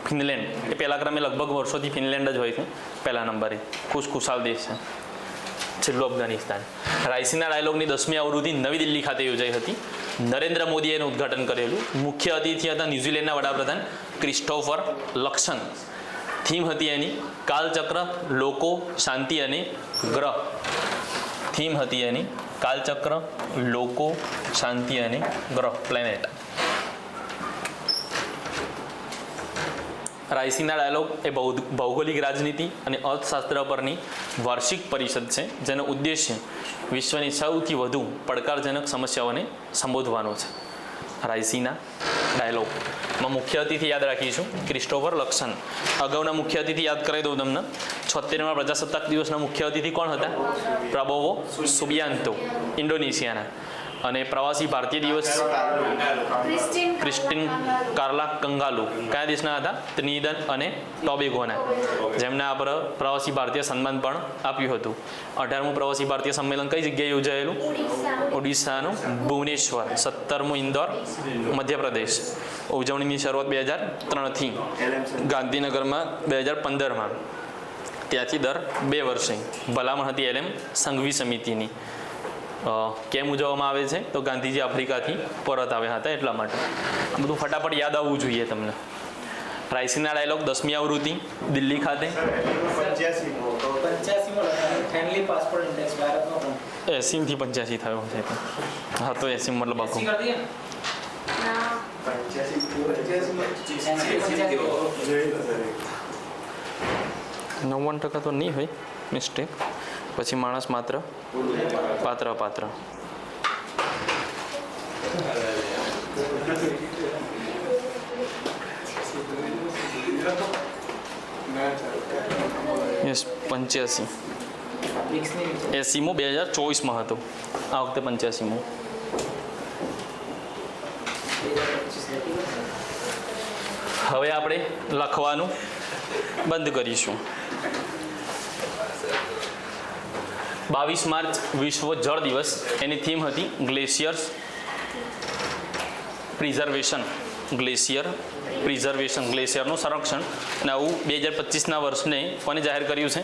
ફિનલેન્ડ. એ પહેલા ક્રમે લગભગ વર્ષોથી ફિનલેન્ડ જ હોય છે પહેલા નંબરે. ખુશાલ દેશ છે. છેલ્લું અફઘાનિસ્તાન. રાયસીના ડાયલોગની 10મી આવૃત્તિ નવી દિલ્હી ખાતે યોજાઈ હતી. નરેન્દ્ર મોદીએ એનું ઉદ્ઘાટન કરેલું. મુખ્ય અતિથિ હતા ન્યૂઝીલેન્ડના વડાપ્રધાન ક્રિસ્ટોફર લક્સન. થીમ હતી એની કાલચક્ર, લોકો, શાંતિ અને ગ્રહ. થીમ હતી એની કાલચક્ર, લોકો, શાંતિ અને ગ્રહ, પ્લેનેટ. રાયસીના ડાયલોગ એ ભૌગોલિક રાજનીતિ અને અર્થશાસ્ત્ર પરની વાર્ષિક પરિષદ છે, જેનો ઉદ્દેશ્ય વિશ્વની સૌથી વધુ પડકારજનક સમસ્યાઓને સંબોધવાનો છે. રાયસીના ડાયલોગમાં મુખ્ય અતિથિ યાદ રાખીશું ક્રિસ્ટોફર લક્સન. અગાઉના મુખ્ય અતિથિ યાદ કરાવી દઉં તમને. 76મા પ્રજાસત્તાક દિવસના મુખ્ય અતિથિ કોણ હતા? Prabowo Subianto, ઇન્ડોનેશિયાના. અને પ્રવાસી ભારતીય દિવસ ક્રિસ્ટિન કાર્લા કંગાલુ કયા દેશના હતા? ત્રિનિદાદ અને ટોબેગોના, જેમને આ પર પ્રવાસી ભારતીય સન્માન પણ આપ્યું હતું. 18મું પ્રવાસી ભારતીય સંમેલન કઈ જગ્યાએ યોજાયેલું? ઓડિશાનું ભુવનેશ્વર. 17મું ઇન્દોર, મધ્યપ્રદેશ. ઉજવણીની શરૂઆત 2003થી, ગાંધીનગરમાં 2015માં. ત્યાંથી દર 2 વર્ષે. ભલામણ હતી LM સંઘવી સમિતિની. કેમ ઉજવવામાં આવે છે? તો ગાંધીજી આફ્રિકાથી પરત આવ્યા હતા એટલા માટે. આ બધું ફટાફટ યાદ આવવું જોઈએ તમને. રાયસીના ડાયલોગ 10મી આવૃત્તિ, દિલ્હી ખાતે. 85 પાસપોર્ટ ઇન્ડેક્સ ભારતનો પણ 80 થી 85 થયો છે. હા તો 80 મતલબ આખું. 90% તો નહીં હોય, મિસ્ટેક. પછી માણસ માત્ર પાત્ર. યસ 85. 80મું 2024માં હતું, આ વખતે 85મું. હવે આપણે લખવાનું બંધ કરીશું. 22 માર્ચ વિશ્વ જળ દિવસ. એની થીમ હતી ગ્લેશિયર્સ પ્રિઝર્વેશન. ગ્લેશિયરનું સંરક્ષણ. અને આવું 2025ના વર્ષને કોને જાહેર કર્યું છે?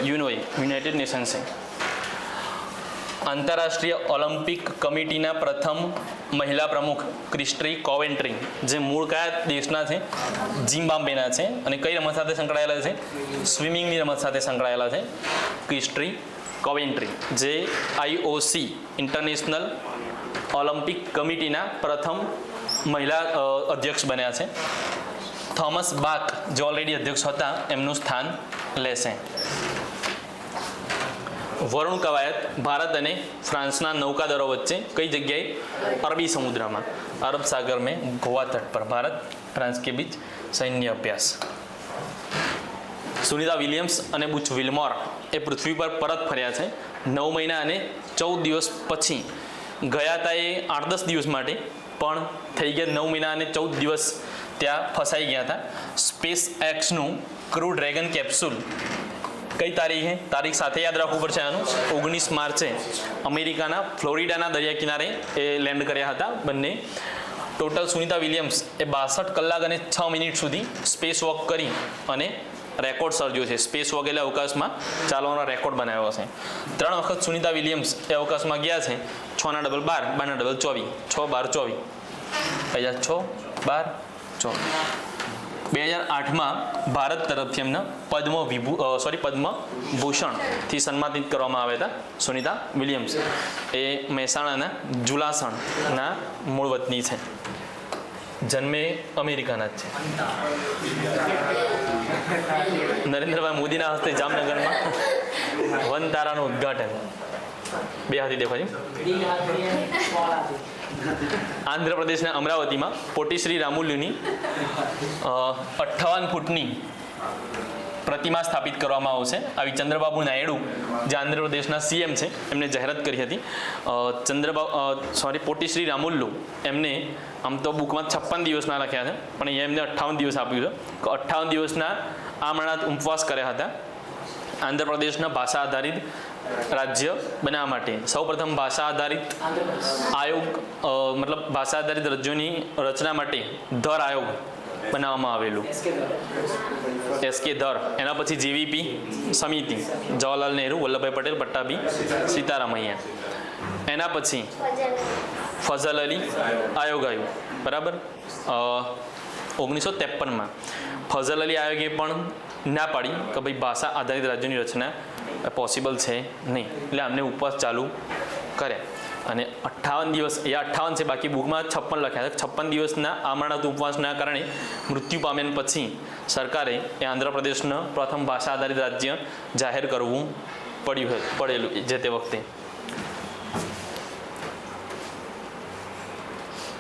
યુનાઇટેડ નેશન્સે. આંતરરાષ્ટ્રીય ઓલિમ્પિક કમિટીના પ્રથમ મહિલા પ્રમુખ ક્રિસ્ટી કોવેન્ટ્રી, જે મૂળ કયા દેશના છે? ઝિમ્બાબ્વેના છે. અને કઈ રમત સાથે સંકળાયેલા છે? સ્વિમિંગની રમત સાથે સંકળાયેલા છે. ક્રિસ્ટી કોવેન્ટ્રી, જે IOC ઇન્ટરનેશનલ ઓલિમ્પિક કમિટીના પ્રથમ મહિલા અધ્યક્ષ બન્યા છે. થોમસ બાક, જે ઓલરેડી અધ્યક્ષ હતા, એમનું સ્થાન લેશે. વરુણ કવાયત ભારત અને ફ્રાન્સના નૌકાદળો વચ્ચે કઈ જગ્યાએ? અરબી સમુદ્રમાં, અરબ સાગર में गोवा तट पर भारत फ्रांस के बीच सैन्य अभ्यास. સુનિતા વિલિયમ્સ અને બુચ વિલ્મોર એ પૃથ્વી પર પરત ફર્યા છે 9 મહિના અને 14 દિવસ પછી. ગયા હતા એ 8-10 દિવસ માટે, પણ થઈ ગયા 9 મહિના અને 14 દિવસ ત્યાં ફસાઈ ગયા હતા. સ્પેસ એક્સનું ક્રૂ ડ્રેગન કેપ્સ્યુલ કઈ તારીખે? તારીખ સાથે યાદ રાખવું પડશે આનું. 19 માર્ચે અમેરિકાના ફ્લોરિડાના દરિયા કિનારે એ લેન્ડ કર્યા હતા બંને. ટોટલ સુનિતા વિલિયમ્સ એ 62 કલાક અને 6 મિનિટ સુધી સ્પેસ વોક કરી અને રેકોર્ડ સર્જ્યો છે. સ્પેસ વોક એટલે અવકાશમાં ચાલવાનો રેકોર્ડ બનાવ્યો છે. 3 વખત સુનિતા વિલિયમ્સ એ અવકાશમાં ગયા છે. 6 ના ડબલ 12, 12 ના ડબલ 24, 6, 12, 24. 2008માં ભારત તરફથી એમને પદ્મભૂષણથી સન્માનિત કરવામાં આવ્યા હતા સુનિતા વિલિયમ્સ. એ મહેસાણાના જુલાસણના મૂળ વતની છે. જન્મે અમેરિકાના જ છે. નરેન્દ્રભાઈ મોદીના હસ્તે જામનગરમાં વન તારાનું ઉદ્ઘાટન. 2 હાથી દેખો છે. આંધ્રપ્રદેશના અમરાવતીમાં પોટીશ્રી રામુલુની 58 ફૂટની પ્રતિમા સ્થાપિત કરવામાં આવશે. આવી ચંદ્રબાબુ નાયડુ, જે આંધ્રપ્રદેશના CM છે, એમને જાહેરાત કરી હતી. પોટીશ્રી રામુલ્લુ એમને આમ તો બુકમાં 56 દિવસના લખ્યા છે, પણ અહીંયા એમને 58 દિવસ આપ્યું છે. 58 દિવસના આમરણાંત ઉપવાસ કર્યા હતા આંધ્રપ્રદેશના ભાષા આધારિત રાજ્ય બનાવવા માટે. સૌપ્રથમ ભાષા આધારિત આયોગ, મતલબ ભાષા આધારિત રાજ્યોની રચના માટે ધર આયોગ બનાવવામાં આવેલું, SK ધર. એના પછી JVP સમિતિ, જવાહરલાલ નહેરુ, વલ્લભભાઈ પટેલ, પટ્ટાભી સીતારામૈયા. એના પછી ફઝલ અલી આયોગ આવ્યું, બરાબર. 1953માં ફઝલ અલી આયોગે પણ ના પાડી કે ભાઈ ભાષા આધારિત રાજ્યોની રચના પોસિબલ છે નહીં, એટલે અમને ઉપવાસ ચાલુ કર્યા. અને 58 દિવસ, એ 58 છે, બાકી બુકમાં 56 લખ્યા છે. 56 દિવસના આમરણાંત ઉપવાસના કારણે મૃત્યુ પામ્યા પછી સરકારે એ આંધ્રપ્રદેશનો પ્રથમ ભાષા આધારિત રાજ્ય જાહેર કરવું પડેલું જે તે વખતે.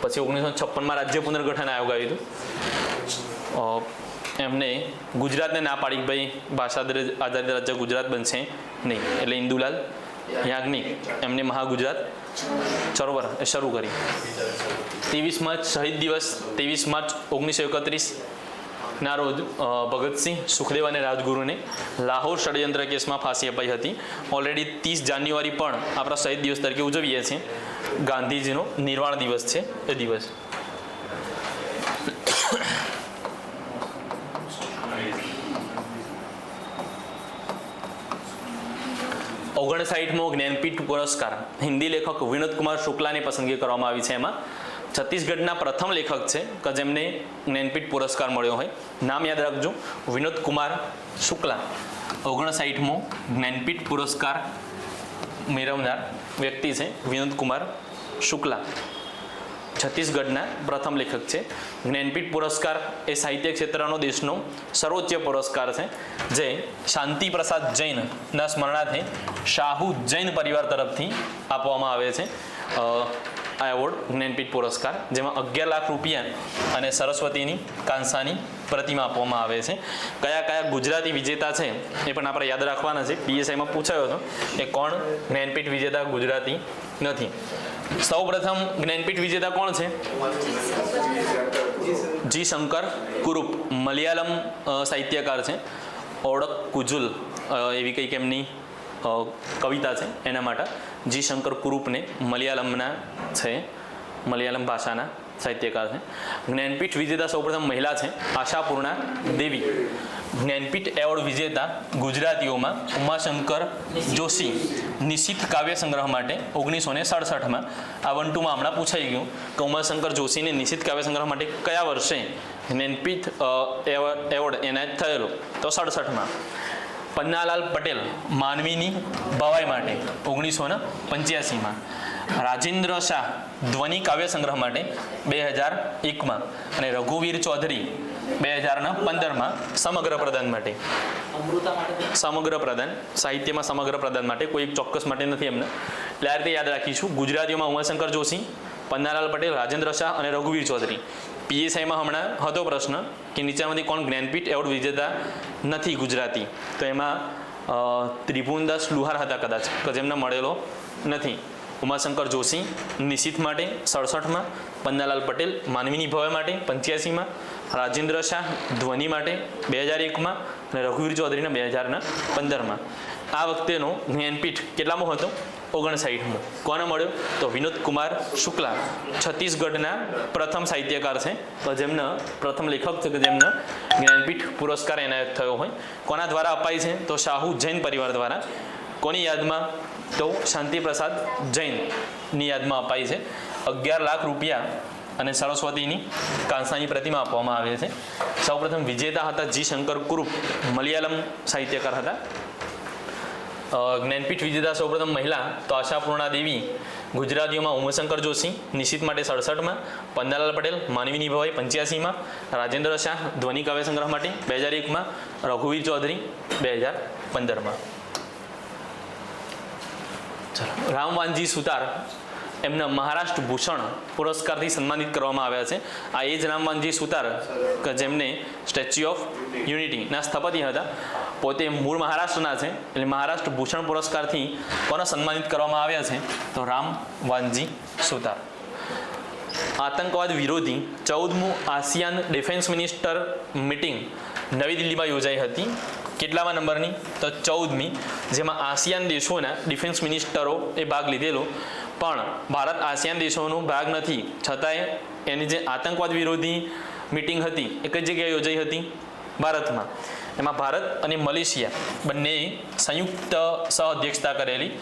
પછી 1956માં રાજ્ય પુનર્ગઠન આયોગ આવ્યું હતું. એમને ગુજરાતને ના પાડી કે ભાઈ ભાષા આધારિત રાજ્ય ગુજરાત બનશે નહીં, એટલે ઇન્દુલાલ યાજ્ઞિક એમને મહાગુજરાત સરોવર શરૂ કરી. 23 માર્ચ શહીદ દિવસ 23 માર્ચ 1931 ના રોજ ભગતસિંહ, સુખદેવ અને રાજગુરુને લાહોર ષડયંત્ર કેસમાં ફાંસી અપાઈ હતી. ઓલરેડી 30 જાન્યુઆરી પણ આપણા શહીદ દિવસ તરીકે ઉજવીએ છીએ. ગાંધીજીનો નિર્વાણ દિવસ છે એ દિવસ. ઓગણસાઠમો જ્ઞાનપીઠ પુરસ્કાર હિન્દી લેખક વિનોદ કુમાર શુક્લાની પસંદગી કરવામાં આવી છે. એમાં છત્તીસગઢના પ્રથમ લેખક છે કે જેમને જ્ઞાનપીઠ પુરસ્કાર મળ્યો હોય. નામ યાદ રાખજો, વિનોદ કુમાર શુક્લા. 59મો જ્ઞાનપીઠ પુરસ્કાર મેળવનાર વ્યક્તિ છે વિનોદ કુમાર શુક્લા. છત્તીસગઢના પ્રથમ લેખક છે. જ્ઞાનપીઠ પુરસ્કાર એ સાહિત્ય ક્ષેત્રનો દેશનો સર્વોચ્ચ પુરસ્કાર છે, જે શાંતિ પ્રસાદ જૈનના સ્મરણાર્થે શાહુ જૈન પરિવાર તરફથી આપવામાં આવે છે. આ એવોર્ડ જ્ઞાનપીઠ પુરસ્કાર, જેમાં 11 લાખ રૂપિયા અને સરસ્વતીની કાંસાની પ્રતિમા આપવામાં આવે છે. કયા કયા ગુજરાતી વિજેતા છે એ પણ આપણે યાદ રાખવાના છે. PSIમાં પૂછાયો હતો કે કોણ જ્ઞાનપીઠ વિજેતા ગુજરાતી નથી. સૌ પ્રથમ જ્ઞાનપીઠ વિજેતા કોણ છે? જી શંકર કુરુપ, મલયાલમ સાહિત્યકાર છે. ઓડક કુજુલ એવી કંઈક એમની કવિતા છે. એના માટે જી શંકર કુરુપને મલયાલમના છે, મલયાલમ ભાષાના સાહિત્યકાર છે. જ્ઞાનપીઠ વિજેતા સૌપ્રથમ મહિલા છે આશાપૂર્ણા દેવી. જ્ઞાનપીઠ એવોર્ડ વિજેતા ગુજરાતીઓમાં ઉમાશંકર જોશી, નિશિત કાવ્ય સંગ્રહ માટે 1967માં. આ 1-2માં હમણાં પૂછાઈ ગયું કે ઉમાશંકર જોશીને નિશિત કાવ્ય સંગ્રહ માટે કયા વર્ષે જ્ઞાનપીઠ એવોર્ડ એનાયત થયેલો? તો 67માં. પન્નાલાલ પટેલ માનવીની ભવાઈ માટે 1985માં. રાજેન્દ્ર શાહ ધ્વનિ કાવ્ય સંગ્રહ માટે 2001માં. અને રઘુવીર ચૌધરી 2015માં સમગ્ર પ્રદાન માટે. સમગ્ર પ્રદાન સાહિત્યમાં સમગ્ર પ્રદાન માટે, કોઈ એક ચોક્કસ માટે નથી એમને. એટલે આ રીતે યાદ રાખીશું. ગુજરાતીઓમાં ઉમાશંકર જોશી, પન્નાલાલ પટેલ, રાજેન્દ્ર શાહ અને રઘુવીર ચૌધરી. PSIમાં હમણાં હતો પ્રશ્ન કે નીચેમાંથી કોણ જ્ઞાનપીઠ એવોર્ડ વિજેતા નથી ગુજરાતી? તો એમાં ત્રિભુવનદાસ લુહાર હતા કદાચ, કે જેમને મળેલો નથી. ઉમાશંકર જોશી નિશિત માટે 67માં, પન્નાલાલ પટેલ માનવીની ભવાઈ માટે 85માં, રાજેન્દ્ર શાહ ધ્વનિ માટે 2001માં અને રઘુવીર ચૌધરીને 2015માં. આ વખતેનો જ્ઞાનપીઠ કેટલામો હતો? 59મો. કોને મળ્યો? તો વિનોદ કુમાર શુક્લા, છત્તીસગઢના પ્રથમ સાહિત્યકાર છે, જેમના પ્રથમ લેખક છે કે જેમને જ્ઞાનપીઠ પુરસ્કાર એનાયત થયો હોય. કોના દ્વારા અપાય છે? તો શાહુ જૈન પરિવાર દ્વારા. કોની યાદમાં? તો શાંતિ પ્રસાદ જૈનની યાદમાં અપાય છે. 11 લાખ રૂપિયા અને સરસ્વતીની કાંસાની પ્રતિમા આપવામાં આવે છે. સૌપ્રથમ વિજેતા હતા જી શંકર કુરુપ, મલયાલમ સાહિત્યકાર હતા. જ્ઞાનપીઠ વિજેતા સૌપ્રથમ મહિલા તો આશાપૂર્ણા દેવી. ગુજરાતીઓમાં ઉમાશંકર જોશી નિશિત માટે 67માં, પન્નાલાલ પટેલ માનવીની ભવાઈ 85માં, રાજેન્દ્ર શાહ ધ્વનિ કાવ્ય સંગ્રહ માટે 2001માં, રઘુવીર ચૌધરી 2015માં. રામવાનજી સુતાર એમને મહારાષ્ટ્ર ભૂષણ પુરસ્કારથી સન્માનિત કરવામાં આવ્યા છે. આ એ જ રામવાનજી સુતાર કે જેમને સ્ટેચ્યુ ઓફ યુનિટીના સ્થપતિ હતા. પોતે મૂળ મહારાષ્ટ્રના છે, એટલે મહારાષ્ટ્ર ભૂષણ પુરસ્કારથી કોને સન્માનિત કરવામાં આવ્યા છે? તો રામવાનજી સુતાર. આતંકવાદ વિરોધી 14મું આસિયાન ડિફેન્સ મિનિસ્ટર મિટિંગ નવી દિલ્હીમાં યોજાઈ હતી. કેટલામાં નંબરની? તો 14મી, જેમાં આસિયાન દેશોના ડિફેન્સ મિનિસ્ટરો એ ભાગ લીધેલો. પણ ભારત આસિયાન દેશોનો ભાગ નથી, છતાંય એની જે આતંકવાદ વિરોધી મિટિંગ હતી એ કઈ જગ્યાએ યોજાઈ હતી? ભારતમાં. એમાં ભારત અને મલેશિયા બંને સંયુક્ત સહઅધ્યક્ષતા કરેલી.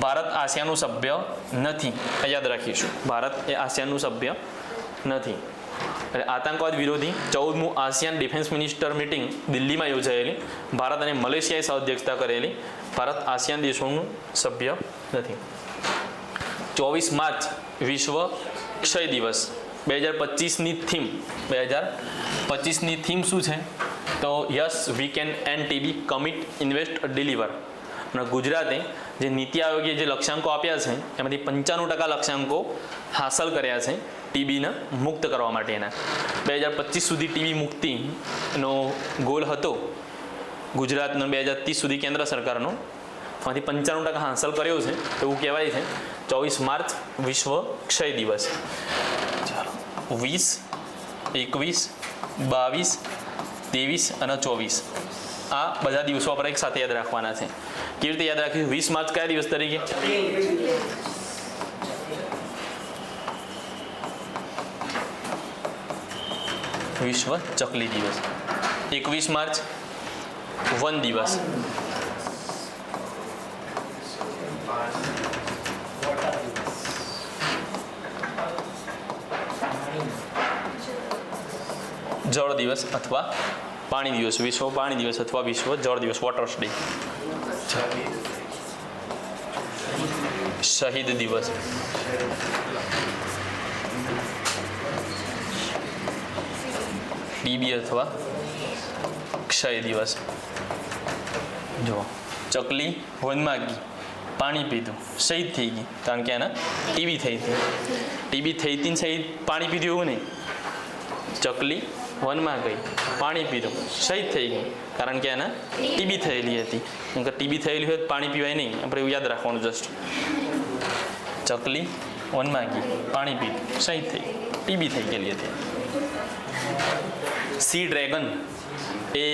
ભારત આસિયાનનું સભ્ય નથી, યાદ રાખીશું. ભારત એ આસિયાનનું સભ્ય નથી. એટલે આતંકવાદ વિરોધી 14મું આસિયાન ડિફેન્સ મિનિસ્ટર મિટિંગ દિલ્હીમાં યોજાયેલી. ભારત અને મલેશિયાએ સહઅધ્યક્ષતા કરેલી. ભારત આસિયાન દેશોનું સભ્ય નથી. 24 માર્ચ વિશ્વ ક્ષય દિવસ. 2025ની થીમ 2025ની થીમ શું છે? તો yes we can and TB, commit, invest, deliver. અને ગુજરાતે જે નીતિ આયોગે જે લક્ષ્યાંકો આપ્યા છે એમાંથી 95% લક્ષ્યાંકો હાંસલ કર્યા છે TBને મુક્ત કરવા માટેના. 2025 સુધી TB મુક્તિનો ગોલ હતો ગુજરાતનો, 2030 સુધી કેન્દ્ર સરકારનો. એમાંથી 95% હાંસલ કર્યો છે એવું કહેવાય છે. 24 માર્ચ વિશ્વ ક્ષય દિવસ. ચાલો 20, 21, 22, 23 અને 24 આ બધા દિવસો આપણે એક સાથે યાદ રાખવાના છે. કેવી રીતે યાદ રાખીશું? 20 માર્ચ કયા દિવસ તરીકે? વિશ્વ ચકલી દિવસ. 21 માર્ચ વન દિવસ. જળ દિવસ અથવા પાણી દિવસ. વિશ્વ પાણી દિવસ અથવા વિશ્વ જળ દિવસ, વોટર્સ ડે. શહીદ દિવસ. ટીબી અથવા ક્ષય દિવસ. જુઓ, ચકલી વનમાં ગઈ, પાણી પીધું, શહીદ થઈ ગઈ કારણ કે એને ટીબી થઈ હતી. ટીબી થઈ હતી ને શહીદ પાણી પીધું એવું નહીં. ચકલી વનમાં ગઈ, પાણી પીધું, શહીદ થઈ ગઈ કારણ કે એને ટીબી થયેલી હતી. કેમ કે ટીબી થયેલી હોય તો પાણી પીવાય નહીં. આપણે એવું યાદ રાખવાનું જસ્ટ. ચકલી વનમાં ગઈ, પાણી પીધું, શહીદ થઈ ગઈ, ટીબી થઈ ગયેલી હતી. સી ડ્રેગન એ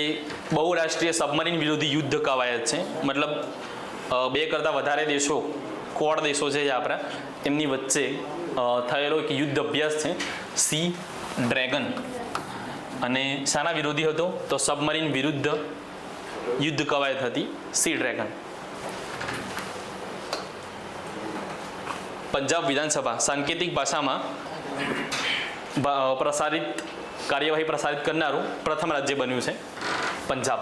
બહુરાષ્ટ્રીય સબમરીન વિરોધી યુદ્ધ કવાયત છે. મતલબ 2 કરતાં વધારે દેશો, ક્વોડ દેશો છે આપણા, એમની વચ્ચે થયેલો એક યુદ્ધ અભ્યાસ છે સી ડ્રેગન. અને શાના વિરોધી હતો? તો સબમરીન વિરુદ્ધ યુદ્ધ કવાયત હતી સી ડ્રેગન. પંજાબ વિધાનસભા સાંકેતિક ભાષામાં કાર્યવાહી પ્રસારિત કરનારું પ્રથમ રાજ્ય બન્યું છે પંજાબ.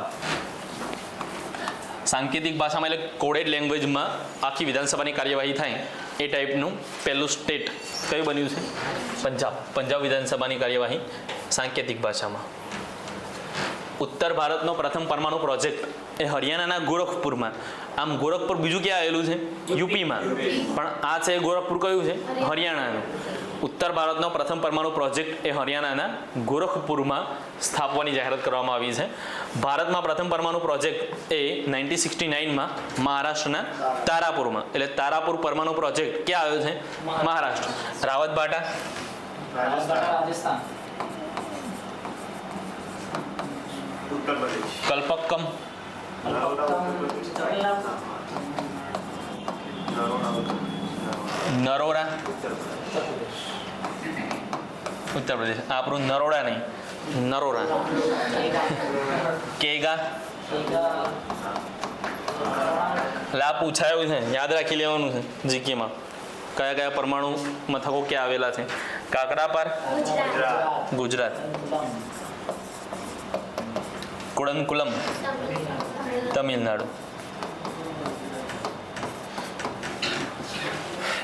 સાંકેતિક ભાષામાં એટલે કોડેડ લેંગ્વેજમાં આખી વિધાનસભાની કાર્યવાહી થાય એ ટાઈપનું પહેલું સ્ટેટ કયું બન્યું છે? પંજાબ. પંજાબ વિધાનસભાની કાર્યવાહી સાંકેતિક ભાષામાં. ઉત્તર ભારતનો પ્રથમ પરમાણુ પ્રોજેક્ટ એ હરિયાણાના ગોરખપુરમાં. આમ ગોરખપુર બીજું ક્યાં આવેલું છે? યુપીમાં. પણ આ છે ગોરખપુર કયું છે? હરિયાણાનું. ઉત્તર ભારતનો પ્રથમ પરમાણુ પ્રોજેક્ટ એ હરિયાણાના ગોરખપુરમાં સ્થાપવાની જાહેરાત કરવામાં આવી છે. ભારતમાં પ્રથમ પરમાણુ પ્રોજેક્ટ એ 1969માં મહારાષ્ટ્રના તારાપુરમાં. એટલે તારાપુર પરમાણુ પ્રોજેક્ટ ક્યાં આવ્યો છે? મહારાષ્ટ્ર. રાવતભાટા, રાજસ્થાન. કલ્પક્કમ, નરોરા, ઉત્તર પ્રદેશ. આપણું નરોડા નહીં, નરોરા. કેગા. લા પૂછાયું છે, યાદ રાખી લેવાનું છે જીકેમાં. કયા કયા પરમાણુ મથકો ક્યાં આવેલા છે? કાકરાપાર, ગુજરાત. કુડનકુલમ, તમિલનાડુ.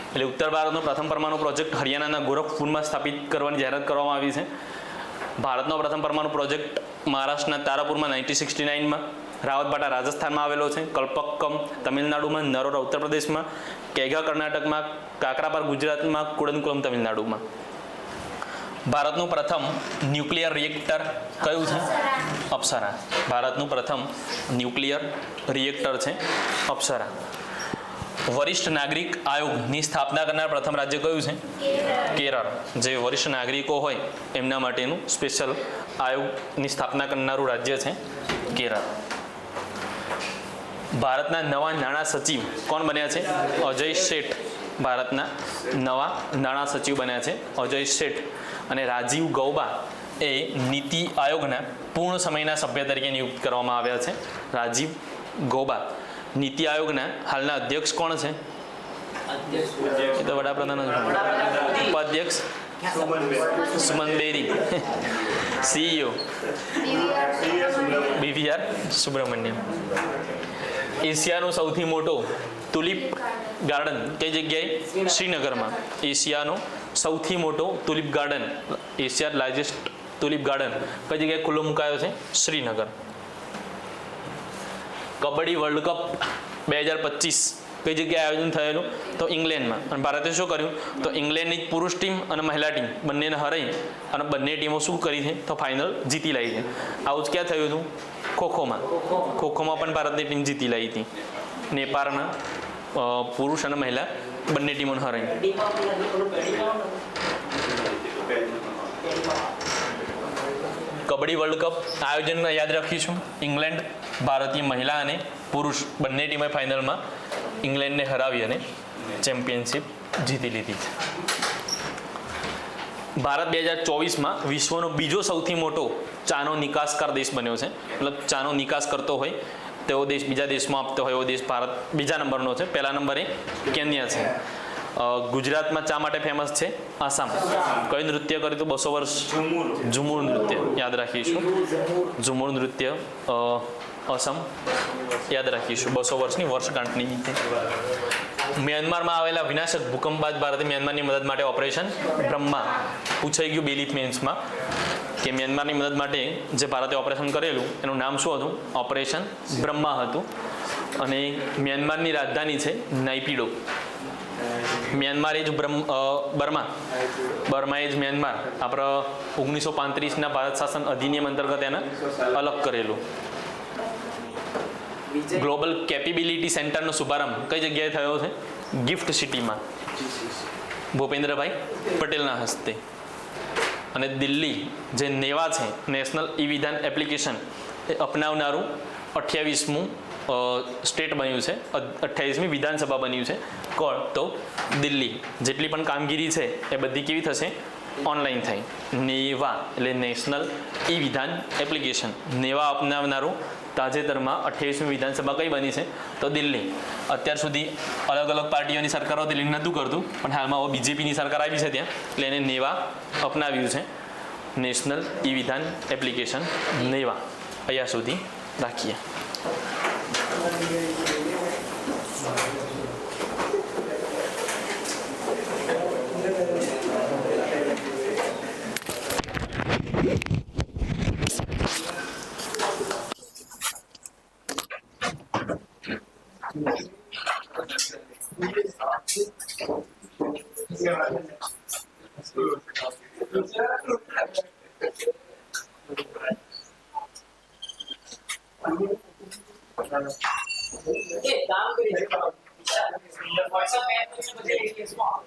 એટલે ઉત્તર ભારતનો પ્રથમ પરમાણુ પ્રોજેક્ટ હરિયાણાના ગોરખપુરમાં સ્થાપિત કરવાની જાહેરાત કરવામાં આવી છે. ભારતનો પ્રથમ પરમાણુ પ્રોજેક્ટ મહારાષ્ટ્રના તારાપુરમાં 1969માં. રાવતભાટા રાજસ્થાનમાં આવેલો છે. કલ્પક્કમ તમિલનાડુમાં. નરોરા ઉત્તર પ્રદેશમાં. કેગા કર્ણાટકમાં. કાકરાપાર ગુજરાતમાં. કુડનકુલમ તમિલનાડુમાં. ભારતનું પ્રથમ ન્યુક્લિયર રિએક્ટર કયું છે? અપ્સરા. ભારતનું પ્રથમ ન્યુક્લિયર રિએક્ટર છે અપ્સરા. વરિષ્ઠ નાગરિક આયોગની સ્થાપના કરનાર પ્રથમ રાજ્ય કયું છે? કેરળ. જે વરિષ્ઠ નાગરિકો હોય એમના માટેનું સ્પેશિયલ આયોગની સ્થાપના કરનારું રાજ્ય છે કેરળ. ભારતના નવા નાણાં સચિવ કોણ બન્યા છે? અજય શેઠ. ભારતના નવા નાણાં સચિવ બન્યા છે અજય શેઠ. અને રાજીવ ગૌબા એ નીતિ આયોગના પૂર્ણ સમયના સભ્ય તરીકે નિયુક્ત કરવામાં આવ્યા છે. રાજીવ ગૌબા નીતિ આયોગના હાલના અધ્યક્ષ કોણ છે? એ તો વડાપ્રધાન. ઉપાધ્યક્ષ સુમન બેરી. CEO BVR Subrahmanyam. એશિયાનો સૌથી મોટો તુલિપ ગાર્ડન કઈ જગ્યાએ? શ્રીનગરમાં. એશિયાનો સૌથી મોટો tulip garden, Asia largest tulip garden કઈ જગ્યાએ ખુલ્લો મુકાયો છે? શ્રીનગર. કબડ્ડી વર્લ્ડ કપ 2025 કઈ જગ્યાએ આયોજન થયેલું? તો ઇંગ્લેન્ડમાં. અને ભારતે શું કર્યું? તો ઇંગ્લેન્ડની પુરુષ ટીમ અને મહિલા ટીમ બંનેને હરાઈ અને બંને ટીમો શું કરી છે? તો ફાઇનલ જીતી લાવી છે. આવું જ ક્યાં થયું હતું? ખોખોમાં. ખોખોમાં પણ ભારતની ટીમ જીતી લાવી હતી. નેપાળના પુરુષ અને મહિલા બંને ટીમોને હરાવી. કબડ્ડી વર્લ્ડ કપ આયોજન યાદ રાખીશું. ઇંગ્લેન્ડ ભારતીય મહિલા અને પુરુષ બંને ટીમે ફાઇનલમાં ઇંગ્લેન્ડને હરાવી અને ચેમ્પિયનશિપ જીતી લીધી છે. ભારત 2024માં વિશ્વનો બીજો સૌથી મોટો ચાનો નિકાસકાર દેશ બન્યો છે. મતલબ ચાનો નિકાસ કરતો હોય તેવો દેશ બીજા દેશમાં આપતો હોય એવો દેશ ભારત બીજા નંબરનો છે. પહેલા નંબરે કેન્યા છે. ગુજરાતમાં ચા માટે ફેમસ છે આસામ. કયું નૃત્ય કર્યું હતું 200 વર્ષ? ઝુમુર નૃત્ય યાદ રાખીશું. ઝુમુર નૃત્ય આસામ યાદ રાખીશું 200 વર્ષની વર્ષગાંઠ નિમિત્તે. મ્યાનમારમાં આવેલા વિનાશક ભૂકંપ બાદ ભારતે મ્યાનમારની મદદ માટે ઓપરેશન બ્રહ્મા પૂછાઈ ગયું બેલીફ મેન્સમાં કે મ્યાનમારની મદદ માટે જે ભારતે ઓપરેશન કરેલું એનું નામ શું હતું? ઓપરેશન બ્રહ્મા હતું. અને મ્યાનમારની રાજધાની છે નાઇપીડો. મ્યાનમાર એ જ બર્મા એ જ મ્યાનમાર આપણે 1935ના ભારત શાસન અધિનિયમ અંતર્ગત એને અલગ કરેલું. ગ્લોબલ કેપેબિલિટી સેન્ટરનો શુભારંભ કઈ જગ્યાએ થયો છે? ગિફ્ટ સિટીમાં ભૂપેન્દ્રભાઈ પટેલના હસ્તે. અને દિલ્હી જે નેવા છે નેશનલ ઈ વિધાન એપ્લિકેશન એ અપનાવનારું 28મું સ્ટેટ બન્યું છે. 28મી વિધાનસભા બન્યું છે. કોણ? તો દિલ્હી. જેટલી પણ કામગીરી છે એ બધી કેવી થશે? ઓનલાઈન થઈ. નેવા એટલે નેશનલ ઈ વિધાન એપ્લિકેશન. નેવા અપનાવનારું તાજેતરમાં 28મી વિધાનસભા કઈ બની છે? તો દિલ્હી. અત્યાર સુધી અલગ અલગ પાર્ટીઓની સરકારો દિલ્હી નહોતું કરતું પણ હાલમાં હવે બીજેપીની સરકાર આવી છે ત્યાં એટલે એને નેવા અપનાવ્યું છે. નેશનલ ઈ વિધાન એપ્લિકેશન નેવા. અહીંયા સુધી રાખીએ. એ કામ કરી WhatsApp એપ પર બધે કેસમાં